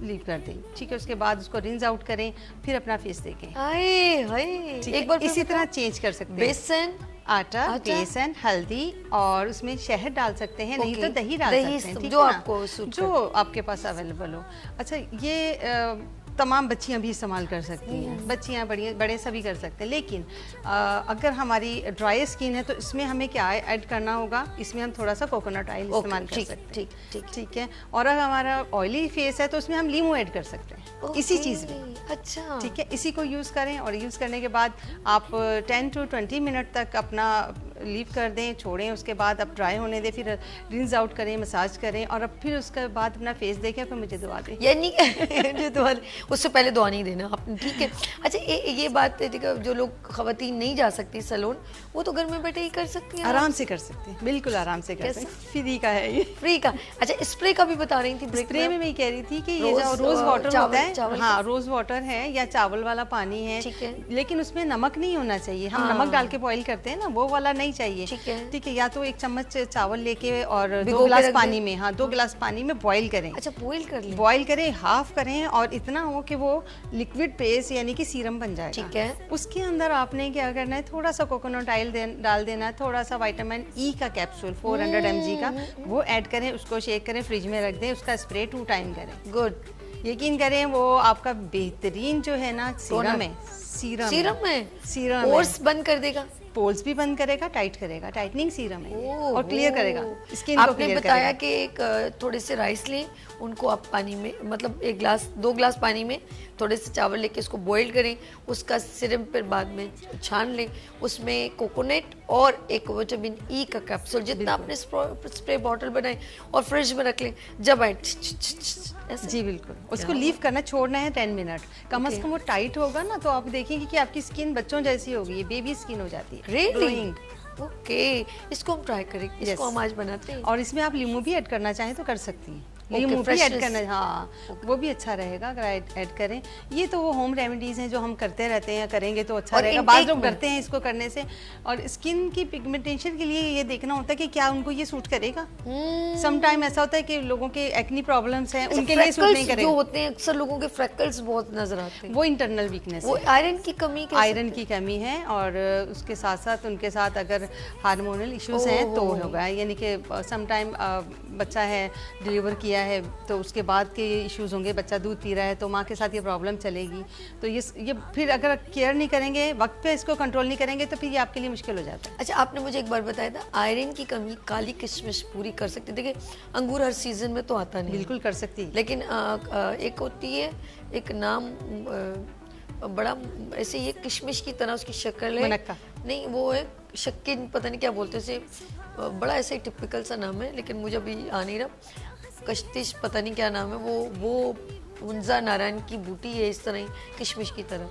लीव कर दें। ठीक है, उसके बाद उसको रिंस आउट करें, फिर अपना फेस देखें। हाय हाय, एक बार इसी तरह चेंज कर सकते हैं। बेसन, आटा, बेसन, हल्दी, और उसमें शहद डाल सकते हैं, नहीं तो दही डाल सकते हैं, ठीक जो है ना? आपको सूट जो आपके पास अवेलेबल हो। अच्छा, ये तमाम बच्चियां भी इस्तेमाल कर सकती हैं, बच्चियां बड़े सभी कर सकते हैं, लेकिन अगर हमारी ड्राई स्किन है तो इसमें हमें क्या ऐड करना होगा, इसमें हम थोड़ा सा कोकोनट ऑयल इस्तेमाल कर सकते हैं। ठीक है, और अगर हमारा ऑयली फेस है तो उसमें हम लीमू ऐड कर सकते हैं इसी चीज़ में। अच्छा, ठीक है, इसी को यूज़ करें, और यूज़ करने के बाद आप 10 to 20 मिनट तक अपना लीव कर दें, छोड़ें, उसके बाद आप ड्राई होने दें, फिर रिंस आउट करें, मसाज करें, और अब फिर उसके बाद अपना फेस देखें, फिर मुझे दुआ दें। यानी दुआ, उससे पहले दुआ नहीं देना आपने, ठीक है। अच्छा, ये बात है, ठीक है, जो लोग ख़वातीन नहीं जा सकती सैलून, वो तो घर में बैठे ही कर सकती हैं, आराम से कर सकते हैं, बिल्कुल आराम से कर सकते हैं, फ्री का है ये, फ्री का। अच्छा, स्प्रे का भी बता रही थी ब्रेक स्प्रे में मैं कह रही थी कि ये जो रोज वाटर होता है, हाँ, रोज वाटर है या चावल वाला पानी है, ठीक है, लेकिन उसमें नमक नहीं होना चाहिए। हम नमक डाल के बॉईल करते हैं ना, वो वाला नहीं चाहिए। ठीक है, या तो 1 चम्मच चावल लेके और 2 गिलास पानी में, हाँ, 2 गिलास पानी में बॉईल करें। अच्छा, बॉईल कर लें, बॉईल करें, हाफ करें, और इतना हो कि वो लिक्विड पेस्ट यानी कि सीरम बन जाएगा। ठीक है, उसके अंदर आपने क्या करना है, थोड़ा सा कोकोनट ऑयल डाल देना है, थोड़ा सा विटामिन ई का कैप्सूल 400 mg का, वो ऐड करें, उसको शेक करें, फ्रिज में रख दें, उसका स्प्रे 2 टाइम करें। गुड, यकीन करें वो आपका बेहतरीन जो है ना सीरम है, सीरम में सीरम पोर्स बंद कर देगा। पोल्स भी बंद करेगा, टाइट करेगा, टाइटनिंग सीरम है ये, ओह, और क्लियर करेगा स्किन को, आपने क्लियर बताया करेगा। कि एक थोड़े से राइस लें, उनको आप पानी में मतलब 2 ग्लास पानी में थोड़े से चावल लेके उसको बॉईल करें, उसका सिरम फिर बाद में छान लें, उसमें कोकोनट और एक विटामिन ई का कैप्सूल जितना आपने स्प्रे बॉटल बनाए और फ्रिज में रख लें, जब आए ऐसे। जी बिल्कुल, उसको लीव करना, छोड़ना है 10 मिनट कम से कम। वो टाइट होगा ना तो आप देखेंगे कि आपकी स्किन बच्चों जैसी होगी, बेबी स्किन हो जाती है। Really? Glowing। ओके, इसको हम ट्राई करेंगे, इसको Yes। हम आज बनाते हैं। और इसमें आप लीमू भी ऐड करना चाहें तो कर सकती हैं, Okay, लीमू भी ऐड freshness। करना, हाँ वो भी अच्छा रहेगा अगर ऐड करें। ये तो वो होम रेमेडीज हैं जो हम करते रहते हैं, करेंगे तो अच्छा और रहेगा। intake बाद लोग में? डरते हैं इसको करने से, और स्किन की पिगमेंटेशन के लिए ये देखना होता है कि क्या उनको ये सूट करेगा। सम टाइम ऐसा होता है कि लोगों के एक्नी प्रॉब्लम्स हैं, उनके लिए सूट नहीं फ्रैकल्स जो करेगा, होते हैं अक्सर लोगों के फ्रैकल्स बहुत नजर आते हैं, वो इंटरनल वीकनेस वो है। आयरन की कमी के आयरन की कमी है, और उसके साथ साथ उनके साथ अगर हार्मोनल इश्यूज हैं तो होगा, यानी कि सम टाइम बच्चा है डिलीवर किया है तो उसके बाद के ये इश्यूज होंगे, बच्चा दूध पी रहा है तो माँ के साथ ये प्रॉब्लम चलेगी, तो ये फिर अगर केयर नहीं करेंगे, वक्त पे इसको कंट्रोल नहीं करेंगे तो फिर ये आपके लिए मुश्किल हो जाता है। अच्छा, आपने मुझे एक बार बताया था आयरन की कमी काली किशमिश पूरी कर सकती है। देखिए अंगूर हर सीजन में तो आता नहीं, बिल्कुल कर सकती है। लेकिन एक होती है, एक नाम बड़ा ऐसे ये किशमिश की तरह उसकी शक्ल है, मुनक्का। नहीं वो है शक्किन, पता नहीं क्या बोलते हैं उसे, बड़ा ऐसे टिपिकल सा नाम है लेकिन मुझे अभी आ नहीं रहा, कश्तिश पता नहीं क्या नाम है, वो हुंजा नारायण की बूटी है इस तरह ही किशमिश की तरह,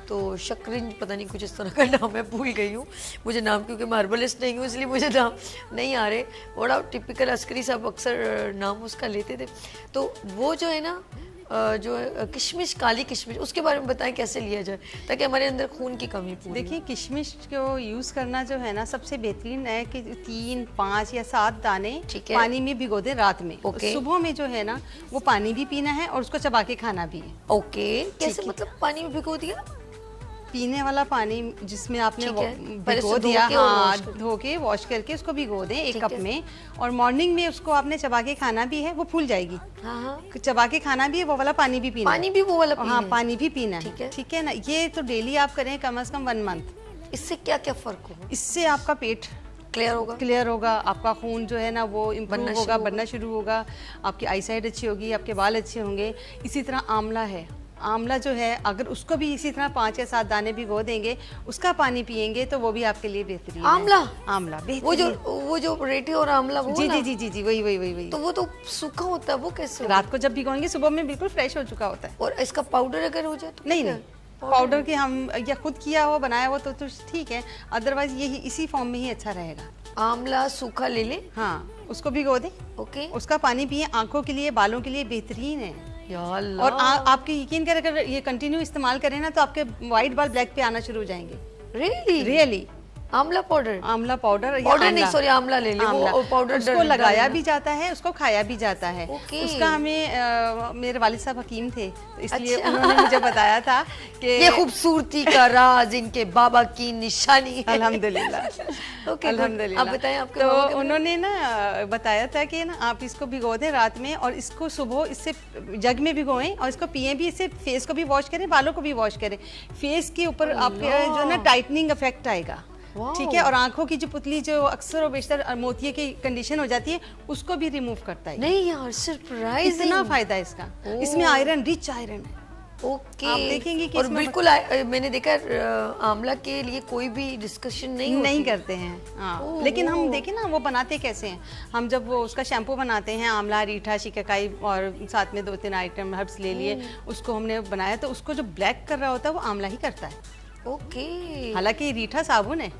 तो शक्रिंज पता नहीं कुछ इस तरह का नाम है, भूल गई हूँ मुझे नाम, क्योंकि मैं हर्बलिस्ट नहीं हूँ इसलिए मुझे नाम नहीं आ रहे। बड़ा टिपिकल अस्करी साहब अक्सर नाम उसका लेते थे। तो वो जो है ना जो है किशमिश, काली किशमिश, उसके बारे में बताएं कैसे लिया जाए ताकि हमारे अंदर खून की कमी पूरी हो। देखिए किशमिश को यूज़ करना जो है ना सबसे बेहतरीन है कि 3, 5 या 7 दाने ठीक है। पानी में भिगो दें रात में। ओके। सुबह में जो है ना वो पानी भी पीना है और उसको चबा के खाना भी है। ओके, कैसे है। मतलब पानी में भिगो दिया? पीने वाला पानी जिसमें आपने ठीक है। पहले भिगो से धो दिया, के और हाँ wash कर- धो के वॉश करके उसको भिगो दें 1 ठीक कप है। में, और मॉर्निंग में उसको आपने चबा के खाना भी है, वो फूल जाएगी। हाँ हाँ, चबा के खाना भी है, वो वाला पानी भी पीना है। पानी भी वो वाला पीना हाँ है। पानी भी पीना ठीक है। है, ठीक है ना। ये तो डेली आप करें कम से कम 1 मंथ। इससे क्या क्या फर्क होगा? इससे आपका पेट क्लियर होगा? क्लियर होगा, आपका खून जो है ना वो बनना इम्प्रूव शुरू होगा, होगा। बनना शुरू होगा, आपकी आईसाइट अच्छी होगी, आपके बाल अच्छे होंगे। इसी तरह आंवला है, आंवला जो है अगर उसको भी इसी तरह 5 या 7 दाने भिगो देंगे, उसका पानी पियेंगे तो वो भी आपके लिए बेहतरीन है। आंवला? आंवला वो जो रेटी और आंवला वो जी ना? जी जी जी जी वही तो वो तो सूखा होता है, वो कैसे होगा? रात को जब भिगोएंगे सुबह में बिल्कुल फ्रेश हो चुका होता है। और इसका पाउडर अगर हो जाए तो नहीं क्या? नहीं, पाउडर के हम या खुद किया हो बनाया हो तो ठीक है, अदरवाइज ये इसी फॉर्म में ही अच्छा रहेगा। आंवला सूखा ले ले, हाँ उसको भिगो दें, ओके, उसका पानी पिए, आंखों के लिए बालों के लिए बेहतरीन है। या अल्लाह। और आपके यकीन करें अगर ये कंटिन्यू इस्तेमाल करें ना तो आपके वाइट बाल ब्लैक पे आना शुरू हो जाएंगे। रियली आमला पाउडर, आंवला पाउडर या पाउडर नहीं आंवला। सॉरी आमला ले ले, आंवला। वो पाउडर उसको लगाया भी जाता है, उसको खाया भी जाता है। ओके। उसका हमें मेरे वालिद साहब हकीम थे तो इसलिए अच्छा। उन्होंने मुझे बताया था कि ये खूबसूरती का राज इनके बाबा की निशानी है। अल्हम्दुलिल्लाह ओके, अल्हम्दुलिल्लाह। आप बताएं आपके तो बाबा के बारे में? उन्होंने ना बताया था कि ना आप इसको भिगो दें रात में और इसको सुबह इससे जग में भिगोएं और इसको पिएं भी, इससे फेस को भी वॉश करें, बालों को भी वॉश करें। फेस के ऊपर आपके जो ना टाइटनिंग इफेक्ट आएगा, वाओ। ठीक है, और आंखों की जो पुतली जो अक्सर और बेशतर मोतिये की कंडीशन हो जाती है उसको भी रिमूव करता है। नहीं यार, सरप्राइज इतना फायदा है इसका, इसमें आयरन, रिच आयरन है। ओके, आप देखेंगे कि और इसमें बिल्कुल मैंने देखा आंवला के लिए कोई भी डिस्कशन नहीं होती। नहीं करते हैं, हाँ। लेकिन हम देखें ना वो बनाते कैसे हैं। हम जब वो उसका शैम्पू बनाते हैं, आंवला, रीठा, शिकाकाई और साथ में 2-3 आइटम हर्ब्स ले लिए, उसको हमने बनाया तो उसको जो ब्लैक कर रहा होता है वो आंवला ही करता है। ओके, हालांकि रीठा साबुन है,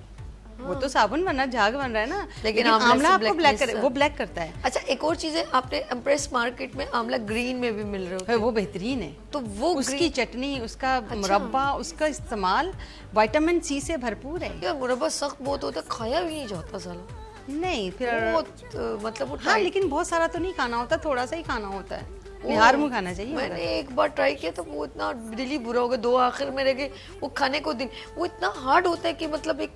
वो तो साबुन बन रहा है, झाग बन रहा है ना, लेकिन आंवला आंवला से आपको ब्लैक blackness वो ब्लैक करता है। अच्छा एक और चीज है, आपने एम्प्रेस मार्केट में आंवला ग्रीन में भी मिल रहे हो, है, वो बेहतरीन है। तो वो उसकी चटनी, उसका मुरब्बा, उसका इस्तेमाल विटामिन सी से भरपूर है। यार मुरब्बा सख्त बहुत होता है, खाया भी नहीं जाता साला, नहीं फिर बहुत मतलब वो हाँ, लेकिन बहुत सारा तो नहीं खाना होता, थोड़ा सा ही खाना होता है, निहार मुँह खाना चाहिए। मैंने एक बार ट्राई किया तो वो इतना दिल ही बुरा हो गया, 2 आखिर में रह गए वो खाने को दिन, वो इतना हार्ड होता है कि मतलब एक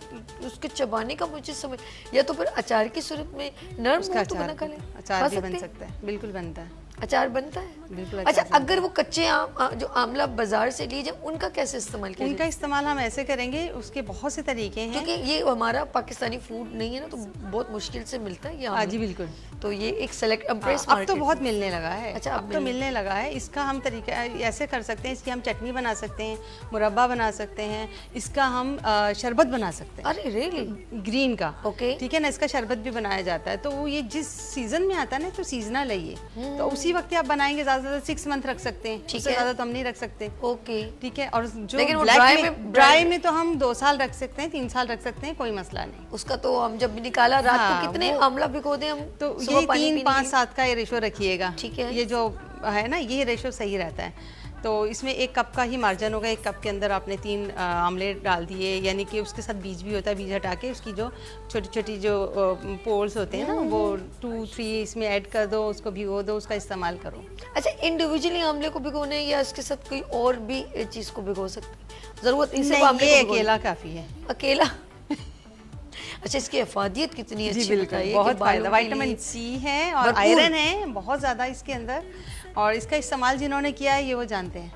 उसके चबाने का मुझे समझ, या तो फिर अचार की सूरत में नर्म उसका हो तो बना खा ले, अचार खा भी बन सकते हैं? सकता है, बिल्कुल बनता है। अचार बनता है? बिल्कुल अच्छा, अचार अगर वो कच्चे आम जो आमला बाजार से लिए जाए उनका कैसे इस्तेमाल किया उनका इस्तेमाल हम ऐसे करेंगे, उसके बहुत से तरीके हैं। क्योंकि ये हमारा पाकिस्तानी फूड नहीं है ना, तो बहुत मुश्किल से मिलता है ये हाँ जी, बिल्कुल। तो ये एक सेलेक्ट प्रेस अब तो बहुत मिलने लगा है। अच्छा, अब तो मिलने लगा है। इसका हम तरीका ऐसे कर सकते हैं, इसकी हम चटनी बना सकते हैं, मुरब्बा बना सकते हैं, इसका हम शरबत बना सकते हैं। अरे रियली? ग्रीन का, ओके। ठीक है ना, इसका शरबत भी बनाया जाता है। तो वो ये जिस सीजन में आता है ना, तो सीजनल है ये, तो उसी वक्त आप बनाएंगे। ज़्यादा से ज़्यादा 6 मंथ रख सकते हैं, ठीक उससे है। ज़्यादा तो हम नहीं रख सकते। ओके, ठीक है। और जो लेकिन वो ड्राई में तो हम 2 साल रख सकते हैं, 3 साल रख सकते हैं, कोई मसला नहीं। उसका तो हम जब निकाला रात हाँ, को कितने आमला भिगो दें हम? तो सुबह ये पानी 3, पीने 5, के 7 का ये रेशो रखिएगा। ठीक है। ये जो है ना, ये रेशो सही रहता है। तो इसमें 1 कप का ही मार्जिन होगा। 1 कप के अंदर आपने 3 आमलेट डाल दिए, यानी कि उसके साथ बीज भी होता है। बीज हटा के उसकी जो छोटी छोटी जो पोर्स होते हैं ना, वो 2-3 इसमें ऐड कर दो, उसको भिगो दो, उसका इस्तेमाल करो। अच्छा, इंडिविजुअली आमले को भिगोना है या इसके साथ कोई और भी चीज को भिगो सकते हैं? जरूरत नहीं सिर्फ नहीं, आमले ये को भिगोना? अकेला काफ़ी है। अकेला? अच्छा, इसकी अफादियत कितनी अच्छी बिल्कुल, बताइए कि बहुत बालों फायदा। के विटामिन लिए सी है और भरपूर। आयरन है बहुत ज़्यादा इसके अंदर, और इसका इस्तेमाल जिन्होंने किया है ये वो जानते हैं।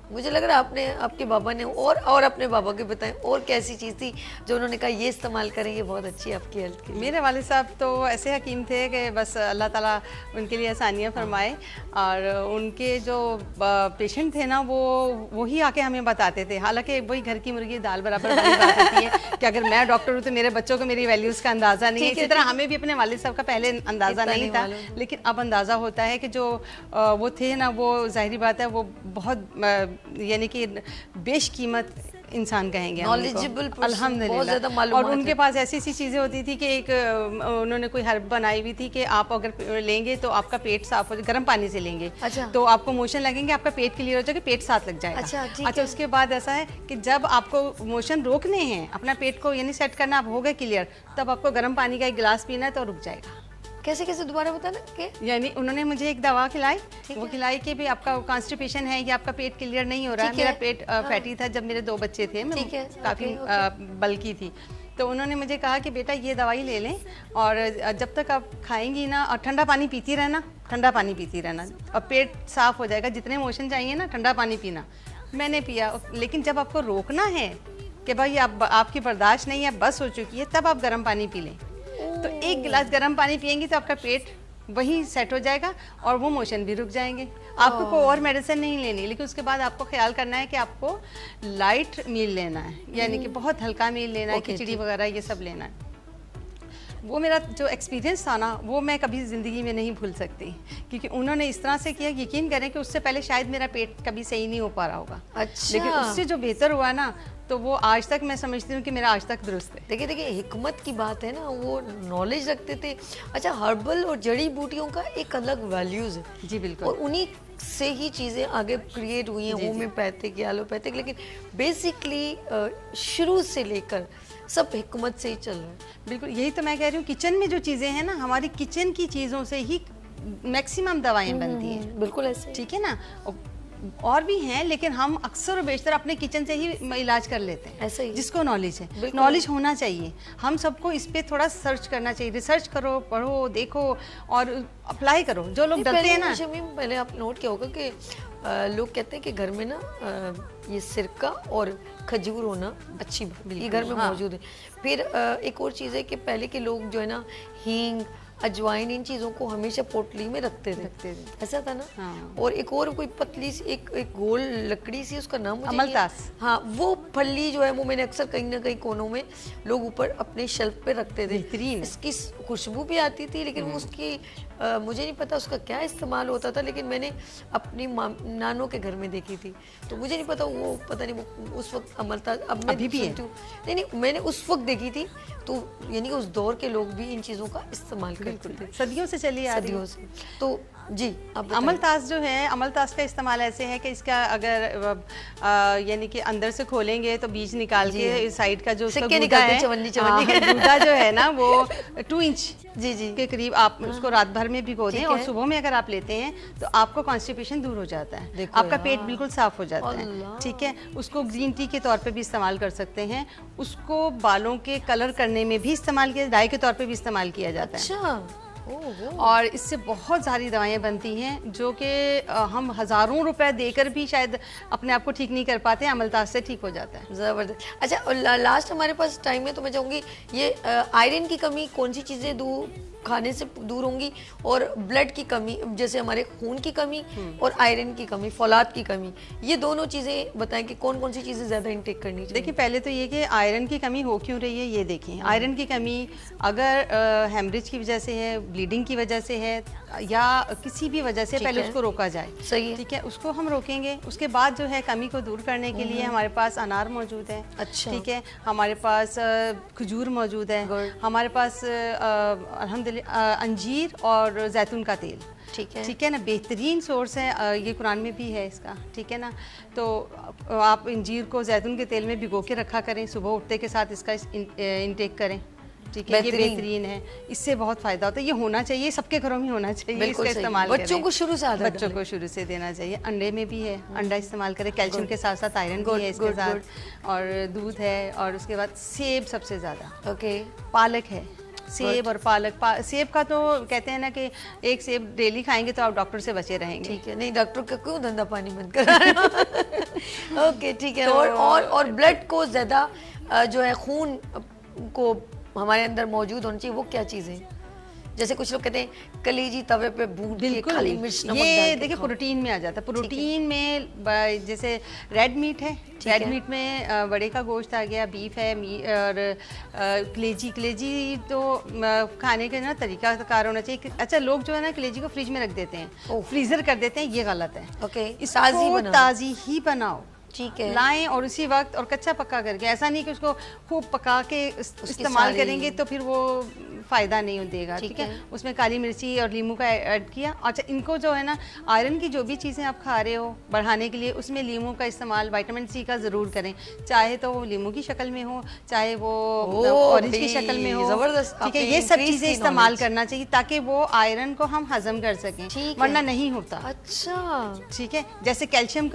मुझे लग रहा है आपने आपके बाबा ने और अपने बाबा के बताएं और कैसी चीज़ थी जो उन्होंने कहा ये इस्तेमाल करेंगे, बहुत अच्छी है आपकी हेल्थ के लिए। मेरे वाले साहब तो ऐसे हकीम थे कि बस अल्लाह ताला उनके लिए आसानियाँ फरमाए। और उनके जो पेशेंट थे ना, वो ही आके हमें बताते थे। हालांकि वही घर की मुर्गी दाल बराबर वाली बात होती है कि अगर मैं डॉक्टर हूँ तो मेरे बच्चों को मेरी वैल्यूज़ का अंदाज़ा नहीं है। इसी तरह हमें भी अपने वालिद साहब का पहले अंदाज़ा नहीं था, लेकिन अब अंदाज़ा होता है कि जो वो थे ना, वो जाहिर बात है वो बहुत यानी कि बेशकीमत इंसान कहेंगे Knowledgeable person, अल्हम्दुलिल्लाह। बहुत ज़्यादा और मालूमात उनके है। पास ऐसी ऐसी चीज़ें होती थी कि एक उन्होंने कोई हर्ब बनाई हुई थी कि आप अगर लेंगे तो आपका पेट साफ हो जाए, गर्म पानी से लेंगे। अच्छा। तो आपको मोशन लगेंगे, आपका पेट क्लियर हो जाएगा, पेट साफ लग जाएगा। अच्छा, ठीक अच्छा, है। उसके बाद ऐसा है कि जब आपको मोशन रोकने हैं, अपना पेट को यानी सेट करना, आप हो गए क्लियर, तब आपको गर्म पानी का 1 गिलास पीना है तो रुक जाएगा। कैसे कैसे दोबारा बताना कि यानी उन्होंने मुझे एक दवा खिलाई, वो खिलाई कि भी आपका कॉन्स्टिपेशन है या आपका पेट क्लियर नहीं हो रहा है। ठीक है। मेरा पेट फैटी था जब मेरे 2 बच्चे थे, मैं ठीक है, काफ़ी ओके। बल्की थी। तो उन्होंने मुझे कहा कि बेटा ये दवाई ले लें, और जब तक आप खाएंगी ना, और ठंडा पानी पीती रहना, ठंडा पानी पीती रहना, और पेट साफ हो जाएगा। जितने मोशन चाहिए ना, ठंडा पानी पीना। मैंने पिया, लेकिन जब आपको रोकना है कि भाई आपकी बर्दाश्त नहीं है, बस हो चुकी है, तब आप गर्म पानी पी लें। तो 1 गिलास गर्म पानी पियेंगी तो आपका पेट वही सेट हो जाएगा और वो मोशन भी रुक जाएंगे। आपको कोई और मेडिसिन नहीं लेनी, लेकिन उसके बाद आपको ख्याल करना है कि आपको लाइट मील लेना है, यानी कि बहुत हल्का मील लेना है, खिचड़ी वगैरह ये सब लेना है। वो मेरा जो एक्सपीरियंस था ना, वो मैं कभी ज़िंदगी में नहीं भूल सकती, क्योंकि उन्होंने इस तरह से किया, यकीन करें कि उससे पहले शायद मेरा पेट कभी सही नहीं हो पा रहा होगा। अच्छा। लेकिन उससे जो बेहतर हुआ ना, तो वो आज तक मैं समझती हूँ कि मेरा आज तक दुरुस्त है। देखिए देखिए, हिकमत की बात है ना, वो नॉलेज रखते थे। अच्छा, हर्बल और जड़ी बूटियों का एक अलग वैल्यूज है जी बिल्कुल। और उन्हीं से ही चीज़ें आगे क्रिएट हुई हैं, होम्योपैथिक या एलोपैथिक, लेकिन बेसिकली शुरू से लेकर सब हिकमत से ही चल रहा है। बिल्कुल, यही तो मैं कह रही हूँ। किचन में जो चीज़ें हैं ना, हमारी किचन की चीज़ों से ही मैक्सिमम दवाएं बनती हैं। बिल्कुल ऐसे। ठीक है ना, और भी हैं, लेकिन हम अक्सर और बेशतर अपने किचन से ही इलाज कर लेते हैं। ऐसे ही। जिसको नॉलेज है, बिल्कुल। नॉलेज होना चाहिए। हम सबको इस पे थोड़ा सर्च करना चाहिए। रिसर्च करो, पढ़ो, देखो और अप्लाई करो। जो लोग डरते हैं ना, शमीम, पहले आप नोट किया होगा कि लोग कहते हैं कि घर में ना ये सिरका और खजूर होना अच्छी बात, ये घर में मौजूद है। फिर एक और चीज़ है कि पहले के लोग जो है ना, हींग, अजवाइन, इन चीज़ों को हमेशा पोटली में रखते थे। ऐसा था ना। हाँ। और एक और कोई पतली सी एक गोल लकड़ी सी, उसका नाम मुझे अमलतास। हाँ, वो फली जो है वो मैंने अक्सर कहीं ना कहीं कोनों में लोग ऊपर अपने शेल्फ पे रखते थे। बेहतरीन। इसकी खुशबू भी आती थी, लेकिन वो उसकी मुझे नहीं पता उसका क्या इस्तेमाल होता था, लेकिन मैंने अपनी नानों के घर में देखी थी, तो मुझे नहीं पता वो, पता नहीं वो उस वक्त अमलता, अब मैं अभी भी है? नहीं नहीं, मैंने उस वक्त देखी थी, तो यानी कि उस दौर के लोग भी इन चीज़ों का इस्तेमाल करते थे, सदियों से चली आ रही है। सदियों से। तो जी, अब अमलतास जो है, अमलतास का इस्तेमाल ऐसे है कि इसका अगर यानी कि अंदर से खोलेंगे तो बीज निकाल के साइड का जो उसका सिक्के गूदा निकालते है, चवन्नी चवन्नी के। गूदा जो है ना, वो 2 इंच जी जी के करीब आप उसको रात भर में भिगो दें, और सुबह में अगर आप लेते हैं तो आपको कॉन्स्टिपेशन दूर हो जाता है, देखो आपका पेट बिल्कुल साफ हो जाता है। अल्लाह। ठीक है, उसको ग्रीन टी के तौर पे भी इस्तेमाल कर सकते हैं, उसको बालों के कलर करने में भी इस्तेमाल किया, डाई के तौर पे भी इस्तेमाल किया जाता है। अच्छा, और इससे बहुत सारी दवाएं बनती हैं जो कि हम हज़ारों रुपए देकर भी शायद अपने आप को ठीक नहीं कर पाते हैं, अमलताज से ठीक हो जाता है। ज़बरदस्त। अच्छा, और लास्ट हमारे पास टाइम है तो मैं चाहूँगी ये आयरन की कमी कौन सी चीज़ें दूर खाने से दूर होंगी, और ब्लड की कमी जैसे हमारे खून की कमी और आयरन की कमी, फौलाद की कमी, ये दोनों चीज़ें बताएं कि कौन कौन सी चीज़ें ज़्यादा इंटेक करनी चाहिए। देखिए, पहले तो ये कि आयरन की कमी हो क्यों रही है ये देखें। आयरन की कमी अगर हेमरेज की वजह से है, ब्लीडिंग की वजह से है, या किसी भी वजह से, पहले उसको रोका जाए। सही है, ठीक है, उसको हम रोकेंगे। उसके बाद जो है कमी को दूर करने के लिए हमारे पास अनार मौजूद है। अच्छा, ठीक है, हमारे पास खजूर मौजूद है, हमारे पास अल्हम्दुलिल्लाह अंजीर और जैतून का तेल। ठीक है, ठीक है ना, बेहतरीन सोर्स है, ये कुरान में भी है इसका। ठीक है ना, तो आप अंजीर को जैतून के तेल में भिगो के रखा करें, सुबह उठते के साथ इसका इंटेक करें। ठीक है, ये बेहतरीन है, इससे बहुत फायदा होता है। ये होना चाहिए, सबके घरों में होना चाहिए, इसका इस्तेमाल करें। बच्चों को शुरू से आदत, बच्चों को शुरू से देना चाहिए। अंडे में भी है, अंडा इस्तेमाल करें, कैल्शियम के साथ साथ आयरन भी है इसके साथ, और दूध है, और उसके बाद सेब सबसे ज़्यादा। ओके, पालक है, सेब और पालक। सेब का तो कहते हैं ना कि एक सेब डेली खाएंगे तो आप डॉक्टर से बचे रहेंगे। ठीक है, नहीं डॉक्टर का क्यों धंधा पानी बंद करा रहे हो? ओके, ठीक है। और ब्लड को ज़्यादा जो है खून को हमारे अंदर मौजूद होनी चाहिए, वो क्या चीज़ें? जैसे कुछ लोग कहते हैं कलेजी तवे पे भून के खाली मिर्च नमक डाल के। ये देखिए प्रोटीन में आ जाता है। प्रोटीन में जैसे रेड मीट है, रेड मीट में बड़े का गोश्त आ गया, बीफ है, और कलेजी तो खाने का ना तरीका कार होना चाहिए। अच्छा, लोग जो है ना कलेजी को फ्रिज में रख देते हैं, फ्रीजर कर देते हैं, ये गलत है। ओके, इसको ताज़ी ही बनाओ। ठीक है, लाएं और उसी वक्त, और कच्चा पक्का करके, ऐसा नहीं कि उसको खूब पका के इस्तेमाल करेंगे तो फिर वो फ़ायदा नहीं देगा। ठीक है, उसमें काली मिर्ची और लीमू का ऐड किया। अच्छा, इनको जो है ना आयरन की जो भी चीज़ें आप खा रहे हो बढ़ाने के लिए, उसमें लीमू का इस्तेमाल, विटामिन सी का ज़रूर करें, चाहे तो वो लीमू की शक्ल में हो, चाहे वो ऑरेंज की शक्ल में हो। ज़बरदस्त। ठीक है, ये सब चीज़ें इस्तेमाल करना चाहिए ताकि वो आयरन को हम हजम कर सकें, वरना नहीं होता। अच्छा, ठीक है, जैसे कैल्शियम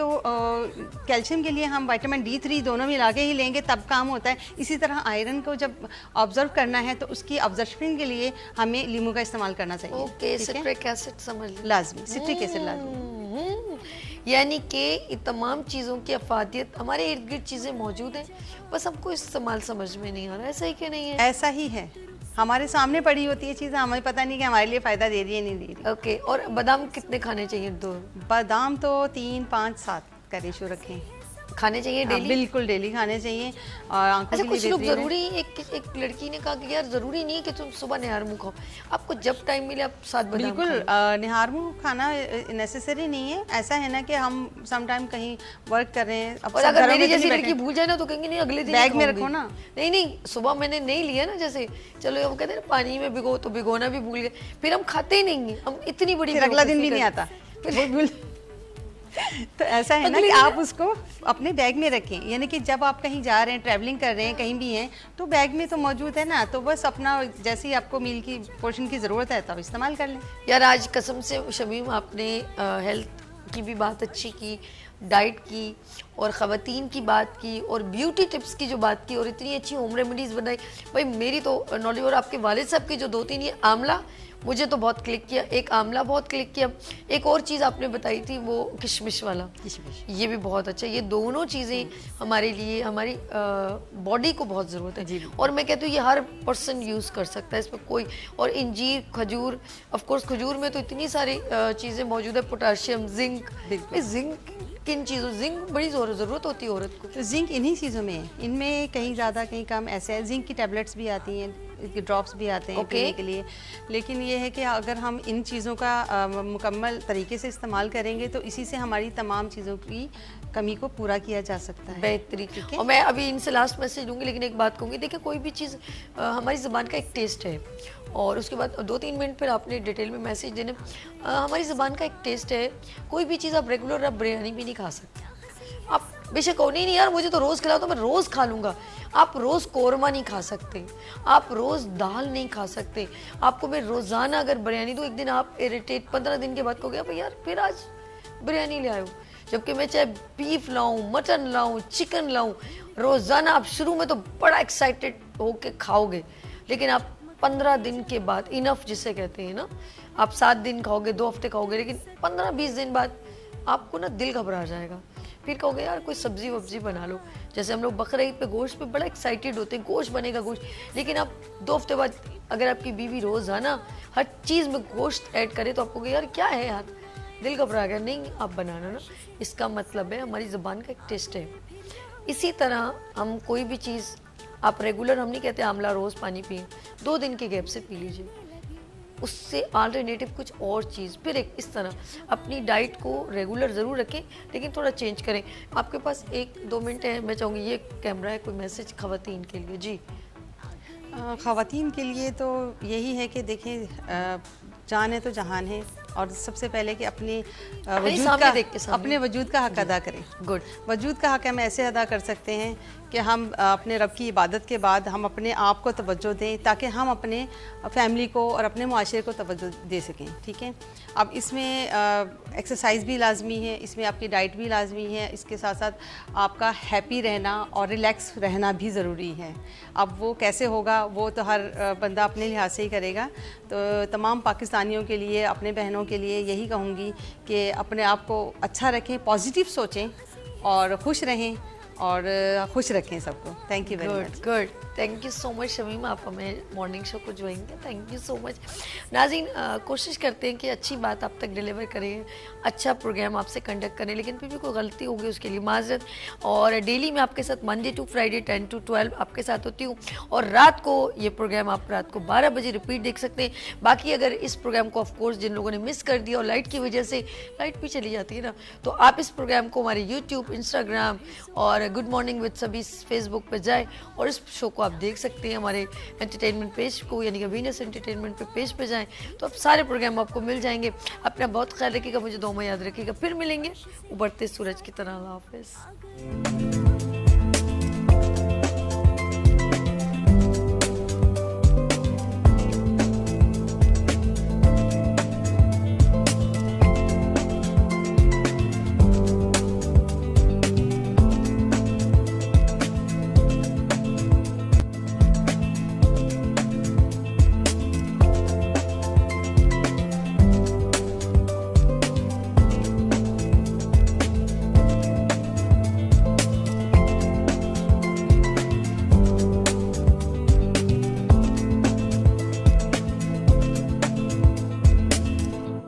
के लिए हम विटामिन D3 दोनों मिला के ही लेंगे तब काम होता है। इसी तरह आयरन को जब ऑब्जर्व करना है तो उसकी ऑब्जर्वेशन के लिए हमें लीमू का इस्तेमाल करना चाहिए। ओके, सिट्रिक एसिड समझ लो, लाजमी, सिट्रिक एसिड लाजमी। यानी कि ये तमाम चीज़ों की अफादियत हमारे इर्द गिर्द चीज़ें मौजूद हैं, बस हमको इस्तेमाल समझ में नहीं आ रहा। ऐसा ही कि नहीं है? ऐसा ही है, हमारे सामने पड़ी होती है चीज़ें, हमें पता नहीं कि हमारे लिए फ़ायदा दे रही है नहीं दे रही। ओके, और बादाम कितने खाने चाहिए? 2 बादाम तो 3, 5, 7 का रेशो रखें, खाने चाहिए डेली? बिल्कुल डेली खाने चाहिए। और आंखों अच्छा, के कुछ लिए लोग बेहतरीन जरूरी, एक लड़की ने कहा कि यार जरूरी नहीं है कि तुम सुबह निहार मुंह खाओ, आपको जब टाइम मिले आप 7 बादाम बिल्कुल निहार मुंह खाना नेसेसरी नहीं है। ऐसा है ना कि हम सम टाइम कहीं वर्क कर रहे हैं, और अगर मेरी जैसी लड़की भूल जाए ना तो कहेंगे नहीं अगले दिन बैग में रखो ना। नहीं, सुबह मैंने नहीं लिया ना, जैसे चलो हम कहते हैं पानी में भिगो, तो भिगोना भी भूल गए, फिर हम खाते ही नहीं है, हम इतनी बड़ी, फिर अगला दिन भी नहीं आता फिर तो ऐसा है ना कि आप उसको अपने बैग में रखें, यानी कि जब आप कहीं जा रहे हैं, ट्रैवलिंग कर रहे हैं, कहीं भी हैं, तो बैग में तो मौजूद है ना, तो बस अपना जैसे ही आपको मील की पोर्शन की ज़रूरत है तो आप इस्तेमाल कर लें। यार आज कसम से शमीम आपने हेल्थ की भी बात अच्छी की, डाइट की, और ख़वातीन की बात की, और ब्यूटी टिप्स की जो बात की, और इतनी अच्छी होम रेमेडीज़ बनाई। भाई मेरी तो नॉलेज, और आपके वालिद साहब की जो 2-3 ये आंवला मुझे तो बहुत क्लिक किया, एक आंवला बहुत क्लिक किया, एक और चीज़ आपने बताई थी वो किशमिश वाला, ये भी बहुत अच्छा। ये दोनों चीज़ें हमारे लिए, हमारी बॉडी को बहुत ज़रूरत है, और मैं कहती हूँ ये हर पर्सन यूज़ कर सकता है, इसमें कोई, और इंजीर, खजूर, ऑफ कोर्स खजूर में तो इतनी सारी चीज़ें मौजूद है, पोटाशियम, जिंक। जिंक किन चीज़ों, जिंक बड़ी ज़रूरत होती है औरत को? तो जिंक इन्हीं चीज़ों में है, इनमें कहीं ज़्यादा कहीं कम ऐसे है। जिंक की टैबलेट्स भी आती हैं, ड्रॉप्स भी आते हैं पीने के लिए, लेकिन ये है कि अगर हम इन चीज़ों का मुकम्मल तरीके से इस्तेमाल करेंगे तो इसी से हमारी तमाम चीज़ों की कमी को पूरा किया जा सकता है। बेहतरीन। और मैं अभी इनसे लास्ट मैसेज दूंगी, लेकिन एक बात कहूँगी, देखिए कोई भी चीज़ हमारी ज़ुबान का एक टेस्ट है, और उसके बाद 2-3 मिनट फिर आपने डिटेल में मैसेज देने। हमारी ज़ुबान का एक टेस्ट है, कोई भी चीज़ आप रेगुलर, आप बिरयानी भी नहीं खा सकते, आप बेशक कहो नहीं यार मुझे तो रोज़ खिलाओ तो मैं रोज़ खा लूँगा, आप रोज़ कौरमा नहीं खा सकते, आप रोज़ दाल नहीं खा सकते, आपको मैं रोज़ाना अगर बिरयानी दूँ, एक दिन आप इरिटेट 15 दिन के बाद कहोगे यार फिर आज बिरयानी ले आयो, जबकि मैं चाहे बीफ लाऊं, मटन लाऊं, चिकन लाऊं, रोज़ाना आप शुरू में तो बड़ा एक्साइटेड होके खाओगे, लेकिन आप 15 दिन के बाद इनफ जिसे कहते हैं ना, आप 7 दिन खाओगे, 2 हफ्ते खाओगे, लेकिन 15-20 दिन बाद आपको ना दिल घबरा जाएगा। फिर कहोगे यार कोई सब्जी वब्जी बना लो। जैसे हम लोग बकरीद पे गोश्त पे बड़ा एक्साइटेड होते हैं, गोश्त बनेगा गोश्त, लेकिन आप 2 हफ्ते बाद अगर आपकी बीवी रोज़ाना हर चीज़ में गोश्त ऐड करे तो आपको यार क्या है यार, दिल घबरा गया। नहीं, आप बनाना ना, इसका मतलब है हमारी ज़ुबान का एक टेस्ट है। इसी तरह हम कोई भी चीज़, आप रेगुलर, हम नहीं कहते आंवला रोज़ पानी पिए, 2 दिन के गैप से पी लीजिए, उससे अल्टरनेटिव कुछ और चीज़। फिर एक इस तरह अपनी डाइट को रेगुलर ज़रूर रखें, लेकिन थोड़ा चेंज करें। आपके पास 1-2 मिनट है, मैं चाहूँगी ये कैमरा है, कोई मैसेज ख़वातीन के लिए? जी। ख़वातीन के लिए तो यही है कि देखें, जान है तो जहान है, और सबसे पहले कि अपने वजूद का हक अदा करें। गुड। वजूद का हक हम ऐसे अदा कर सकते हैं कि हम अपने रब की इबादत के बाद हम अपने आप को तवज्जो दें, ताकि हम अपने फैमिली को और अपने मुआशरे को तवज्जो दे सकें। ठीक है, अब इसमें एक्सरसाइज भी लाजमी है, इसमें आपकी डाइट भी लाजमी है, इसके साथ साथ आपका हैप्पी रहना और रिलैक्स रहना भी ज़रूरी है। अब वो कैसे होगा वो तो हर बंदा अपने लिहाज से ही करेगा। तो तमाम पाकिस्तानियों के लिए, अपने बहनों के लिए यही कहूँगी कि अपने आप को अच्छा रखें, पॉजिटिव सोचें और खुश रहें और खुश रखें सबको। Thank you very much. Good, thank you so much Shamim, आप हमें मॉर्निंग शो को ज्वाइन किया, थैंक यू सो मच। नाज़रीन, कोशिश करते हैं कि अच्छी बात आप तक डिलीवर करें, अच्छा प्रोग्राम आपसे कंडक्ट करें, लेकिन फिर भी कोई गलती होगी उसके लिए माजरत। और डेली मैं आपके साथ मंडे टू फ्राइडे 10 to 12 आपके साथ होती हूँ, और रात को ये प्रोग्राम आप रात को 12 बजे रिपीट देख सकते हैं। बाकी अगर इस प्रोग्राम को ऑफकोर्स जिन लोगों ने मिस कर दिया और लाइट की वजह से लाइट भी चली जाती है ना, तो आप इस प्रोग्राम को हमारे यूट्यूब, इंस्टाग्राम और गुड मॉर्निंग विद सभी फेसबुक पर जाए और इस शो को आप देख सकते हैं। हमारे एंटरटेनमेंट पेज को, यानी कि वीनस एंटरटेनमेंट पे पेज पे जाएं तो अब सारे प्रोग्राम आपको मिल जाएंगे। अपना बहुत ख्याल रखिएगा, मुझे दुआ में याद रखिएगा, फिर मिलेंगे उभरते सूरज की तरह। अल्लाह हाफिज़।